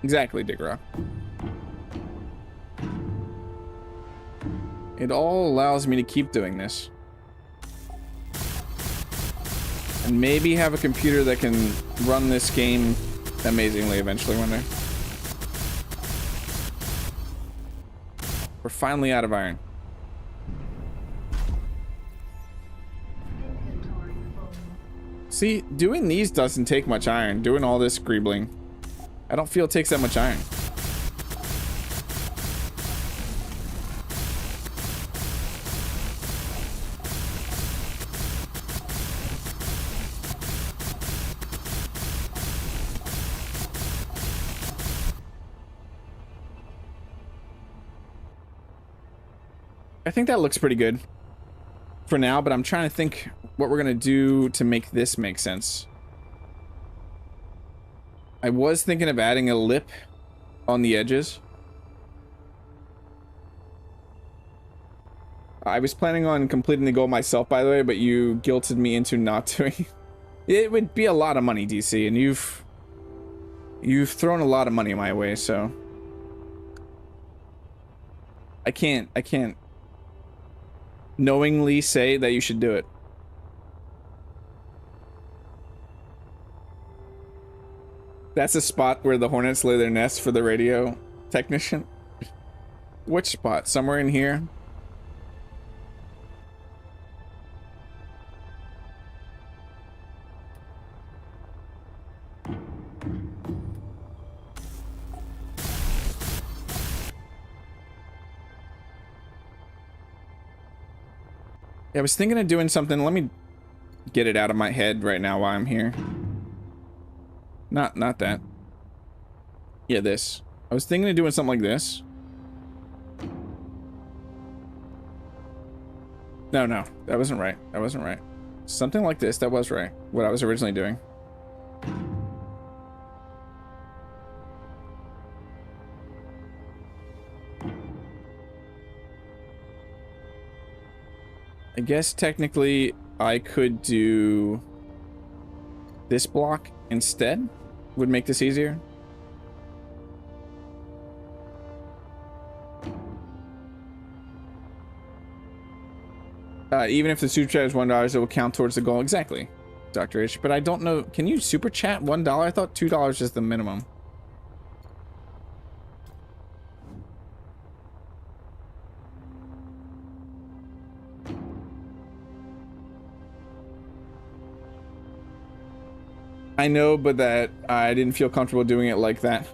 Exactly, Digger. It all allows me to keep doing this. And maybe have a computer that can run this game amazingly eventually one day. We're finally out of iron. See, doing these doesn't take much iron. Doing all this greebling, I don't feel it takes that much iron. I think that looks pretty good for now, but I'm trying to think what we're gonna do to make this make sense. I was thinking of adding a lip on the edges. I was planning on completing the goal myself, by the way, but you guilted me into not doing. It would be a lot of money, DC, and you've thrown a lot of money my way, so I can't knowingly say that you should do it. That's a spot where the hornets lay their nests for the radio technician. Which spot? Somewhere in here? Yeah, I was thinking of doing something. Let me get it out of my head right now while I'm here. Not that. Yeah, this. I was thinking of doing something like this. No, that wasn't right. That wasn't right. Something like this, that was right. What I was originally doing. I guess technically I could do this block instead. Would make this easier. Even if the super chat is $1, it will count towards the goal. Exactly, Dr. H. But I don't know. Can you super chat $1? I thought $2 is the minimum. I know, but that I didn't feel comfortable doing it like that.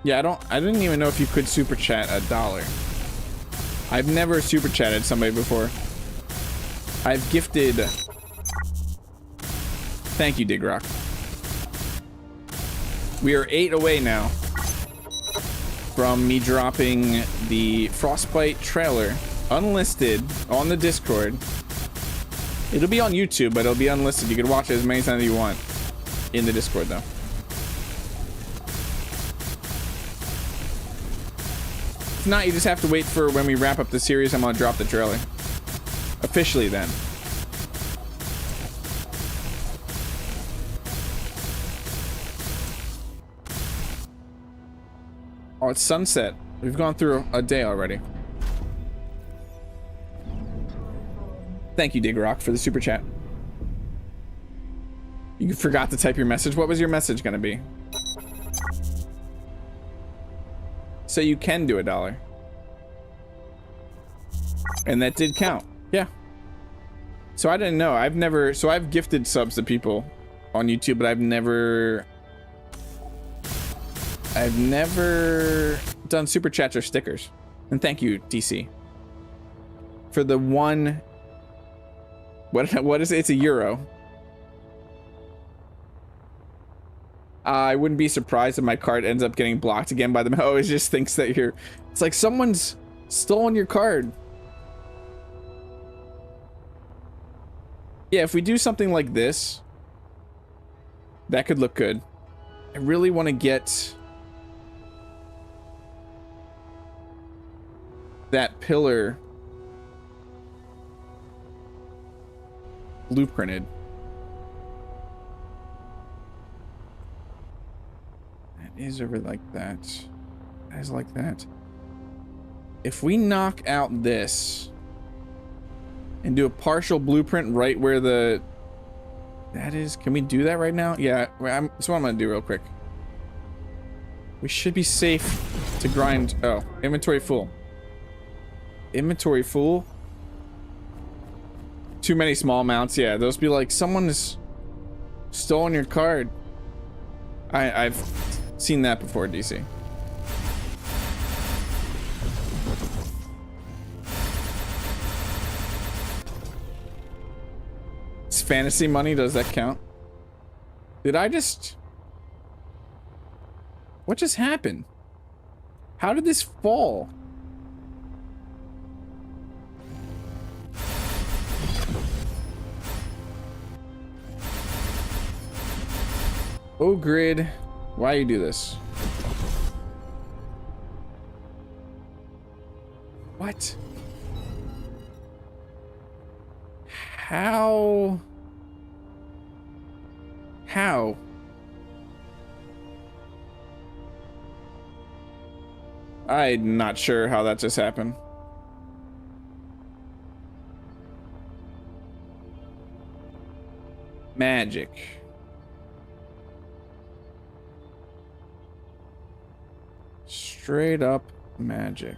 Yeah, I didn't even know if you could super chat $1. I've never super chatted somebody before. I've gifted. Thank you, Digrock. We are 8 away now from me dropping the Frostbite trailer unlisted on the Discord. It'll be on YouTube, but it'll be unlisted. You can watch it as many times as you want in the Discord, though. If not, you just have to wait for when we wrap up the series. I'm gonna drop the trailer officially then. Oh, it's sunset. We've gone through a day already. Thank you, Digrock, for the super chat. You forgot to type your message. What was your message gonna be? So you can do $1. And that did count. Yeah. So I didn't know. So I've gifted subs to people on YouTube, but I've never done super chats or stickers. And thank you, DC, for the one. What is it? It's €1. I wouldn't be surprised if my card ends up getting blocked again by the. Oh, it just thinks that you're. It's like someone's stolen your card. Yeah, if we do something like this, that could look good. I really want to get that pillar blueprinted. That is over like that. That is like that. If we knock out this and do a partial blueprint right where the that is, can we do that right now? Yeah, that's what I'm gonna do real quick. We should be safe to grind. Oh, inventory full. Inventory full. Too many small mounts. Yeah, those be like, someone has stolen your card. I've seen that before, DC. It's fantasy money. Does that count? Did I just... What just happened? How did this fall? Oh, grid. Why you do this? What? How? How? I'm not sure how that just happened. Magic. Straight up magic.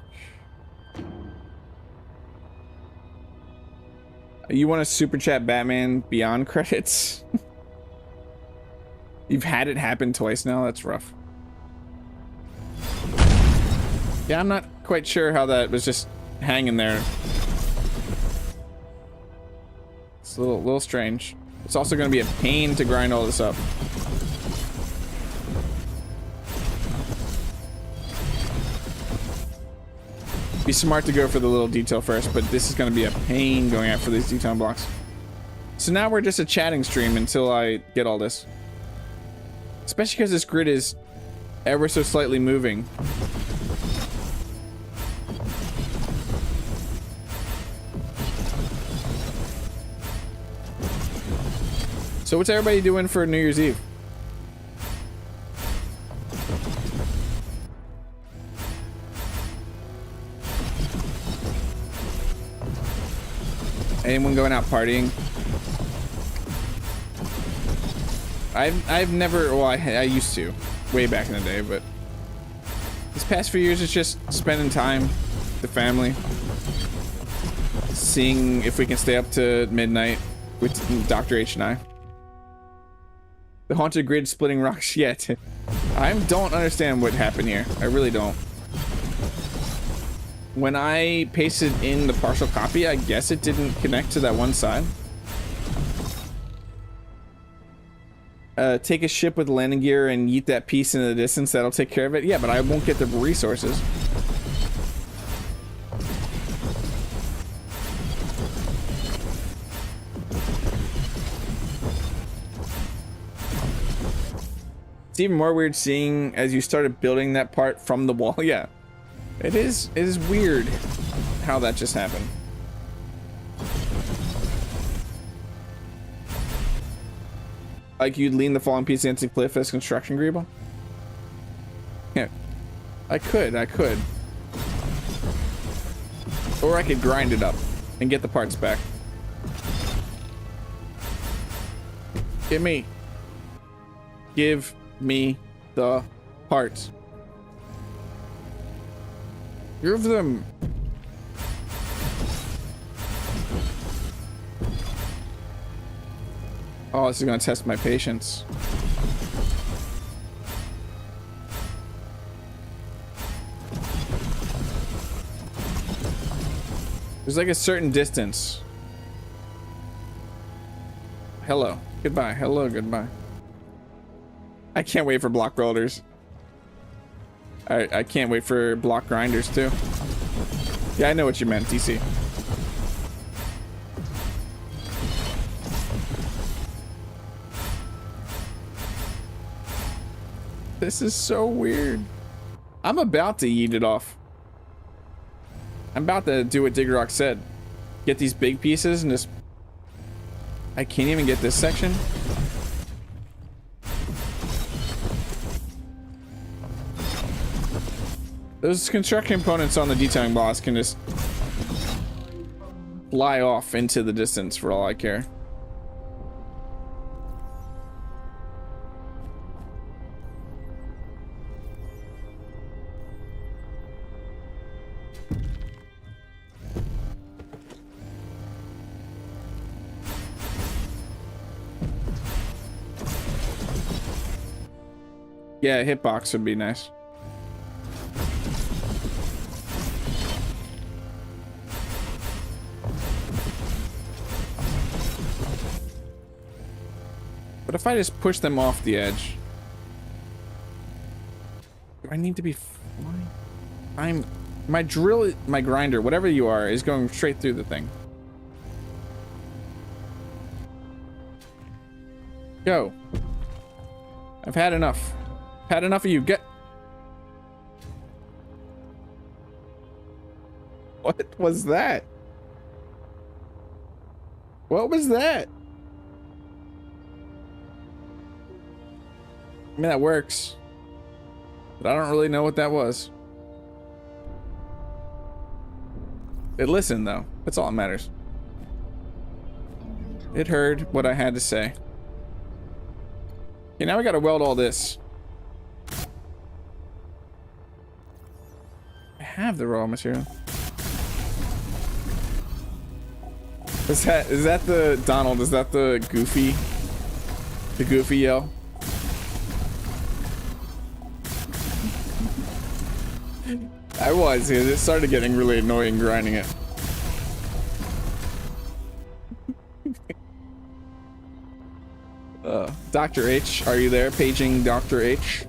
You want to super chat Batman Beyond credits? You've had it happen twice now? That's rough. Yeah, I'm not quite sure how that was just hanging there. It's a little strange. It's also going to be a pain to grind all this up. Be smart to go for the little detail first, but this is going to be a pain going after these detail blocks. So now we're just a chatting stream until I get all this. Especially because this grid is ever so slightly moving. So what's everybody doing for New Year's Eve? Anyone going out partying? I've never, well, I used to, way back in the day, but this past few years it's just spending time with the family, seeing if we can stay up to midnight with Dr. H and I. The haunted grid splitting rocks yet. I don't understand what happened here. I really don't. When I pasted in the partial copy, I guess it didn't connect to that one side. Take a ship with landing gear and yeet that piece into the distance. That'll take care of it. Yeah, but I won't get the resources. It's even more weird seeing as you started building that part from the wall. Yeah. It is weird how that just happened. Like you'd lean the falling piece against the cliff as construction Greeble? Yeah. I could. Or I could grind it up and get the parts back. Give me the parts. Give them. Oh, this is gonna test my patience. There's like a certain distance. Hello. Goodbye. Hello. Goodbye. I can't wait for block builders. I can't wait for block grinders too. Yeah, I know what you meant, DC. This is so weird. I'm about to yeet it off. I'm about to do what Diggerock said. Get these big pieces and just... I can't even get this section. Those construction components on the detailing boss can just fly off into the distance for all I care. Yeah, a hitbox would be nice. But if I just push them off the edge, do I need to be flying? My drill, my grinder, whatever you are, is going straight through the thing. Go. I've had enough. Had enough of you. Get. What was that? What was that? I mean, that works. But I don't really know what that was. It listened, though. That's all that matters. It heard what I had to say. Okay, now we gotta weld all this. I have the raw material. Is that the Donald? Is that the goofy yell? I was. It started getting really annoying grinding it. Dr. H, are you there? Paging Dr. H.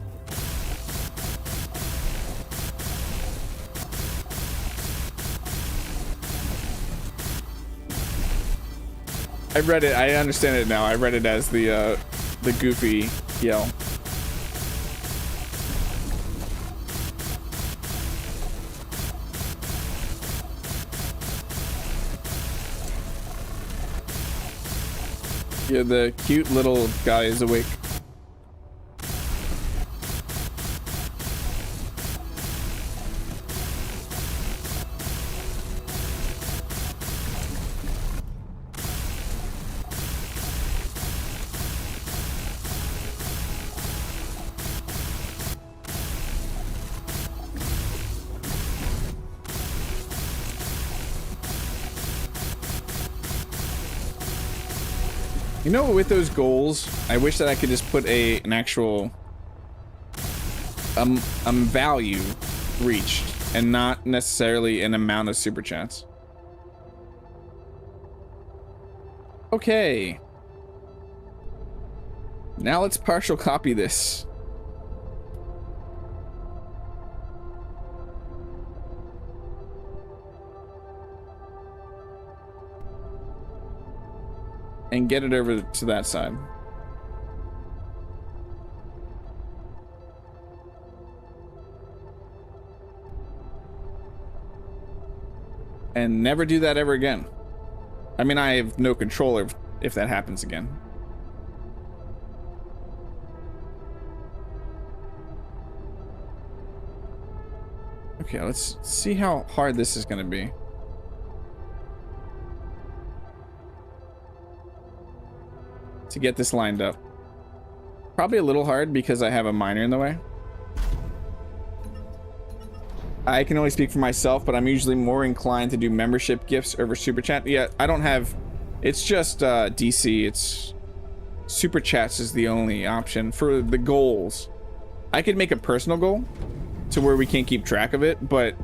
I read it. I understand it now. I read it as the goofy yell. Yeah, the cute little guy is awake. You know, with those goals, I wish that I could just put an actual value reached and not necessarily an amount of super chats. Okay. Now let's partial copy this. And get it over to that side. And never do that ever again. I mean, I have no control if that happens again. Okay, let's see how hard this is gonna be. To get this lined up. Probably a little hard because I have a miner in the way. I can only speak for myself, but I'm usually more inclined to do membership gifts over super chat. Yeah, I don't have, it's just DC. It's super chats is the only option for the goals. I could make a personal goal to where we can't keep track of it, but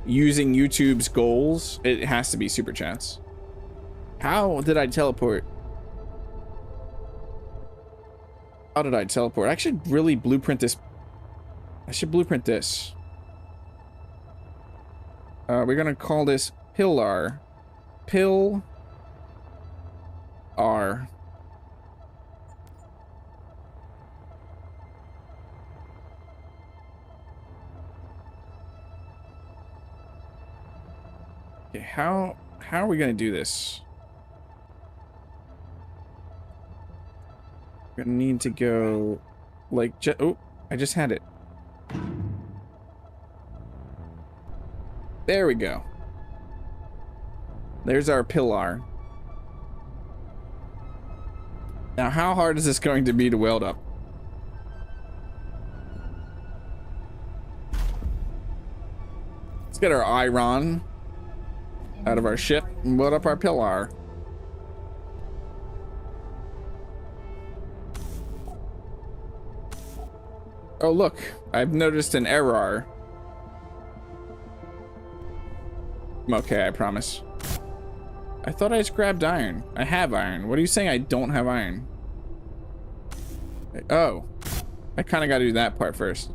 using YouTube's goals, it has to be super chats. How did I teleport? How did I teleport? I should really blueprint this. I should blueprint this. We're gonna call this Pillar. Pill R. Okay, how are we gonna do this? Gonna need to go like oh, I just had it. There we go. There's our pillar. Now, how hard is this going to be to weld up? Let's get our iron out of our ship and weld up our pillar. Oh, look, I've noticed an error. I'm okay, I promise. I thought I just grabbed iron. I have iron. What are you saying I don't have iron? Oh, I kind of got to do that part first.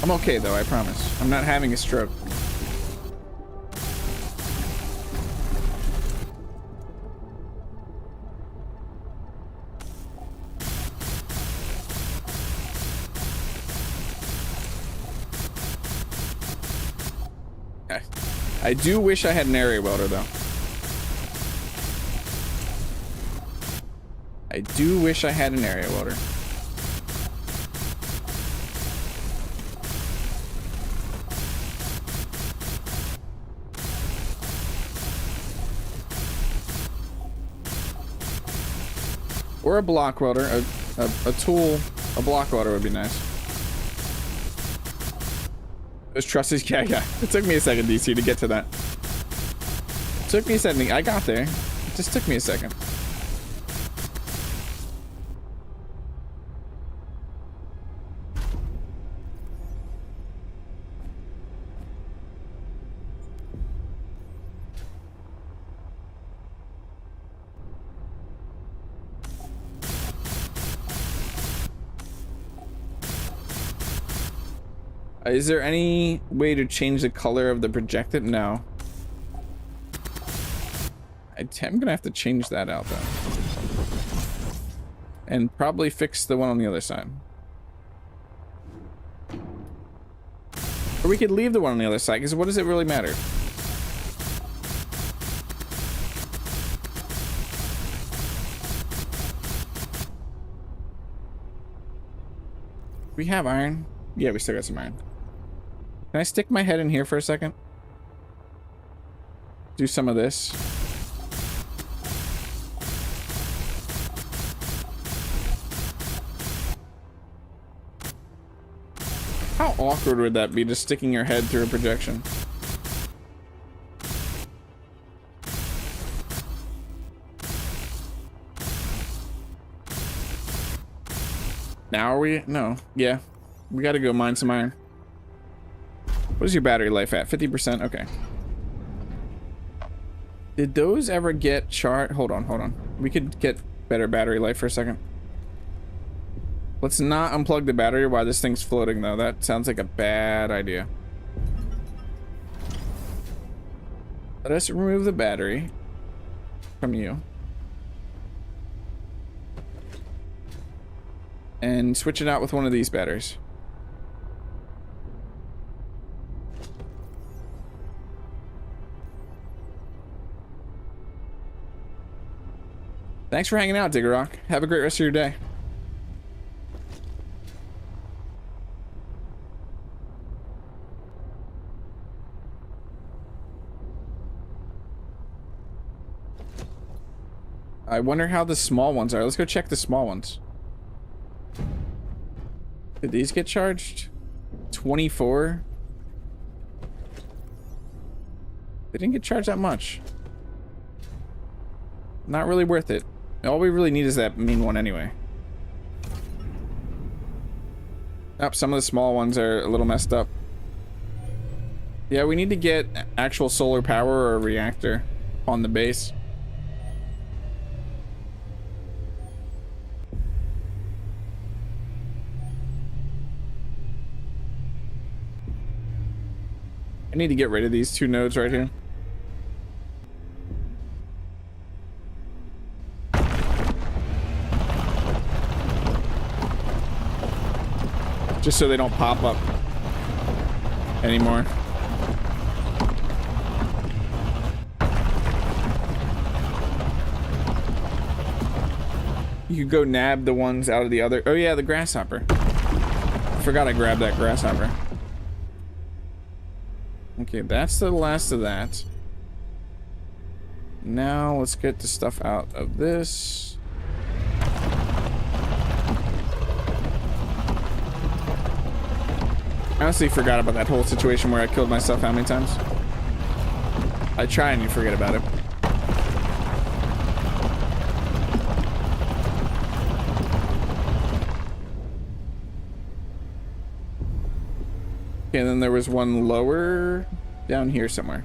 I'm okay though, I promise. I'm not having a stroke. I do wish I had an area welder though. I do wish I had an area welder. Or a block welder, a tool, a block welder would be nice. Those trusses, yeah. It took me a second, DC, to get to that. It took me a second. I got there. It just took me a second. Is there any way to change the color of the projector? No. I'm gonna have to change that out though. And probably fix the one on the other side. Or we could leave the one on the other side, because what does it really matter? We have iron. Yeah, we still got some iron. Can I stick my head in here for a second? Do some of this. How awkward would that be, just sticking your head through a projection? Now are we? No. Yeah. We gotta go mine some iron. What is your battery life at? 50%? Okay. Did those ever get charged? Hold on. We could get better battery life for a second. Let's not unplug the battery while this thing's floating, though. That sounds like a bad idea. Let us remove the battery from you. And switch it out with one of these batteries. Thanks for hanging out, Diggerock. Have a great rest of your day. I wonder how the small ones are. Let's go check the small ones. Did these get charged? 24? They didn't get charged that much. Not really worth it. All we really need is that main one anyway. Oh, some of the small ones are a little messed up. Yeah, we need to get actual solar power or a reactor on the base. I need to get rid of these two nodes right here. Just so they don't pop up anymore. You could go nab the ones out of the other. Oh yeah, the grasshopper. I forgot I grabbed that grasshopper. Okay, that's the last of that. Now let's get the stuff out of this. I honestly forgot about that whole situation where I killed myself how many times. I try and you forget about it. Okay, and then there was one lower down here somewhere.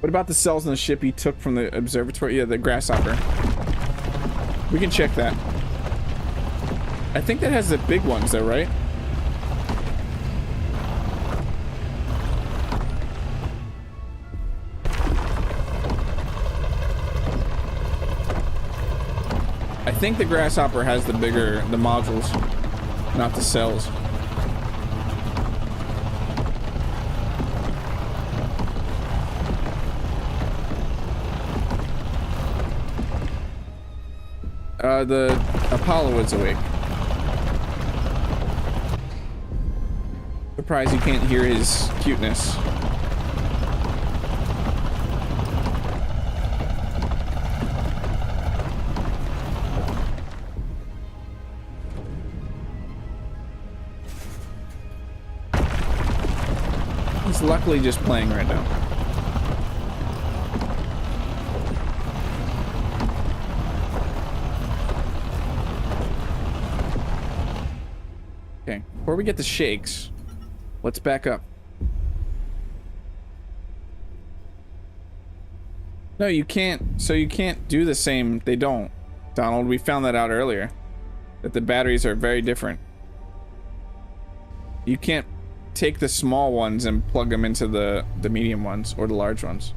What about the cells in the ship you took from the observatory? Yeah, the grasshopper. We can check that. I think that has the big ones though, right? I think the grasshopper has the modules, not the cells. The Apollo is awake. Surprised you can't hear his cuteness. He's luckily just playing right now. Okay, before we get the shakes, let's back up. No, you can't. So you can't do the same. They don't. Donald, we found that out earlier. That the batteries are very different. You can't take the small ones and plug them into the medium ones or the large ones.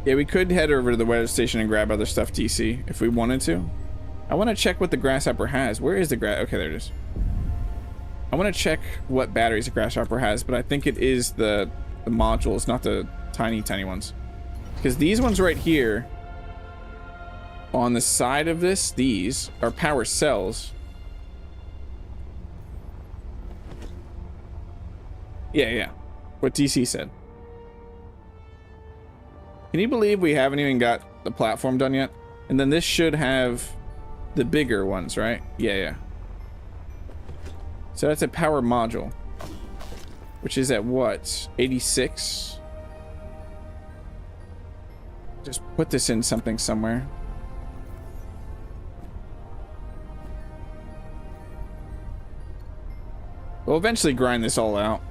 Yeah, we could head over to the weather station and grab other stuff DC if we wanted to. I want to check what the grasshopper has. Where is the okay, there it is. I want to check what batteries the grasshopper has, but I think it is the modules, not the tiny ones. Because these ones right here on the side of this, these are power cells. Yeah. What DC said. Can you believe we haven't even got the platform done yet? And then this should have the bigger ones, right? Yeah. So that's a power module, which is at what? 86? Just put this in something somewhere. We'll eventually grind this all out.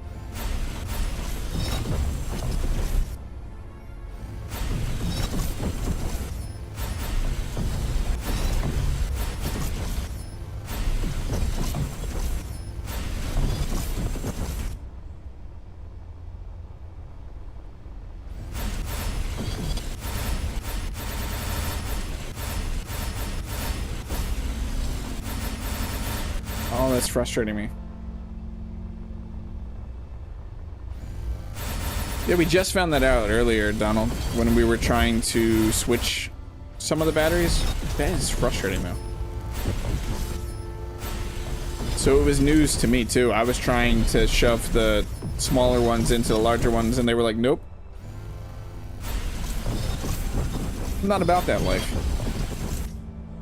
Oh, that's frustrating me. Yeah, we just found that out earlier, Donald, when we were trying to switch some of the batteries. That is frustrating, though. So it was news to me, too. I was trying to shove the smaller ones into the larger ones, and they were like, nope. I'm not about that life.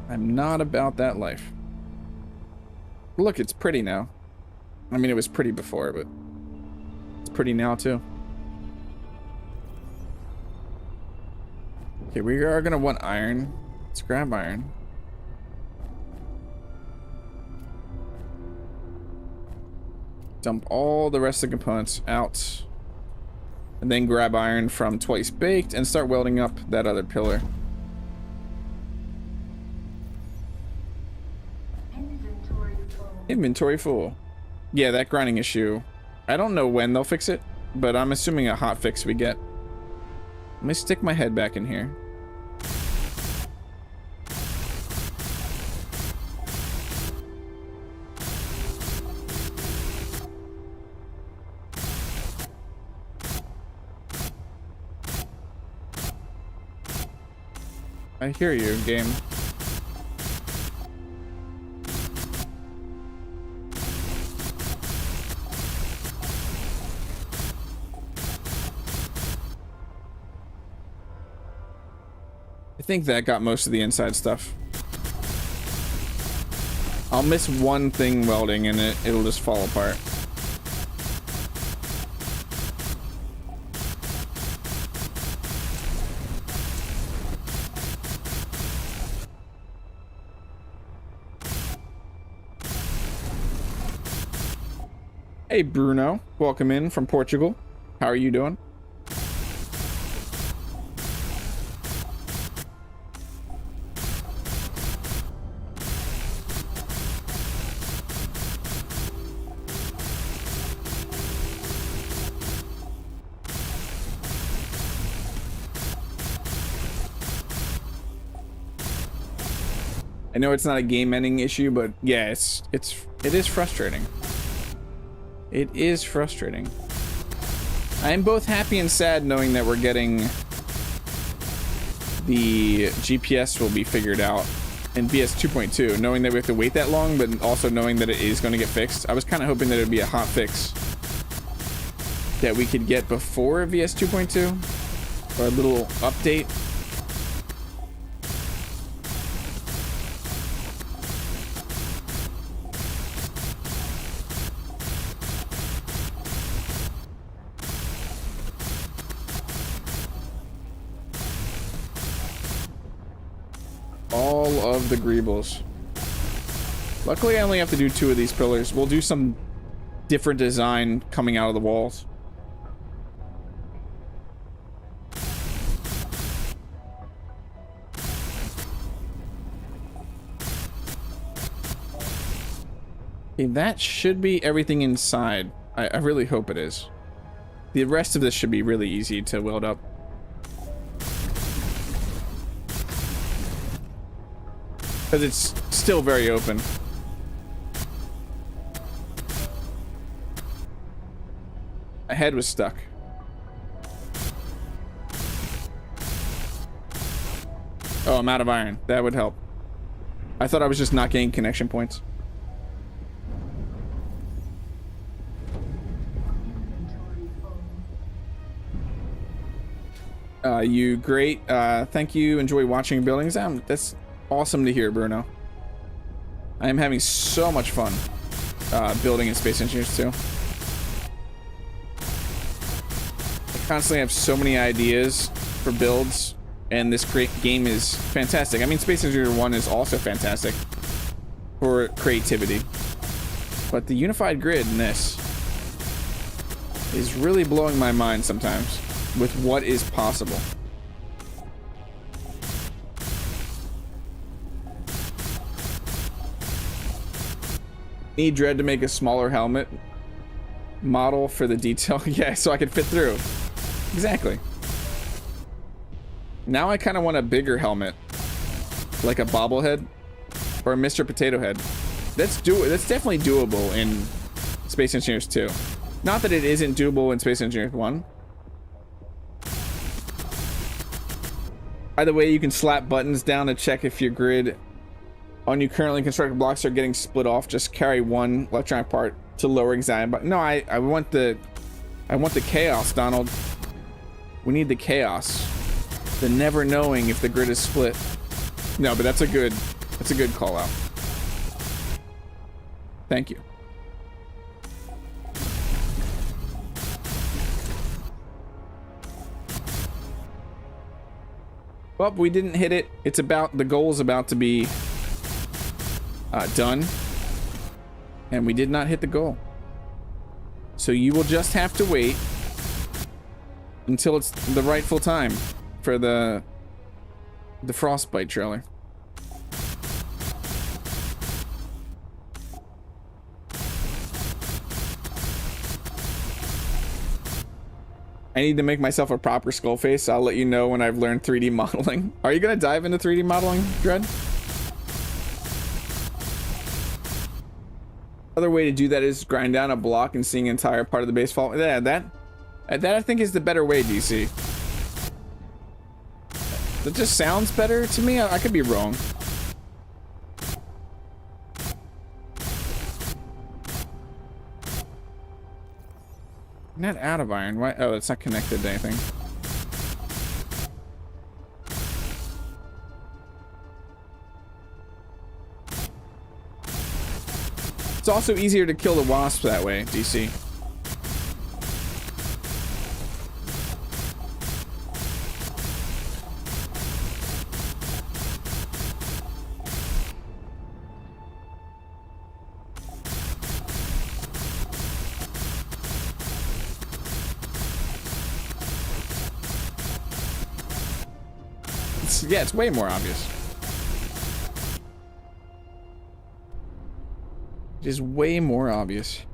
I'm not about that life. Look, it's pretty now. I mean, it was pretty before, but it's pretty now, too. Okay, we are gonna want iron. Let's grab iron. Dump all the rest of the components out. And then grab iron from Twice Baked and start welding up that other pillar. Inventory full. Yeah, that grinding issue. I don't know when they'll fix it, but I'm assuming a hot fix we get. Let me stick my head back in here. I hear you, game. I think that got most of the inside stuff. I'll miss one thing welding and it'll just fall apart. Hey Bruno, welcome in from Portugal. How are you doing? I know it's not a game ending issue, but yeah, it is frustrating. It is frustrating. I am both happy and sad knowing that we're getting the GPS will be figured out in VS 2.2, knowing that we have to wait that long, but also knowing that it is going to get fixed. I was kind of hoping that it would be a hot fix that we could get before VS 2.2, or a little update. All of the Greebles. Luckily, I only have to do 2 of these pillars. We'll do some different design coming out of the walls. Okay, that should be everything inside. I really hope it is. The rest of this should be really easy to weld up. Because it's still very open. My head was stuck. Oh, I'm out of iron. That would help. I thought I was just not getting connection points. You great. Thank you. Enjoy watching buildings. That's awesome to hear, Bruno. I am having so much fun building in Space Engineers 2. I constantly have so many ideas for builds, and this great game is fantastic. I mean, Space Engineer 1 is also fantastic for creativity, but the unified grid in this is really blowing my mind sometimes with what is possible. Need Dread to make a smaller helmet model for the detail. Yeah, so I could fit through. Exactly. Now I kind of want a bigger helmet, like a bobblehead or a Mr. Potato Head. That's definitely doable in Space Engineers 2. Not that it isn't doable in Space Engineers 1. By the way, you can slap buttons down to check if your grid on your currently constructed blocks are getting split off. Just carry one electronic part to lower anxiety. But no, I want the chaos, Donald. We need the chaos. The never knowing if the grid is split. No, but that's a good call out. Thank you. Well, we didn't hit it. The goal is about to be done, and we did not hit the goal. So you will just have to wait until it's the rightful time for the Frostbite trailer. I need to make myself a proper skull face. I'll let you know when I've learned 3D modeling. Are you gonna dive into 3D modeling, Dread? Other way to do that is grind down a block and seeing an entire part of the base fall. Yeah, that I think is the better way, DC. That just sounds better to me. I could be wrong. I'm not out of iron. Why? Oh, it's not connected to anything. It's also easier to kill the wasp that way, DC. Yeah, it's way more obvious. It is way more obvious.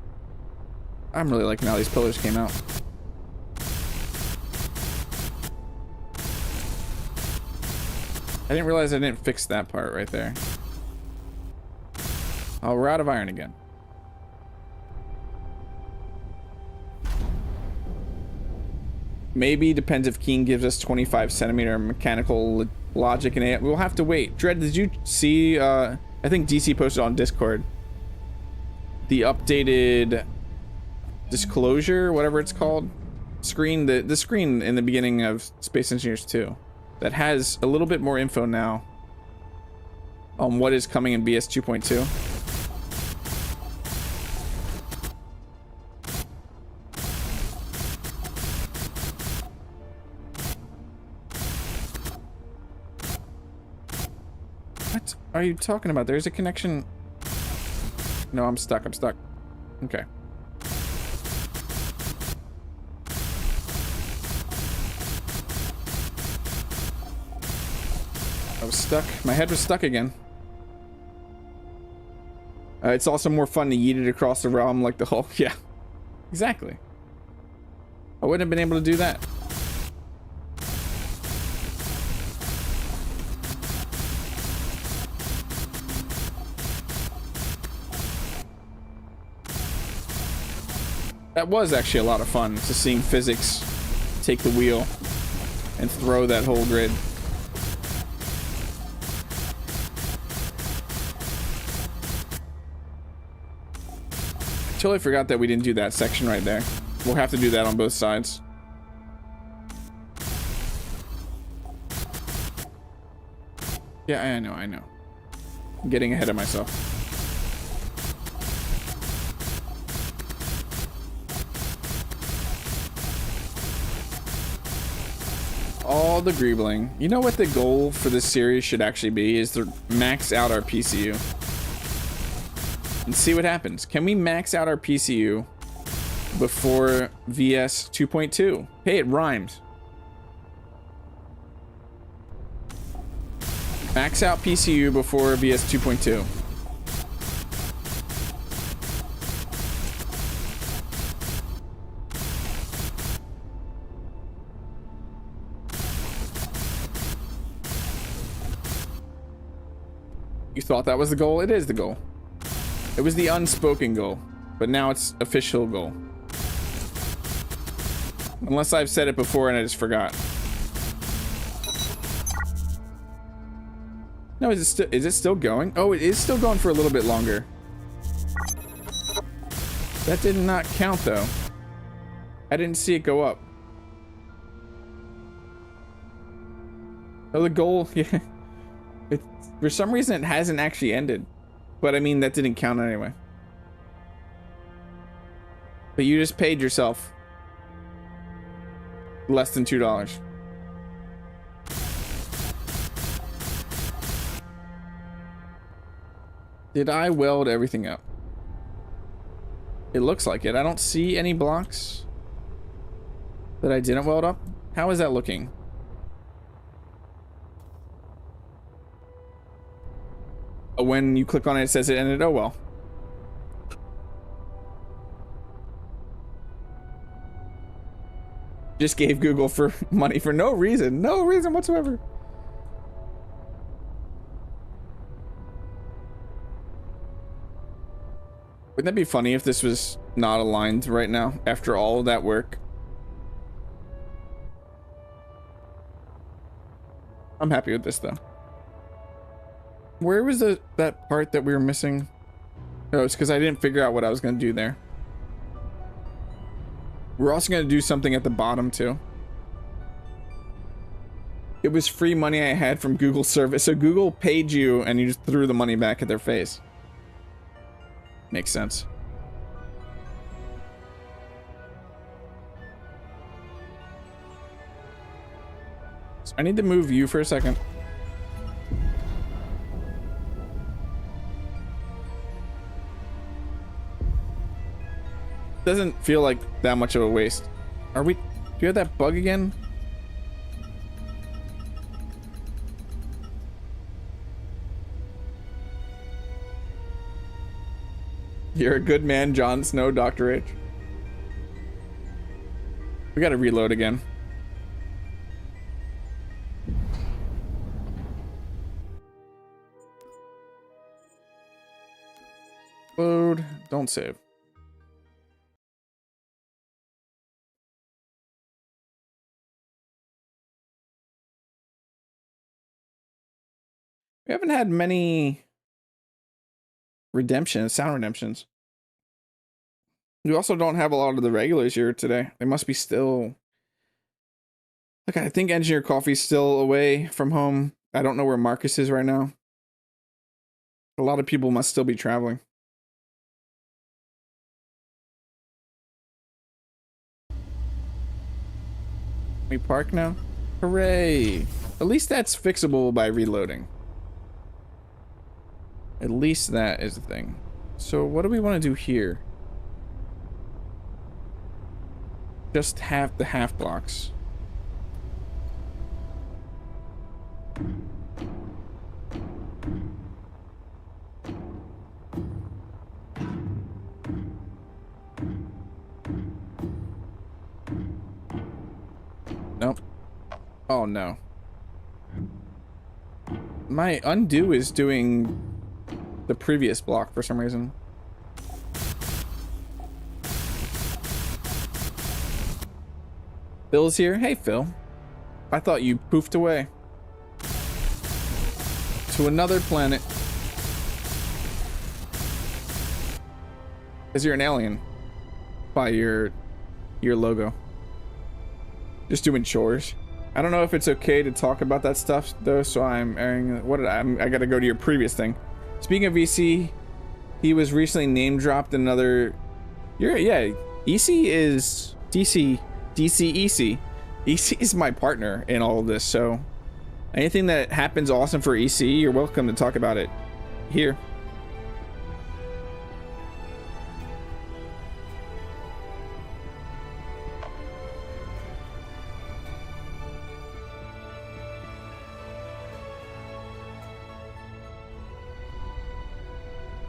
I'm really liking how these pillars came out. I didn't realize I didn't fix that part right there. Oh, we're out of iron again. Maybe depends if Keen gives us 25 centimeter mechanical logic and AI. We'll have to wait. Dread, did you see, I think DC posted on Discord, the updated disclosure, whatever it's called, screen, the screen in the beginning of Space Engineers 2 that has a little bit more info now on what is coming in VS 2.2. What are you talking about? There's a connection. No, I'm stuck. I'm stuck. Okay. I was stuck. My head was stuck again. It's also more fun to yeet it across the realm like the Hulk. Yeah, exactly. I wouldn't have been able to do that. That was actually a lot of fun, just seeing physics take the wheel and throw that whole grid. I totally forgot that we didn't do that section right there. We'll have to do that on both sides. Yeah, I know. I'm getting ahead of myself. All the greebling. You know what the goal for this series should actually be is to max out our PCU and see what happens. Can we max out our PCU before VS 2.2? Hey, it rhymes. Max out PCU before VS 2.2. You thought that was the goal? It is the goal. It was the unspoken goal, but now it's official goal. Unless I've said it before and I just forgot. No, is it still going? Oh, it is still going for a little bit longer. That did not count though. I didn't see it go up. Oh, the goal, yeah. For some reason, it hasn't actually ended. But I mean, that didn't count anyway. But you just paid yourself less than $2. Did I weld everything up? It looks like it. I don't see any blocks that I didn't weld up. How is that looking? When you click on it, it says it ended. Oh well. Just gave Google for money for no reason whatsoever. Wouldn't that be funny if this was not aligned right now after all of that work? I'm happy with this though. Where was that part that we were missing? Oh, it's because I didn't figure out what I was going to do there. We're also going to do something at the bottom too. It was free money I had from Google service. So Google paid you and you just threw the money back at their face. Makes sense. So I need to move you for a second. Doesn't feel like that much of a waste. Are we? Do you have that bug again? You're a good man, Jon Snow, Dr. H. We gotta reload again. Load. Don't save. We haven't had many redemptions, sound redemptions. We also don't have a lot of the regulars here today. They must be still... Like, I think Engineer Coffee's still away from home. I don't know where Marcus is right now. A lot of people must still be traveling. We park now? Hooray! At least that's fixable by reloading. At least that is the thing. So what do we want to do here? Just half the half blocks. Nope. Oh no. My undo is doing the previous block for some reason. Phil's here. Hey, Phil. I thought you poofed away to another planet. Because you're an alien by your logo. Just doing chores. I don't know if it's okay to talk about that stuff though, so I'm airing. What did I gotta go to your previous thing. Speaking of VC, he was recently name dropped another. Yeah, EC is DC EC. EC is my partner in all of this, so anything that happens awesome for EC, you're welcome to talk about it here.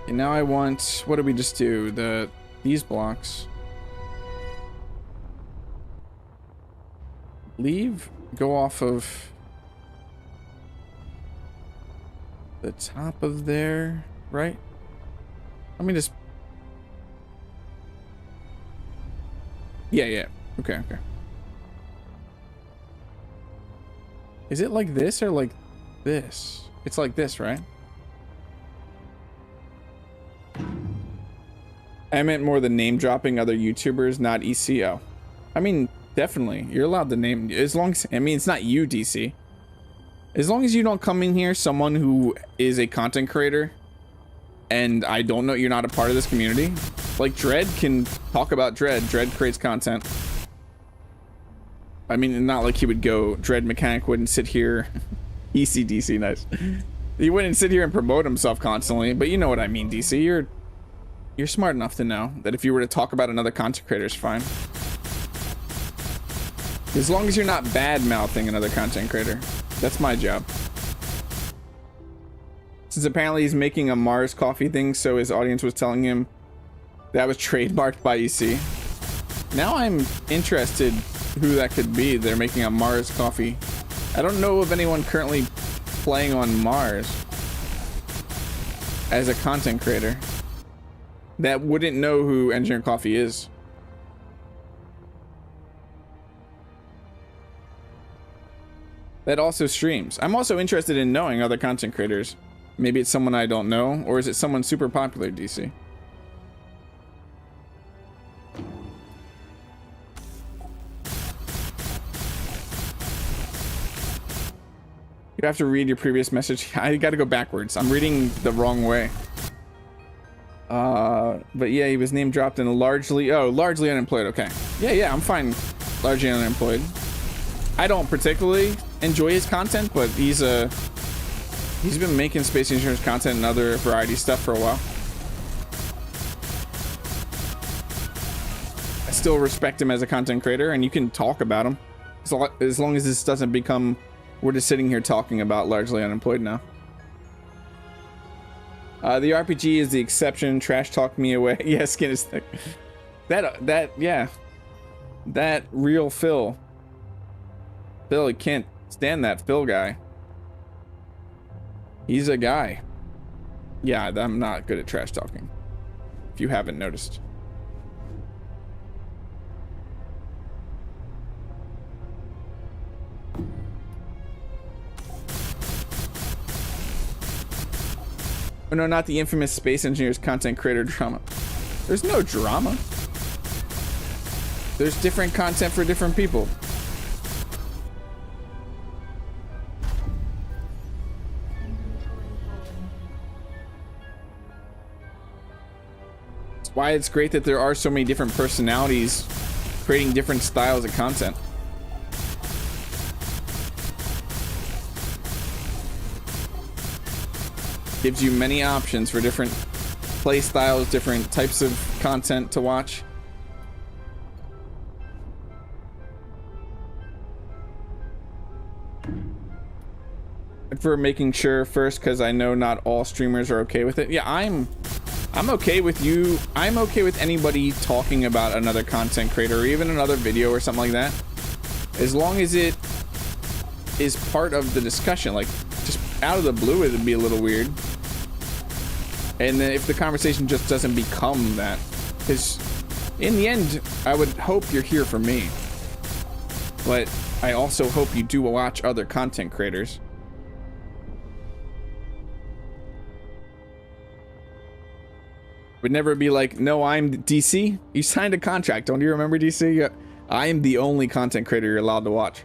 And now I want, what did we just do? These blocks. Leave, go off of the top of there, right? Let me just, yeah. Okay. Is it like this or like this? It's like this, right? I meant more the name dropping other YouTubers, not ECO. I mean, definitely, you're allowed to name, as long as, I mean, it's not you, DC. As long as you don't come in here, someone who is a content creator, and I don't know, you're not a part of this community. Like, Dread can talk about Dread. Dread creates content. I mean, not like he would go, Dread Mechanic wouldn't sit here. ECDC, nice. He wouldn't sit here and promote himself constantly, but you know what I mean, DC. You're smart enough to know that if you were to talk about another content creator, it's fine. As long as you're not bad-mouthing another content creator. That's my job. Since apparently he's making a Mars coffee thing, so his audience was telling him that was trademarked by EC. Now I'm interested who that could be. They're making a Mars coffee. I don't know of anyone currently playing on Mars as a content creator that wouldn't know who Engineer Coffee is. That also streams. I'm also interested in knowing other content creators. Maybe it's someone I don't know, or is it someone super popular, DC? You have to read your previous message. I gotta go backwards. I'm reading the wrong way. But yeah, he was name dropped in largely unemployed. Okay. Yeah, I'm fine. Largely unemployed. I don't particularly enjoy his content, but he's been making space engineers content and other variety stuff for a while. I still respect him as a content creator, and you can talk about him as long as this doesn't become we're just sitting here talking about largely unemployed now. The RPG is the exception. Trash talk me away. Yeah, skin is thick. That real Phil. Phil, I can't stand that Phil guy. He's a guy. Yeah, I'm not good at trash talking, if you haven't noticed. Oh no, not the infamous Space Engineers content creator drama. There's no drama. There's different content for different people. That's why it's great that there are so many different personalities creating different styles of content. Gives you many options for different play styles, different types of content to watch. And for making sure first, because I know not all streamers are okay with it. Yeah, I'm okay with you. I'm okay with anybody talking about another content creator or even another video or something like that, as long as it is part of the discussion. Like, just out of the blue, it would be a little weird. And then if the conversation just doesn't become that, because in the end, I would hope you're here for me, but I also hope you do watch other content creators. Would never be like, no, I'm DC. You signed a contract. Don't you remember, DC? Yeah. I am the only content creator you're allowed to watch.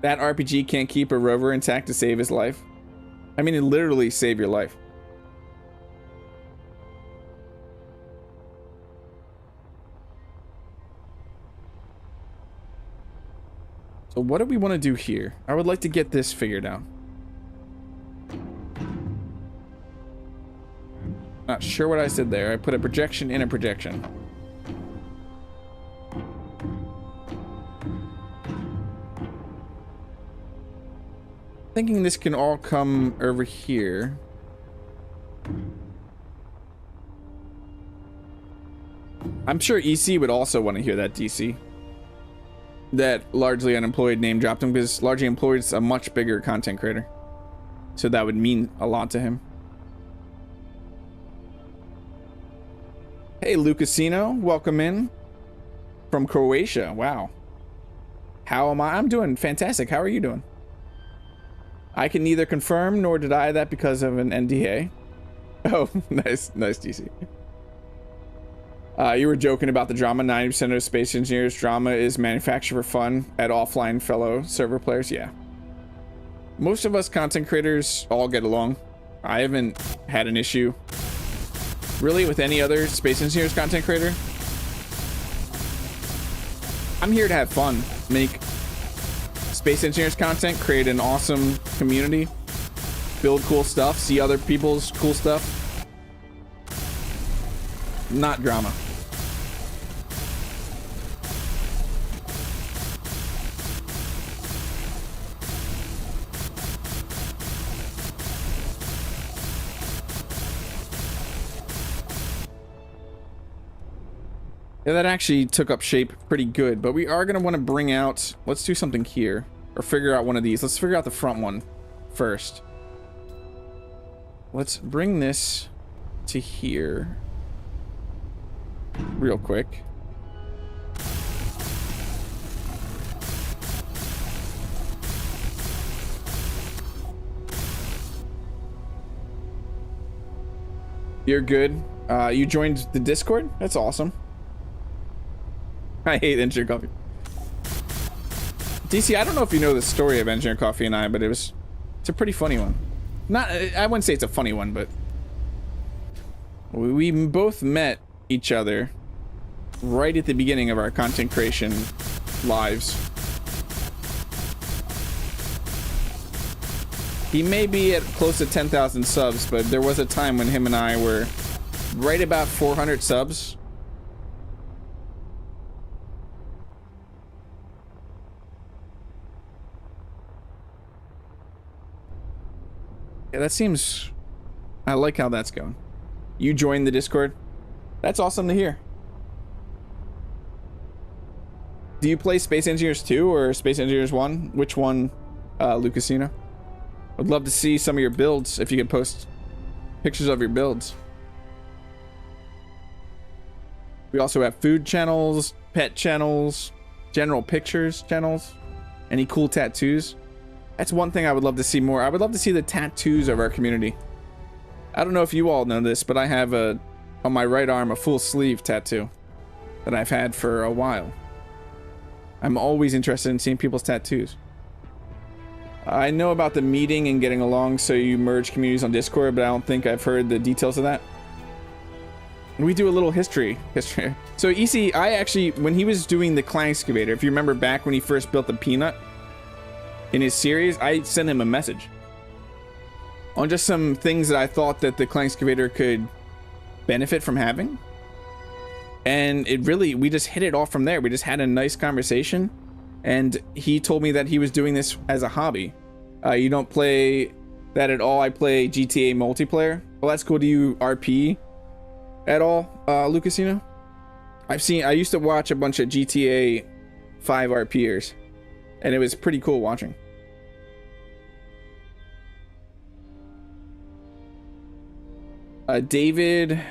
That RPG can't keep a rover intact to save his life. I mean, it literally saved your life. So what do we want to do here? I would like to get this figured out. Not sure what I said there. I put a projection in a projection. Thinking this can all come over here. I'm sure EC would also want to hear that, DC. That largely unemployed name dropped him, because largely employed is a much bigger content creator. So that would mean a lot to him. Hey, Lucasino, welcome in from Croatia. Wow. How am I? I'm doing fantastic. How are you doing? I can neither confirm nor deny that because of an NDA. Oh, nice, DC. You were joking about the drama. 90% of Space Engineers drama is manufactured for fun at offline fellow server players. Yeah. Most of us content creators all get along. I haven't had an issue really with any other Space Engineers content creator. I'm here to have fun, make Space Engineers content, create an awesome community, build cool stuff, see other people's cool stuff. Not drama. Yeah, that actually took up shape pretty good, but we are going to want to bring out, let's do something here, or figure out one of these. Let's figure out the front one first. Let's bring this to here real quick. You're good. You joined the Discord? That's awesome. I hate Engineer Coffee. DC, I don't know if you know the story of Engineer Coffee and I, but it was It's a pretty funny one. Not, I wouldn't say it's a funny one, but we both met each other right at the beginning of our content creation lives. He may be at close to 10,000 subs, but there was a time when him and I were right about 400 subs. Yeah, that seems... I like how that's going. You joined the Discord? That's awesome to hear. Do you play Space Engineers 2 or Space Engineers 1? Which one, Lucasina? I'd love to see some of your builds, if you could post pictures of your builds. We also have food channels, pet channels, general pictures channels. Any cool tattoos? That's one thing I would love to see more. I would love to see the tattoos of our community. I don't know if you all know this, but I have on my right arm a full sleeve tattoo that I've had for a while. I'm always interested in seeing people's tattoos. I know about the meeting and getting along so you merge communities on Discord, but I don't think I've heard the details of that. We do a little history. So EC, I actually, when he was doing the Clang Excavator, if you remember back when he first built the Peanut in his series, I sent him a message on just some things that I thought that the Clang Excavator could benefit from having. And it really, we just hit it off from there. We just had a nice conversation. And he told me that he was doing this as a hobby. You don't play that at all. I play GTA multiplayer. Well, that's cool. Do you RP at all, Lucasino? I used to watch a bunch of GTA 5 RPers, and it was pretty cool watching. David,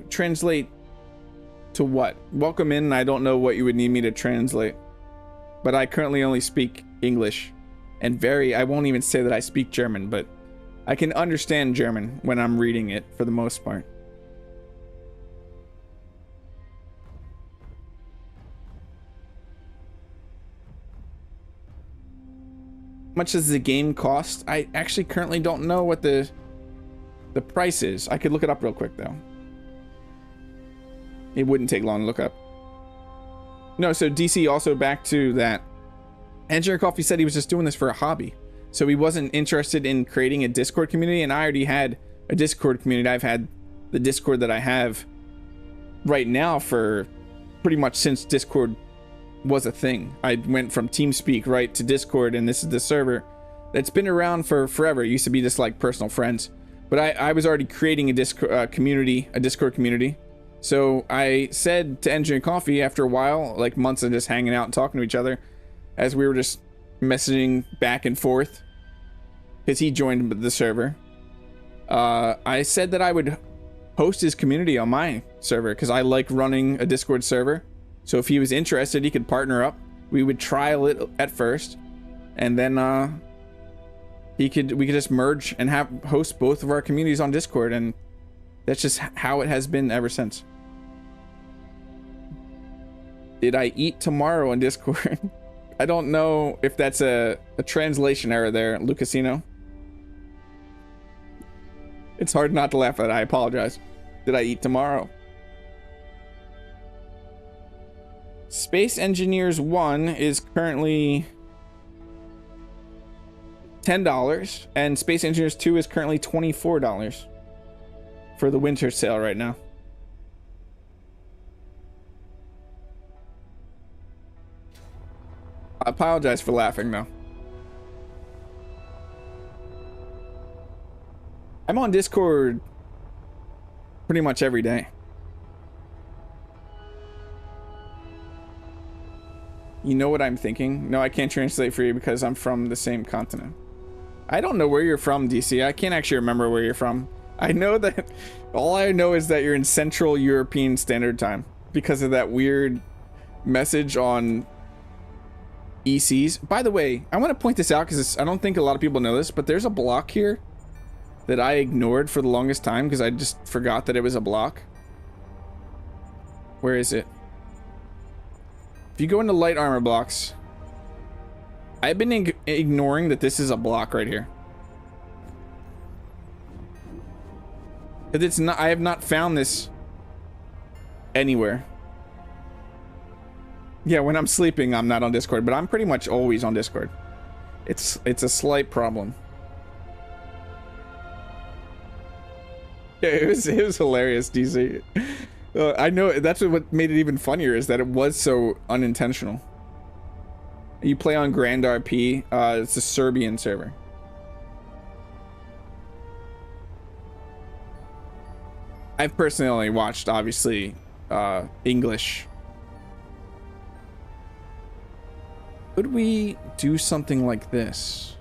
translate to what? Welcome in. I don't know what you would need me to translate, but I currently only speak English, and I won't even say that I speak German, but I can understand German when I'm reading it for the most part. How much does the game cost? I actually currently don't know what the price is. I could look it up real quick though. It wouldn't take long to look up. No, so DC, also back to that. Engineer Coffee said he was just doing this for a hobby. So he wasn't interested in creating a Discord community, and I already had a Discord community. I've had the Discord that I have right now for pretty much since Discord was a thing. I went from TeamSpeak right to Discord, and this is the server that's been around for forever. It used to be just like personal friends, but I was already creating a Discord community. So I said to Engineer Coffee after a while, like months of just hanging out and talking to each other, as we were just messaging back and forth, because he joined the server. I said that I would host his community on my server because I like running a Discord server. So if he was interested, he could partner up. We would trial it at first, and then we could just merge and host both of our communities on Discord, and that's just how it has been ever since. Did I eat tomorrow on Discord? I don't know if that's a translation error there, Lucasino. It's hard not to laugh at it. I apologize. Did I eat tomorrow? Space Engineers 1 is currently $10, and Space Engineers 2 is currently $24 for the winter sale right now. I apologize for laughing though. I'm on Discord pretty much every day. You know what I'm thinking? No, I can't translate for you because I'm from the same continent. I don't know where you're from, DC. I can't actually remember where you're from. I know that all I know is that you're in Central European Standard Time because of that weird message on ECs. By the way, I want to point this out because I don't think a lot of people know this, but there's a block here that I ignored for the longest time because I just forgot that it was a block. Where is it? If you go into light armor blocks, I've been ignoring that this is a block right here. Because it's not, I have not found this anywhere. Yeah, when I'm sleeping, I'm not on Discord, but I'm pretty much always on Discord. It's a slight problem. Yeah, it was hilarious, DC. I know that's what made it even funnier is that it was so unintentional. You play on Grand RP. It's a Serbian server. I've personally only watched, obviously, English. Could we do something like this?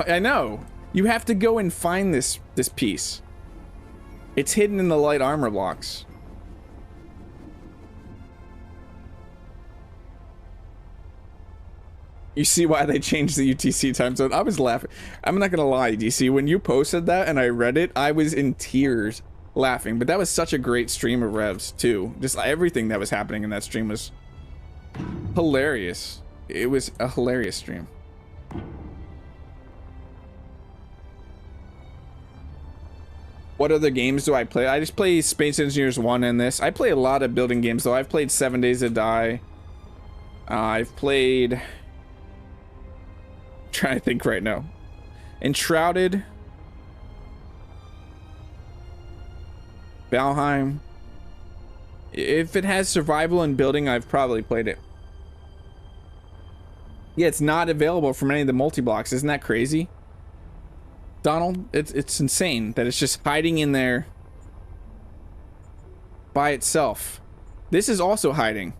I know. You have to go and find this piece. It's hidden in the light armor blocks. You see why they changed the UTC time zone? I was laughing. I'm not gonna lie, DC. When you posted that and I read it, I was in tears laughing. But that was such a great stream of revs too. Just everything that was happening in that stream was hilarious. It was a hilarious stream. What other games do I play? I just play Space Engineers 1 and this. I play a lot of building games though. I've played 7 Days to Die. I've played... trying to think right now. Enshrouded. Valheim. If it has survival and building, I've probably played it. Yeah, it's not available from any of the multi-blocks. Isn't that crazy? Donald, it's insane that it's just hiding in there by itself. This is also hiding.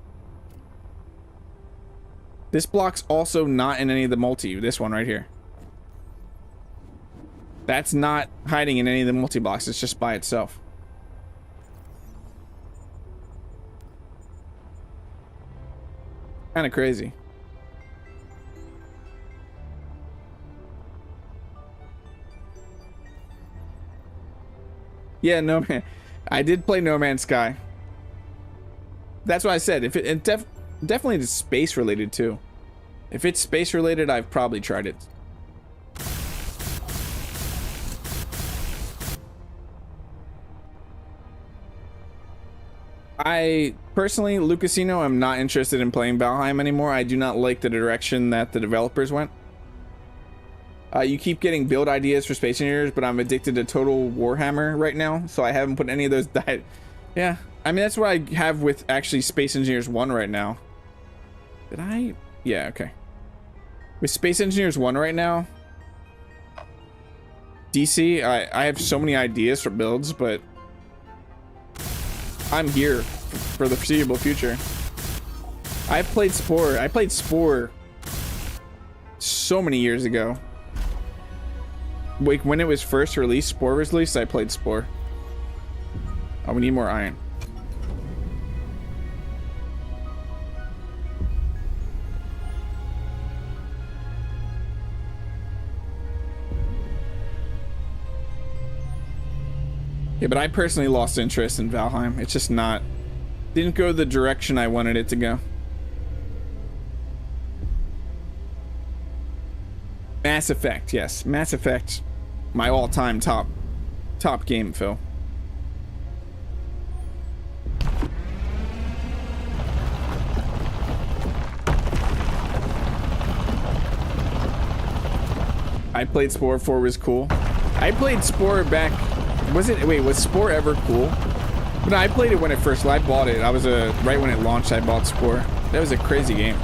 This block's also not in any of the multi. This one right here. That's not hiding in any of the multi blocks. It's just by itself. Kind of crazy. Yeah, No Man. I did play No Man's Sky. That's what I said. If it definitely it's space related too. If it's space related, I've probably tried it. I personally, Lucasino, I'm not interested in playing Valheim anymore. I do not like the direction that the developers went. You keep getting build ideas for Space Engineers, but I'm addicted to Total Warhammer right now, so I haven't put any of those Yeah, I mean, that's what I have with actually Space Engineers 1 right now. Did I? Yeah, okay. With Space Engineers 1 right now, DC, I have so many ideas for builds, but I'm here for the foreseeable future. I've played Spore. I played Spore so many years ago. Like when it was first released, Spore was released, I played Spore. Oh, we need more iron. Yeah, but I personally lost interest in Valheim. It's just not... didn't go the direction I wanted it to go. Mass Effect, yes. Mass Effect. My all-time top game, Phil. I played Spore. 4 was cool. I played Spore back... was Spore ever cool? But no, I played it when it first... I bought it. I was right when it launched, I bought Spore. That was a crazy game.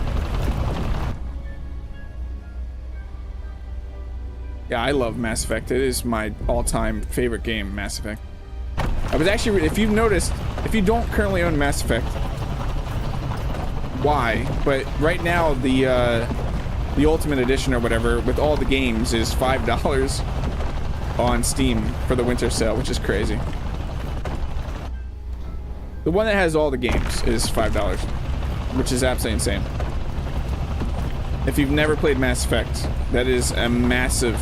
Yeah, I love Mass Effect. It is my all-time favorite game, Mass Effect. I was actually... if you've noticed, if you don't currently own Mass Effect... why? But right now, the Ultimate Edition or whatever, with all the games, is $5 on Steam for the winter sale, which is crazy. The one that has all the games is $5, which is absolutely insane. If you've never played Mass Effect, that is a massive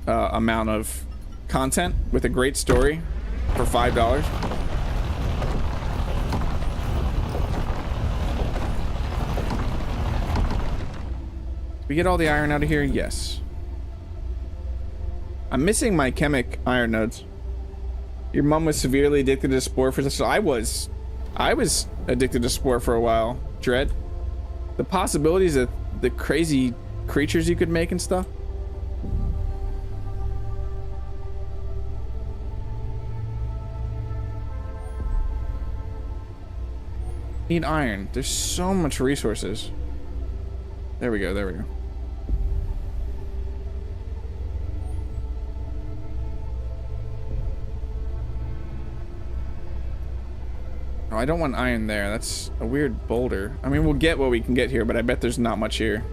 amount of content with a great story for $5. We get all the iron out of here? Yes. I'm missing my Kemik iron nodes. Your mom was severely addicted to spore for this. I was addicted to spore for a while. Dread. The possibilities of the crazy creatures you could make and stuff. Need iron. There's so much resources. There we go, there we go. Oh, I don't want iron there. That's a weird boulder. I mean, we'll get what we can get here, but I bet there's not much here.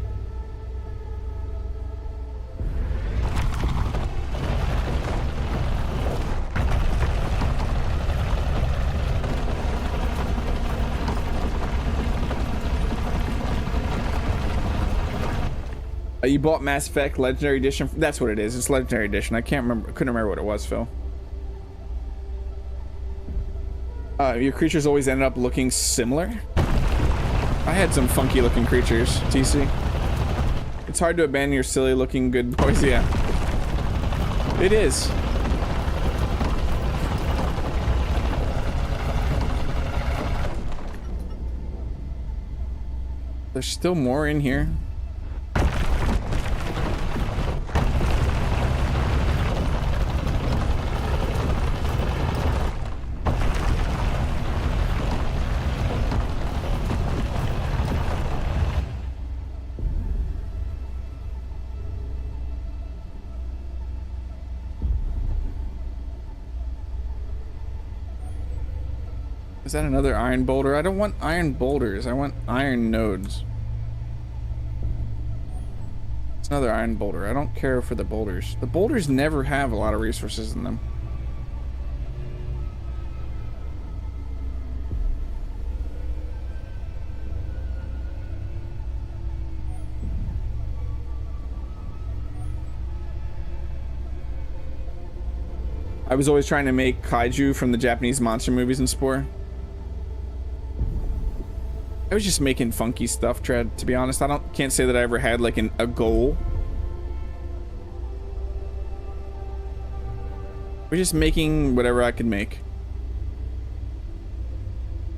You bought Mass Effect Legendary Edition? That's what it is. It's Legendary Edition. I can't remember. Couldn't remember what it was, Phil. Your creatures always ended up looking similar? I had some funky looking creatures, TC. It's hard to abandon your silly looking good boys, yeah. It is. There's still more in here. Is that another iron boulder? I don't want iron boulders. I want iron nodes. It's another iron boulder. I don't care for the boulders. The boulders never have a lot of resources in them. I was always trying to make kaiju from the Japanese monster movies in Spore. I was just making funky stuff, Tread, to be honest. Can't say that I ever had like a goal. We're just making whatever I could make.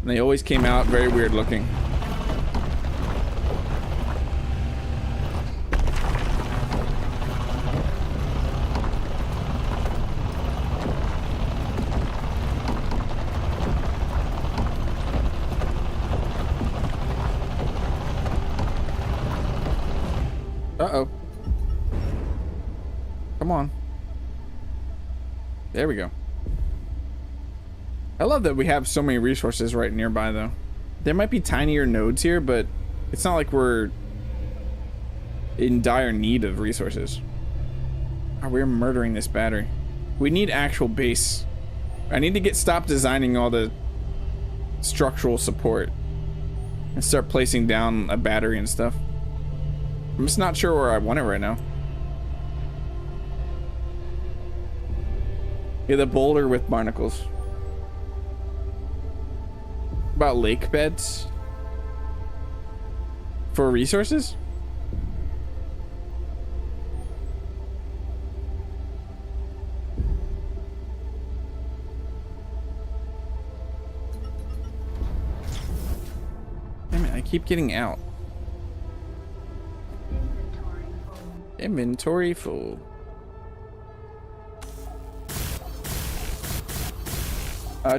And they always came out very weird looking. Uh-oh. Come on. There we go. I love that we have so many resources right nearby, though. There might be tinier nodes here, but it's not like we're in dire need of resources. Oh, we're murdering this battery. We need actual base. I need to stop designing all the structural support and start placing down a battery and stuff. I'm just not sure where I want it right now. Yeah, the boulder with barnacles. About lake beds? For resources? Damn it, I keep getting out. Inventory full.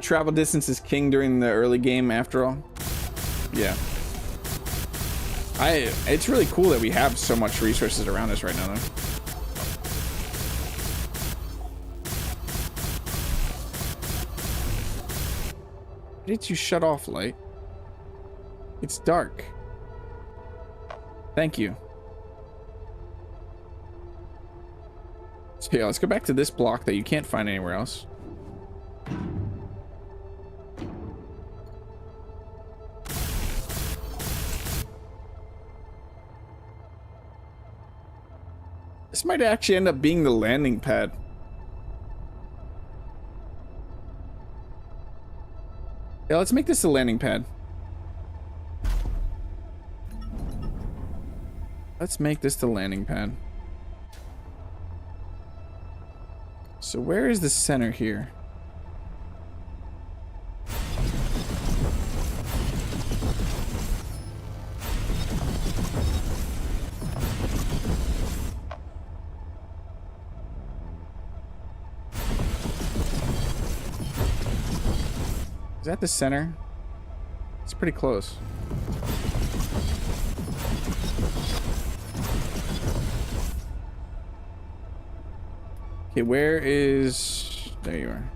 Travel distance is king during the early game after all. Yeah. It's really cool that we have so much resources around us right now though. Why did you shut off, light? It's dark. Thank you. So yeah, let's go back to this block that you can't find anywhere else. This might actually end up being the landing pad. Yeah, let's make this a landing pad. Let's make this the landing pad. So where is the center here? Is that the center? It's pretty close. Okay, where is... There you are.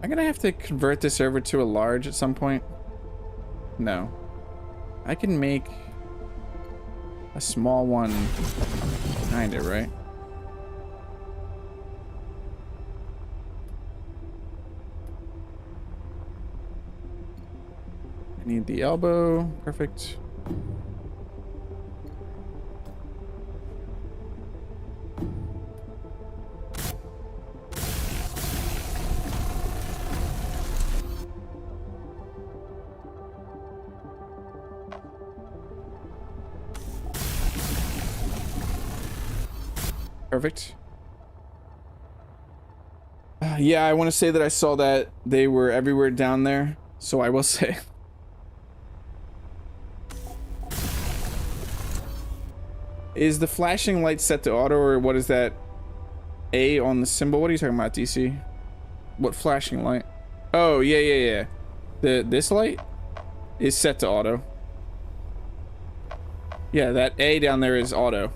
I'm gonna have to convert this over to a large at some point. No. I can make a small one behind it, right? I need the elbow. Perfect. Perfect. Yeah, I want to say that I saw that they were everywhere down there, so I will say. Is the flashing light set to auto, or what is that? A on the symbol? What are you talking about, DC? What flashing light? Oh, yeah. This light is set to auto. Yeah, that A down there is auto.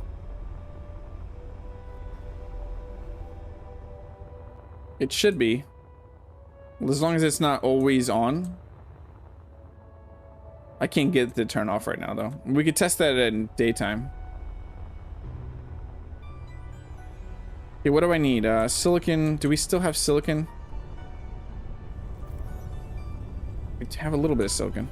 It should be. As long as it's not always on. I can't get it to turn off right now, though. We could test that in daytime. Okay, what do I need? Silicon. Do we still have silicon? We have a little bit of silicon.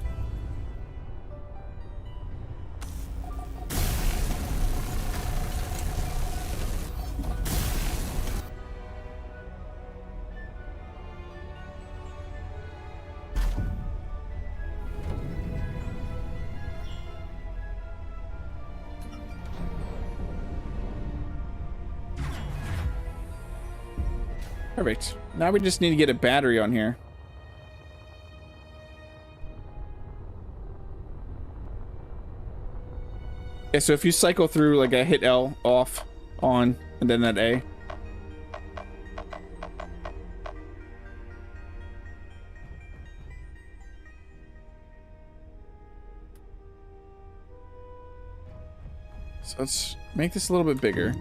Perfect. Now we just need to get a battery on here. Yeah, so if you cycle through, like, I hit L, off, on, and then that A. So let's make this a little bit bigger.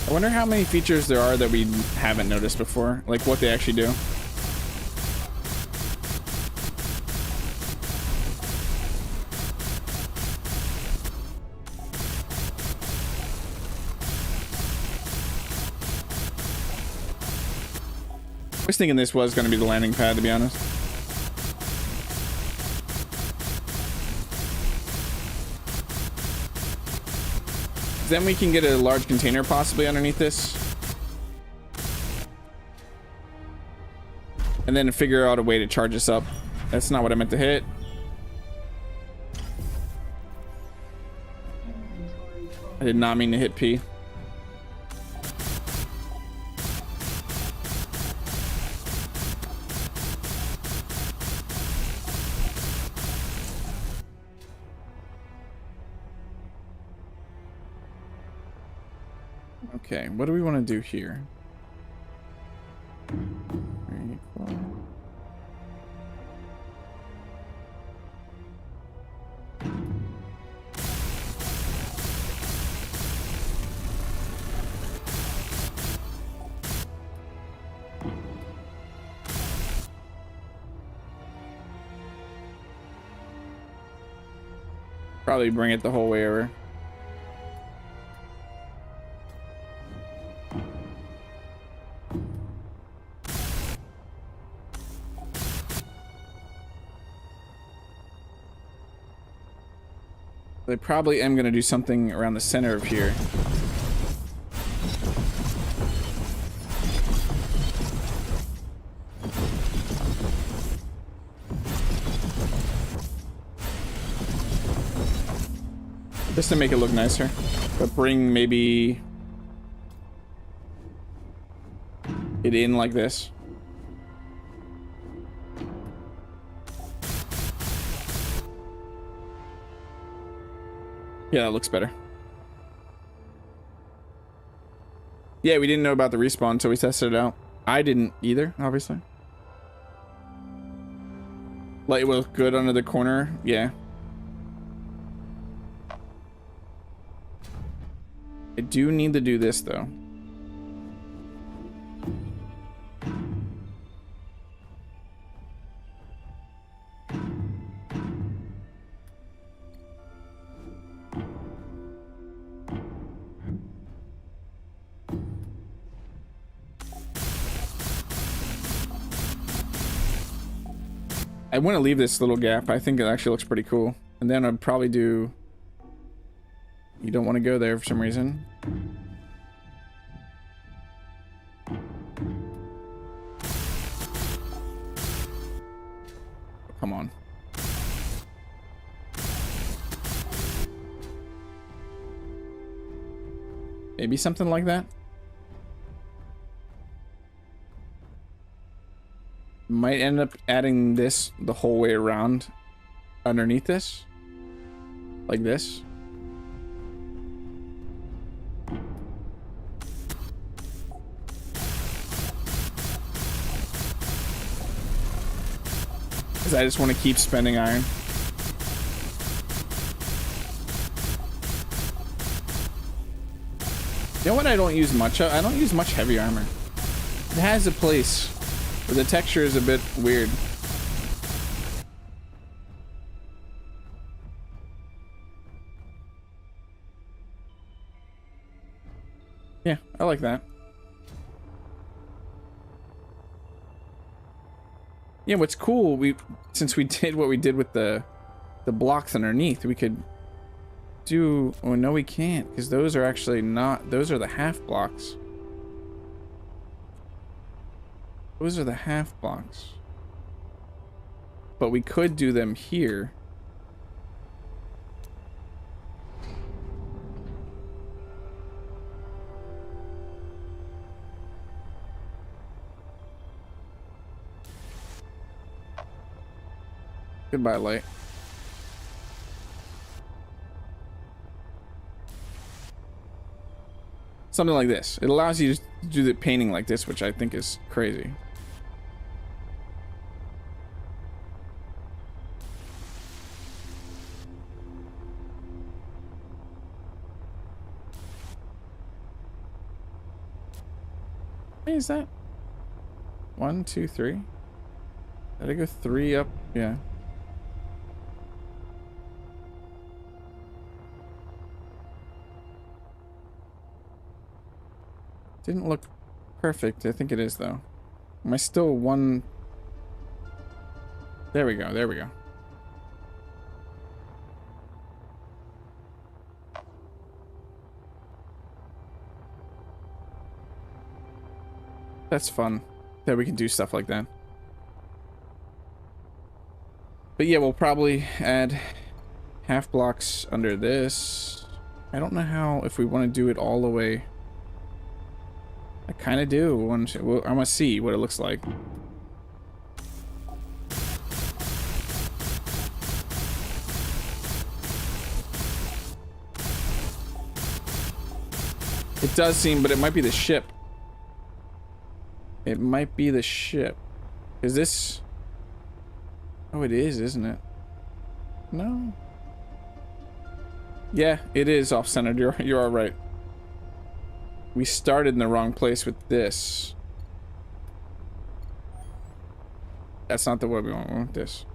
I wonder how many features there are that we haven't noticed before, like what they actually do. I was thinking this was going to be the landing pad, to be honest. Then we can get a large container possibly underneath this. And then figure out a way to charge this up. That's not what I meant to hit. I did not mean to hit P. Okay, what do we want to do here? Probably bring it the whole way over. I probably am going to do something around the center of here. Just to make it look nicer. But bring maybe it in like this. Yeah, that looks better. Yeah, we didn't know about the respawn until we tested it out. I didn't either, obviously. Light will look good under the corner. Yeah. I do need to do this, though. I want to leave this little gap. I think it actually looks pretty cool. And then I'd probably do... You don't want to go there for some reason. Come on. Maybe something like that. Might end up adding this the whole way around underneath this. Like this. Because I just want to keep spending iron. You know what I don't use much of? I don't use much heavy armor. It has a place. But the texture is a bit weird. Yeah, I like that. Yeah, what's cool, since we did what we did with the blocks underneath, we could do... Oh, no, we can't, because those are actually not... Those are the half blocks. Those are the half blocks. But we could do them here. Goodbye, light. Something like this. It allows you to do the painting like this, which I think is crazy. Hey, is that 1, 2, 3? Did I go 3 up? Yeah. Didn't look perfect. I think it is, though. Am I still 1? There we go. There we go. That's fun that we can do stuff like that. But yeah, we'll probably add half blocks under this. I don't know how, if we want to do it all the way. I kind of do. I want to see what it looks like. It does seem, but it might be the ship. It might be the ship. Is this... Oh, it is, isn't it? No. Yeah, it is off-centered. You're all right. We started in the wrong place with this. That's not the way we want this.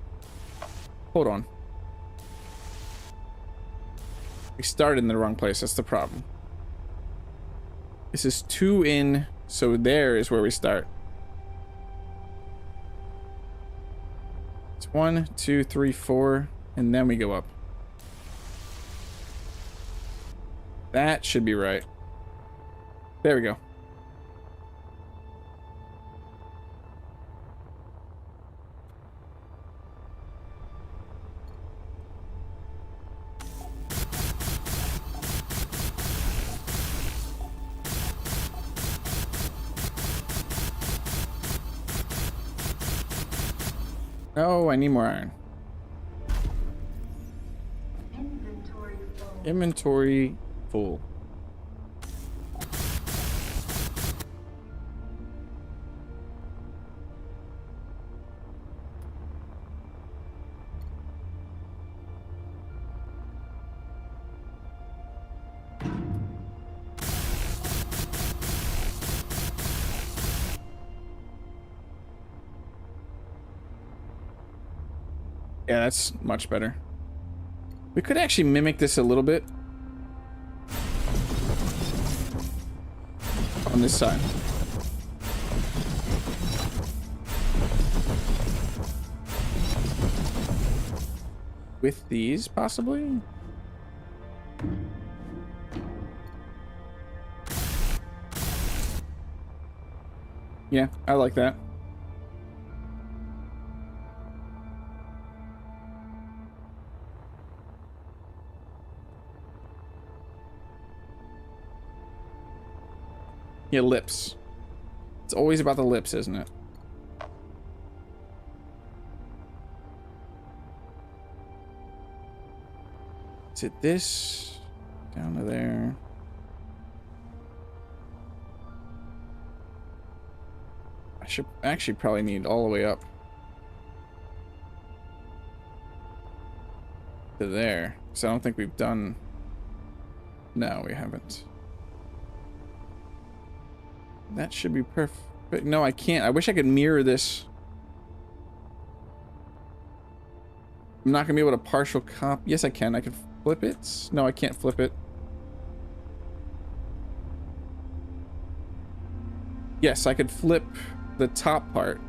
Hold on. We started in the wrong place. That's the problem. This is 2 in, so there is where we start. It's 1, 2, 3, 4, and then we go up. That should be right. There we go. Oh, I need more iron. Inventory full. Yeah, that's much better. We could actually mimic this a little bit on this side. With these, possibly? Yeah, I like that. Yeah, lips. It's always about the lips, isn't it? Is it this? Down to there. I should actually probably need all the way up to there. So I don't think we've done... No, we haven't. That should be perfect. No, I can't. I wish I could mirror this. I'm not gonna be able to partial comp. Yes, I can. I can flip it. No, I can't flip it. Yes, I could flip the top part.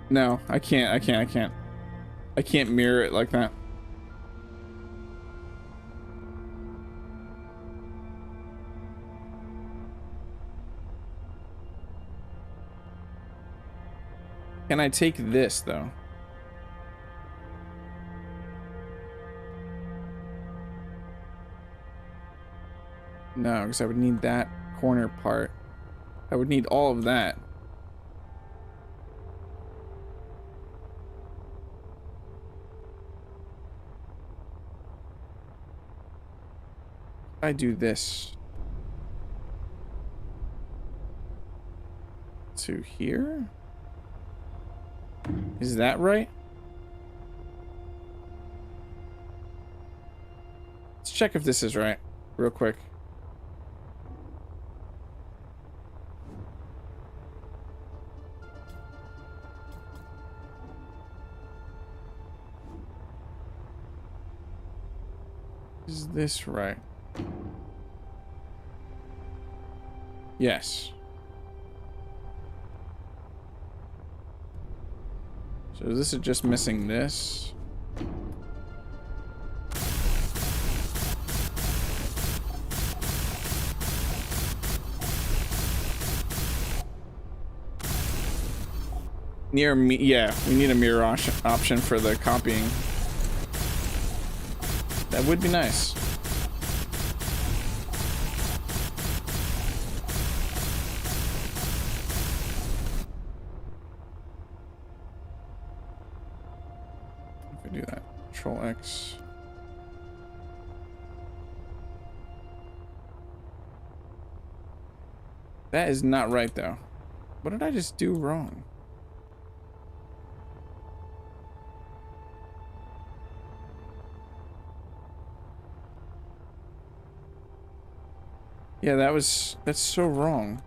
No, I can't. I can't mirror it like that. Can I take this, though? No, because I would need that corner part. I would need all of that. I do this to here. Is that right? Let's check if this is right real quick. Is this right? Yes. So this is just missing this. Near me, yeah, we need a mirror option for the copying. That would be nice. If I do that, Control X. That is not right, though. What did I just do wrong? Yeah, that's so wrong.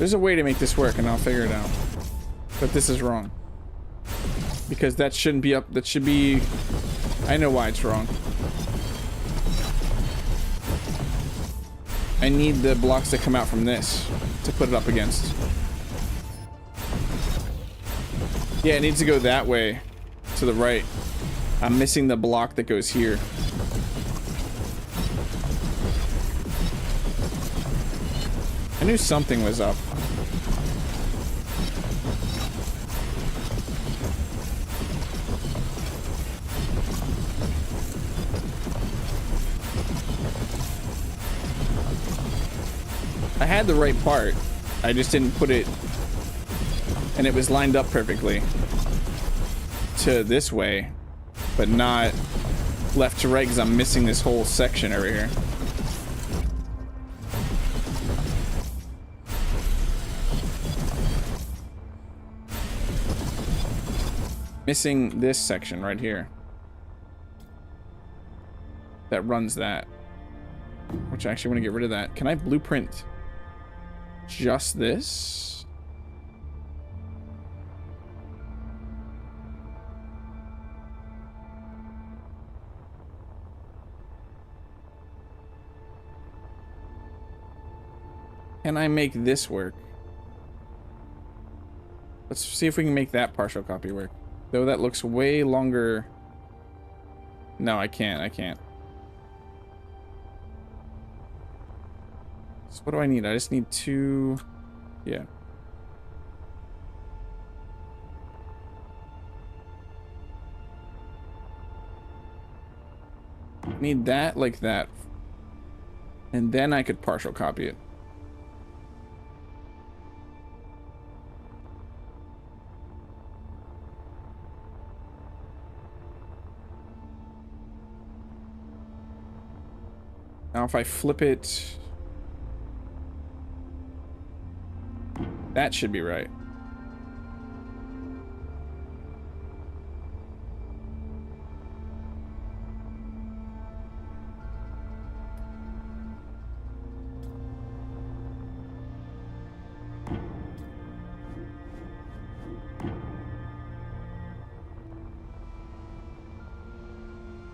There's a way to make this work and I'll figure it out. But this is wrong. Because that shouldn't be up. That should be... I know why it's wrong. I need the blocks that come out from this to put it up against. Yeah, it needs to go that way to the right. I'm missing the block that goes here. I knew something was up. I had the right part. I just didn't put it, and it was lined up perfectly to this way, but not left to right because I'm missing this whole section over here. Missing this section right here that runs that, which I actually want to get rid of that. Can I blueprint just this? Can I make this work? Let's see if we can make that partial copy work. Though that looks way longer. No, I can't. I can't. So what do I need? I just need two. Yeah. Need that like that. And then I could partial copy it. Now if I flip it, that should be right.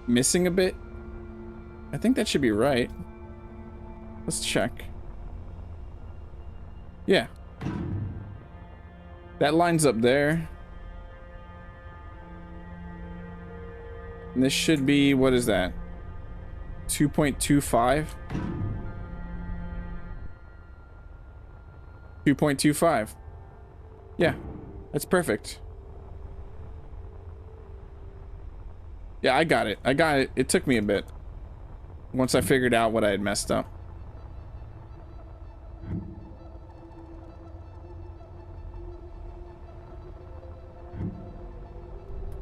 Missing a bit? I think that should be right. Let's check. Yeah. That lines up there. And this should be, what is that? 2.25? 2.25. Yeah, that's perfect. Yeah, I got it. I got it. It took me a bit. Once I figured out what I had messed up.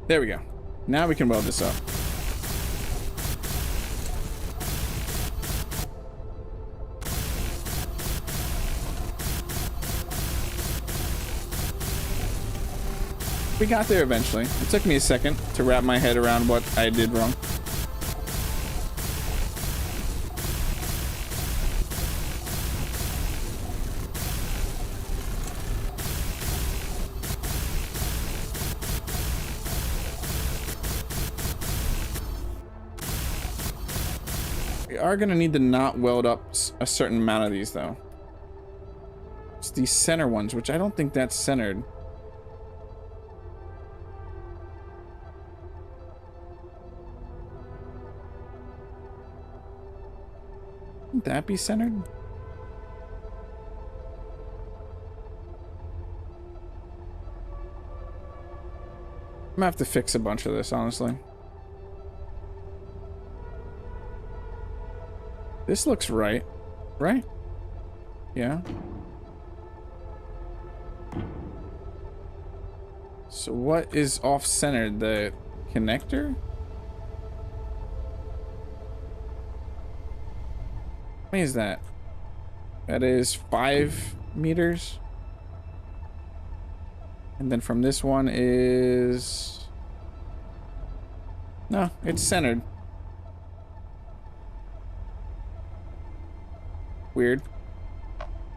There we go. Now we can weld this up. We got there eventually. It took me a second to wrap my head around what I did wrong. We are gonna need to not weld up a certain amount of these though. It's these center ones, which I don't think that's centered. Wouldn't that be centered? I'm gonna have to fix a bunch of this, honestly. This looks right, right? Yeah. So what is off-centered? The connector? How many is that? That is 5 meters. And then from this one is... No, it's centered. Weird.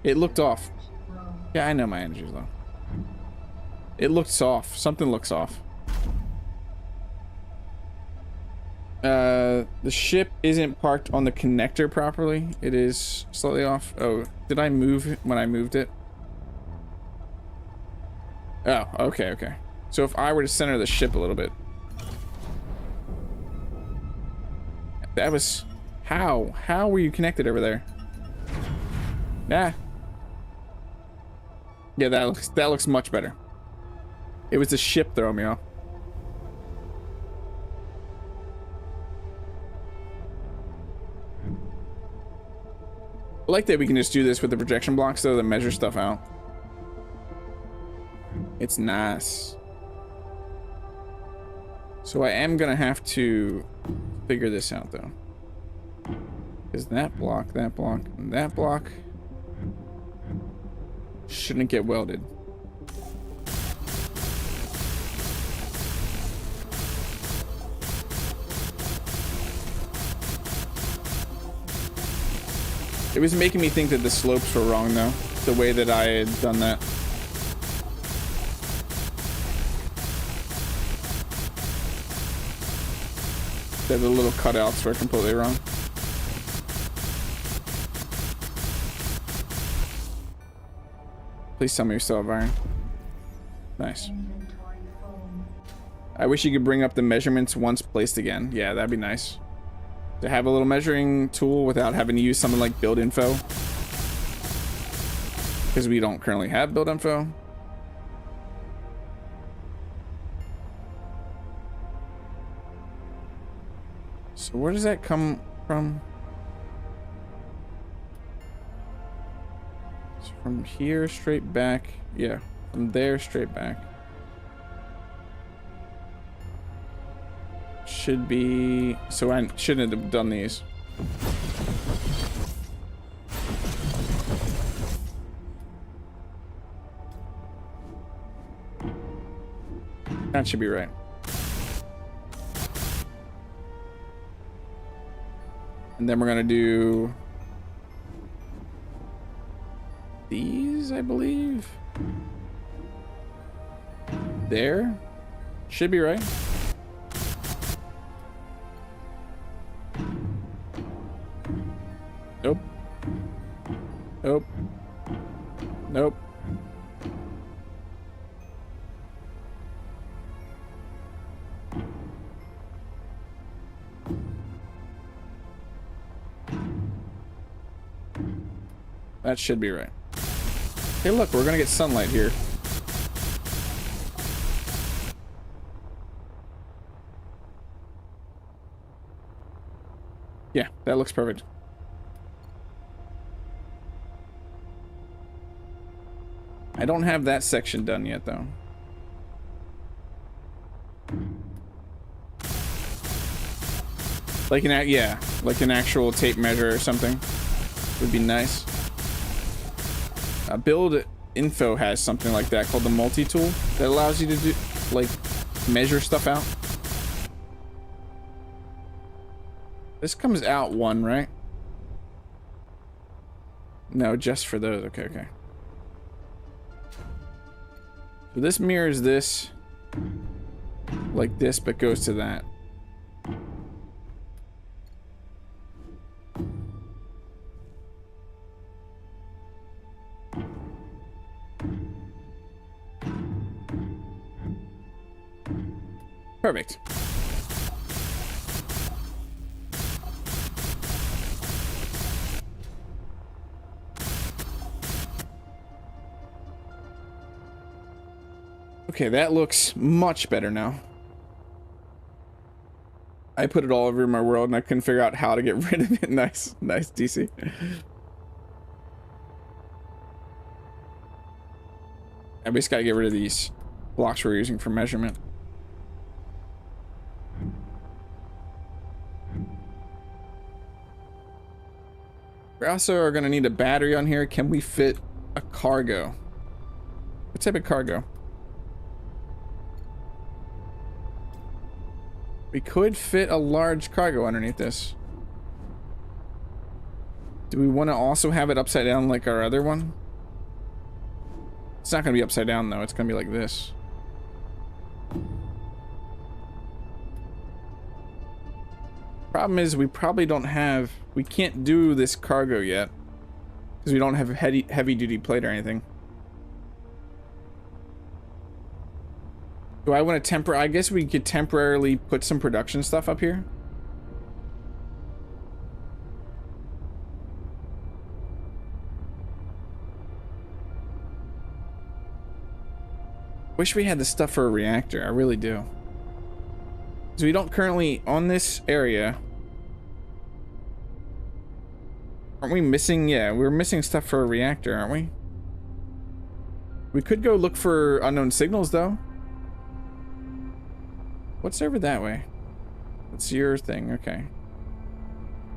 It looked off. Yeah, I know my energy's low. It looks off. Something looks off. The ship isn't parked on the connector properly. It is slightly off. Oh, did I move it when I moved it? Oh, okay, okay. So if I were to center the ship a little bit. That was... How? How were you connected over there? Nah. Yeah, that looks much better. It was the ship throwing me off. I like that we can just do this with the projection blocks though that measure stuff out. It's nice. So I am gonna have to figure this out though. Because that block, and that block shouldn't get welded. It was making me think that the slopes were wrong though, the way that I had done that. That the little cutouts were completely wrong. Please tell me you still have iron. Nice. I wish you could bring up the measurements once placed again. Yeah, that'd be nice. To have a little measuring tool without having to use something like build info. Because we don't currently have build info. So where does that come from? So from here straight back. Yeah, from there straight back. Should be... So I shouldn't have done these. That should be right. And then we're gonna do these, I believe. There. Should be right. Nope. Nope. Nope. That should be right. Hey, look, we're gonna get sunlight here. Yeah, that looks perfect. I don't have that section done yet, though. Like an yeah, like an actual tape measure or something would be nice. Build info has something like that called the multi-tool that allows you to do like measure stuff out. This comes out one, right? No, just for those. Okay, okay. So this mirrors this like this, but goes to that. Perfect. Okay, that looks much better now. I put it all over my world and I couldn't figure out how to get rid of it. Nice, nice, DC. I just gotta get rid of these blocks we're using for measurement. We also are gonna need a battery on here. Can we fit a cargo? What type of cargo? We could fit a large cargo underneath this. Do we want to also have it upside down like our other one? It's not gonna be upside down though, it's gonna be like this. Problem is we probably don't have, we can't do this cargo yet because we don't have a heavy duty plate or anything. Do I want to I guess we could temporarily put some production stuff up here. Wish we had the stuff for a reactor, I really do. So we don't currently, on this area, aren't we missing, yeah, we're missing stuff for a reactor, aren't we? We could go look for unknown signals though. What's over that way? That's your thing, okay.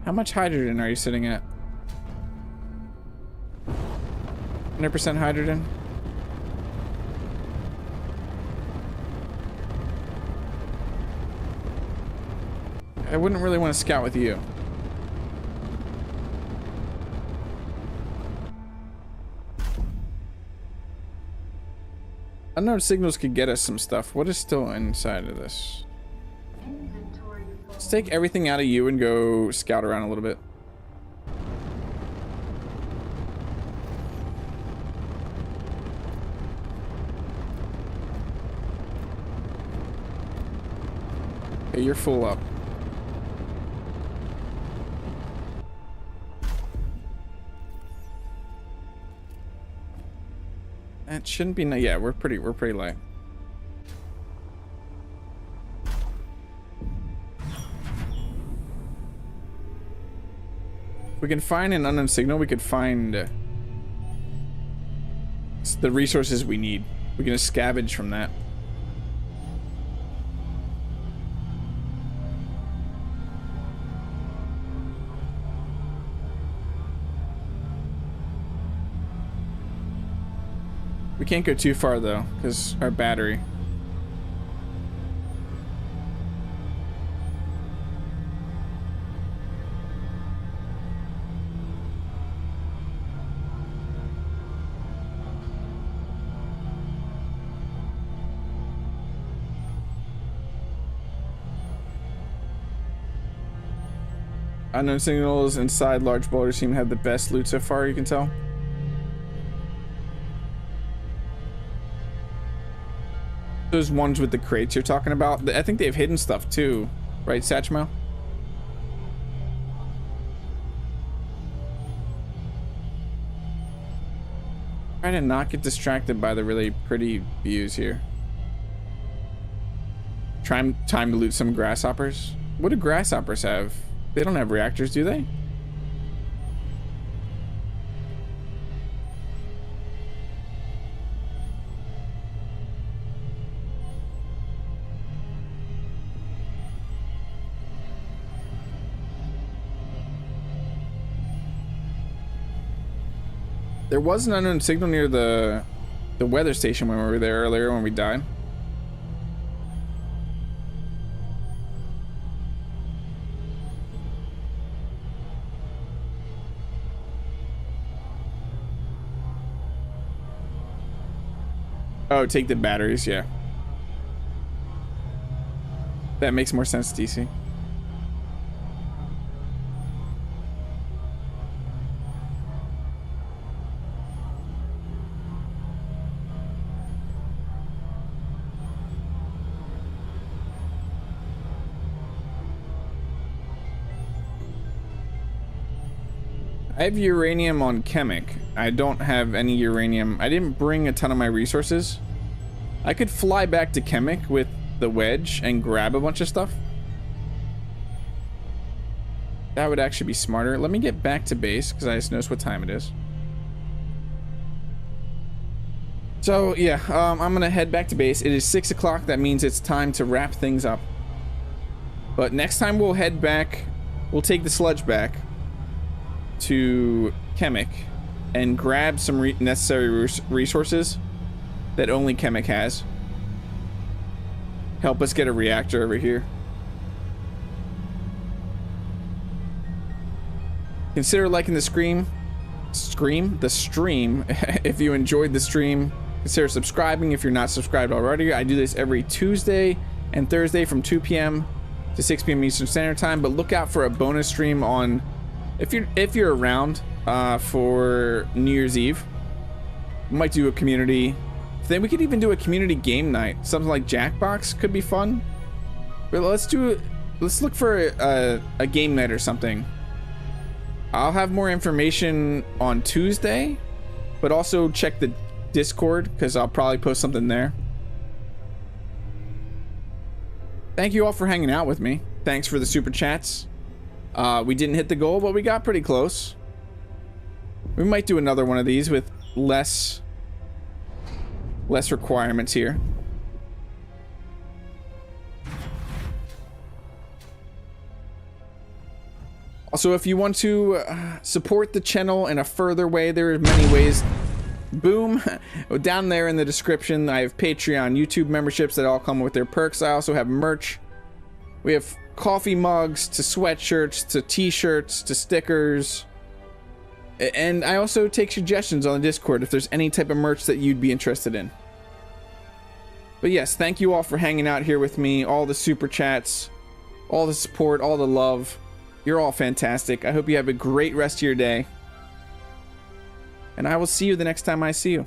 How much hydrogen are you sitting at? 100% hydrogen? I wouldn't really want to scout with you. Unknown signals could get us some stuff. What is still inside of this? Let's take everything out of you and go scout around a little bit. Okay, you're full up. That shouldn't be, yeah, we're pretty light. If we can find an unknown signal, we could find the resources we need. We can just scavenge from that. We can't go too far though, because our battery. Unknown signals inside large boulders seem to have the best loot so far, you can tell. Those ones with the crates you're talking about, I think they have hidden stuff too, right, Satchmo? Try to not get distracted by the really pretty views here. Time to loot some grasshoppers. What do grasshoppers have? They don't have reactors, do they? There was an unknown signal near the weather station when we were there earlier when we died. Oh, take the batteries, yeah. That makes more sense, DC. I have uranium on Kemik. I don't have any uranium. I didn't bring a ton of my resources. I could fly back to Kemik with the Wedge and grab a bunch of stuff. That would actually be smarter. Let me get back to base because I just noticed what time it is. So yeah, I'm gonna head back to base. It is 6 o'clock. That means it's time to wrap things up. But next time we'll head back. We'll take the sludge back to Kemik and grab some necessary resources that only Kemik has. Help us get a reactor over here. Consider liking the stream if you enjoyed the stream. Consider subscribing if you're not subscribed already. I do this every Tuesday and Thursday from 2 p.m. to 6 p.m. Eastern Standard Time, but look out for a bonus stream on if you're around for New Year's Eve. We might do a community. Then we could even do a community game night. Something like Jackbox could be fun. But let's look for a game night or something. I'll have more information on Tuesday, but also check the Discord because I'll probably post something there. Thank you all for hanging out with me. Thanks for the super chats. We didn't hit the goal, but we got pretty close. We might do another one of these with less requirements here. Also, if you want to support the channel in a further way, there are many ways. Boom. Down there in the description, I have Patreon, YouTube memberships that all come with their perks. I also have merch. We have coffee mugs to sweatshirts to t-shirts to stickers. And I also take suggestions on the Discord if there's any type of merch that you'd be interested in. But yes, thank you all for hanging out here with me. All the super chats, all the support, all the love. You're all fantastic. I hope you have a great rest of your day. And I will see you the next time I see you.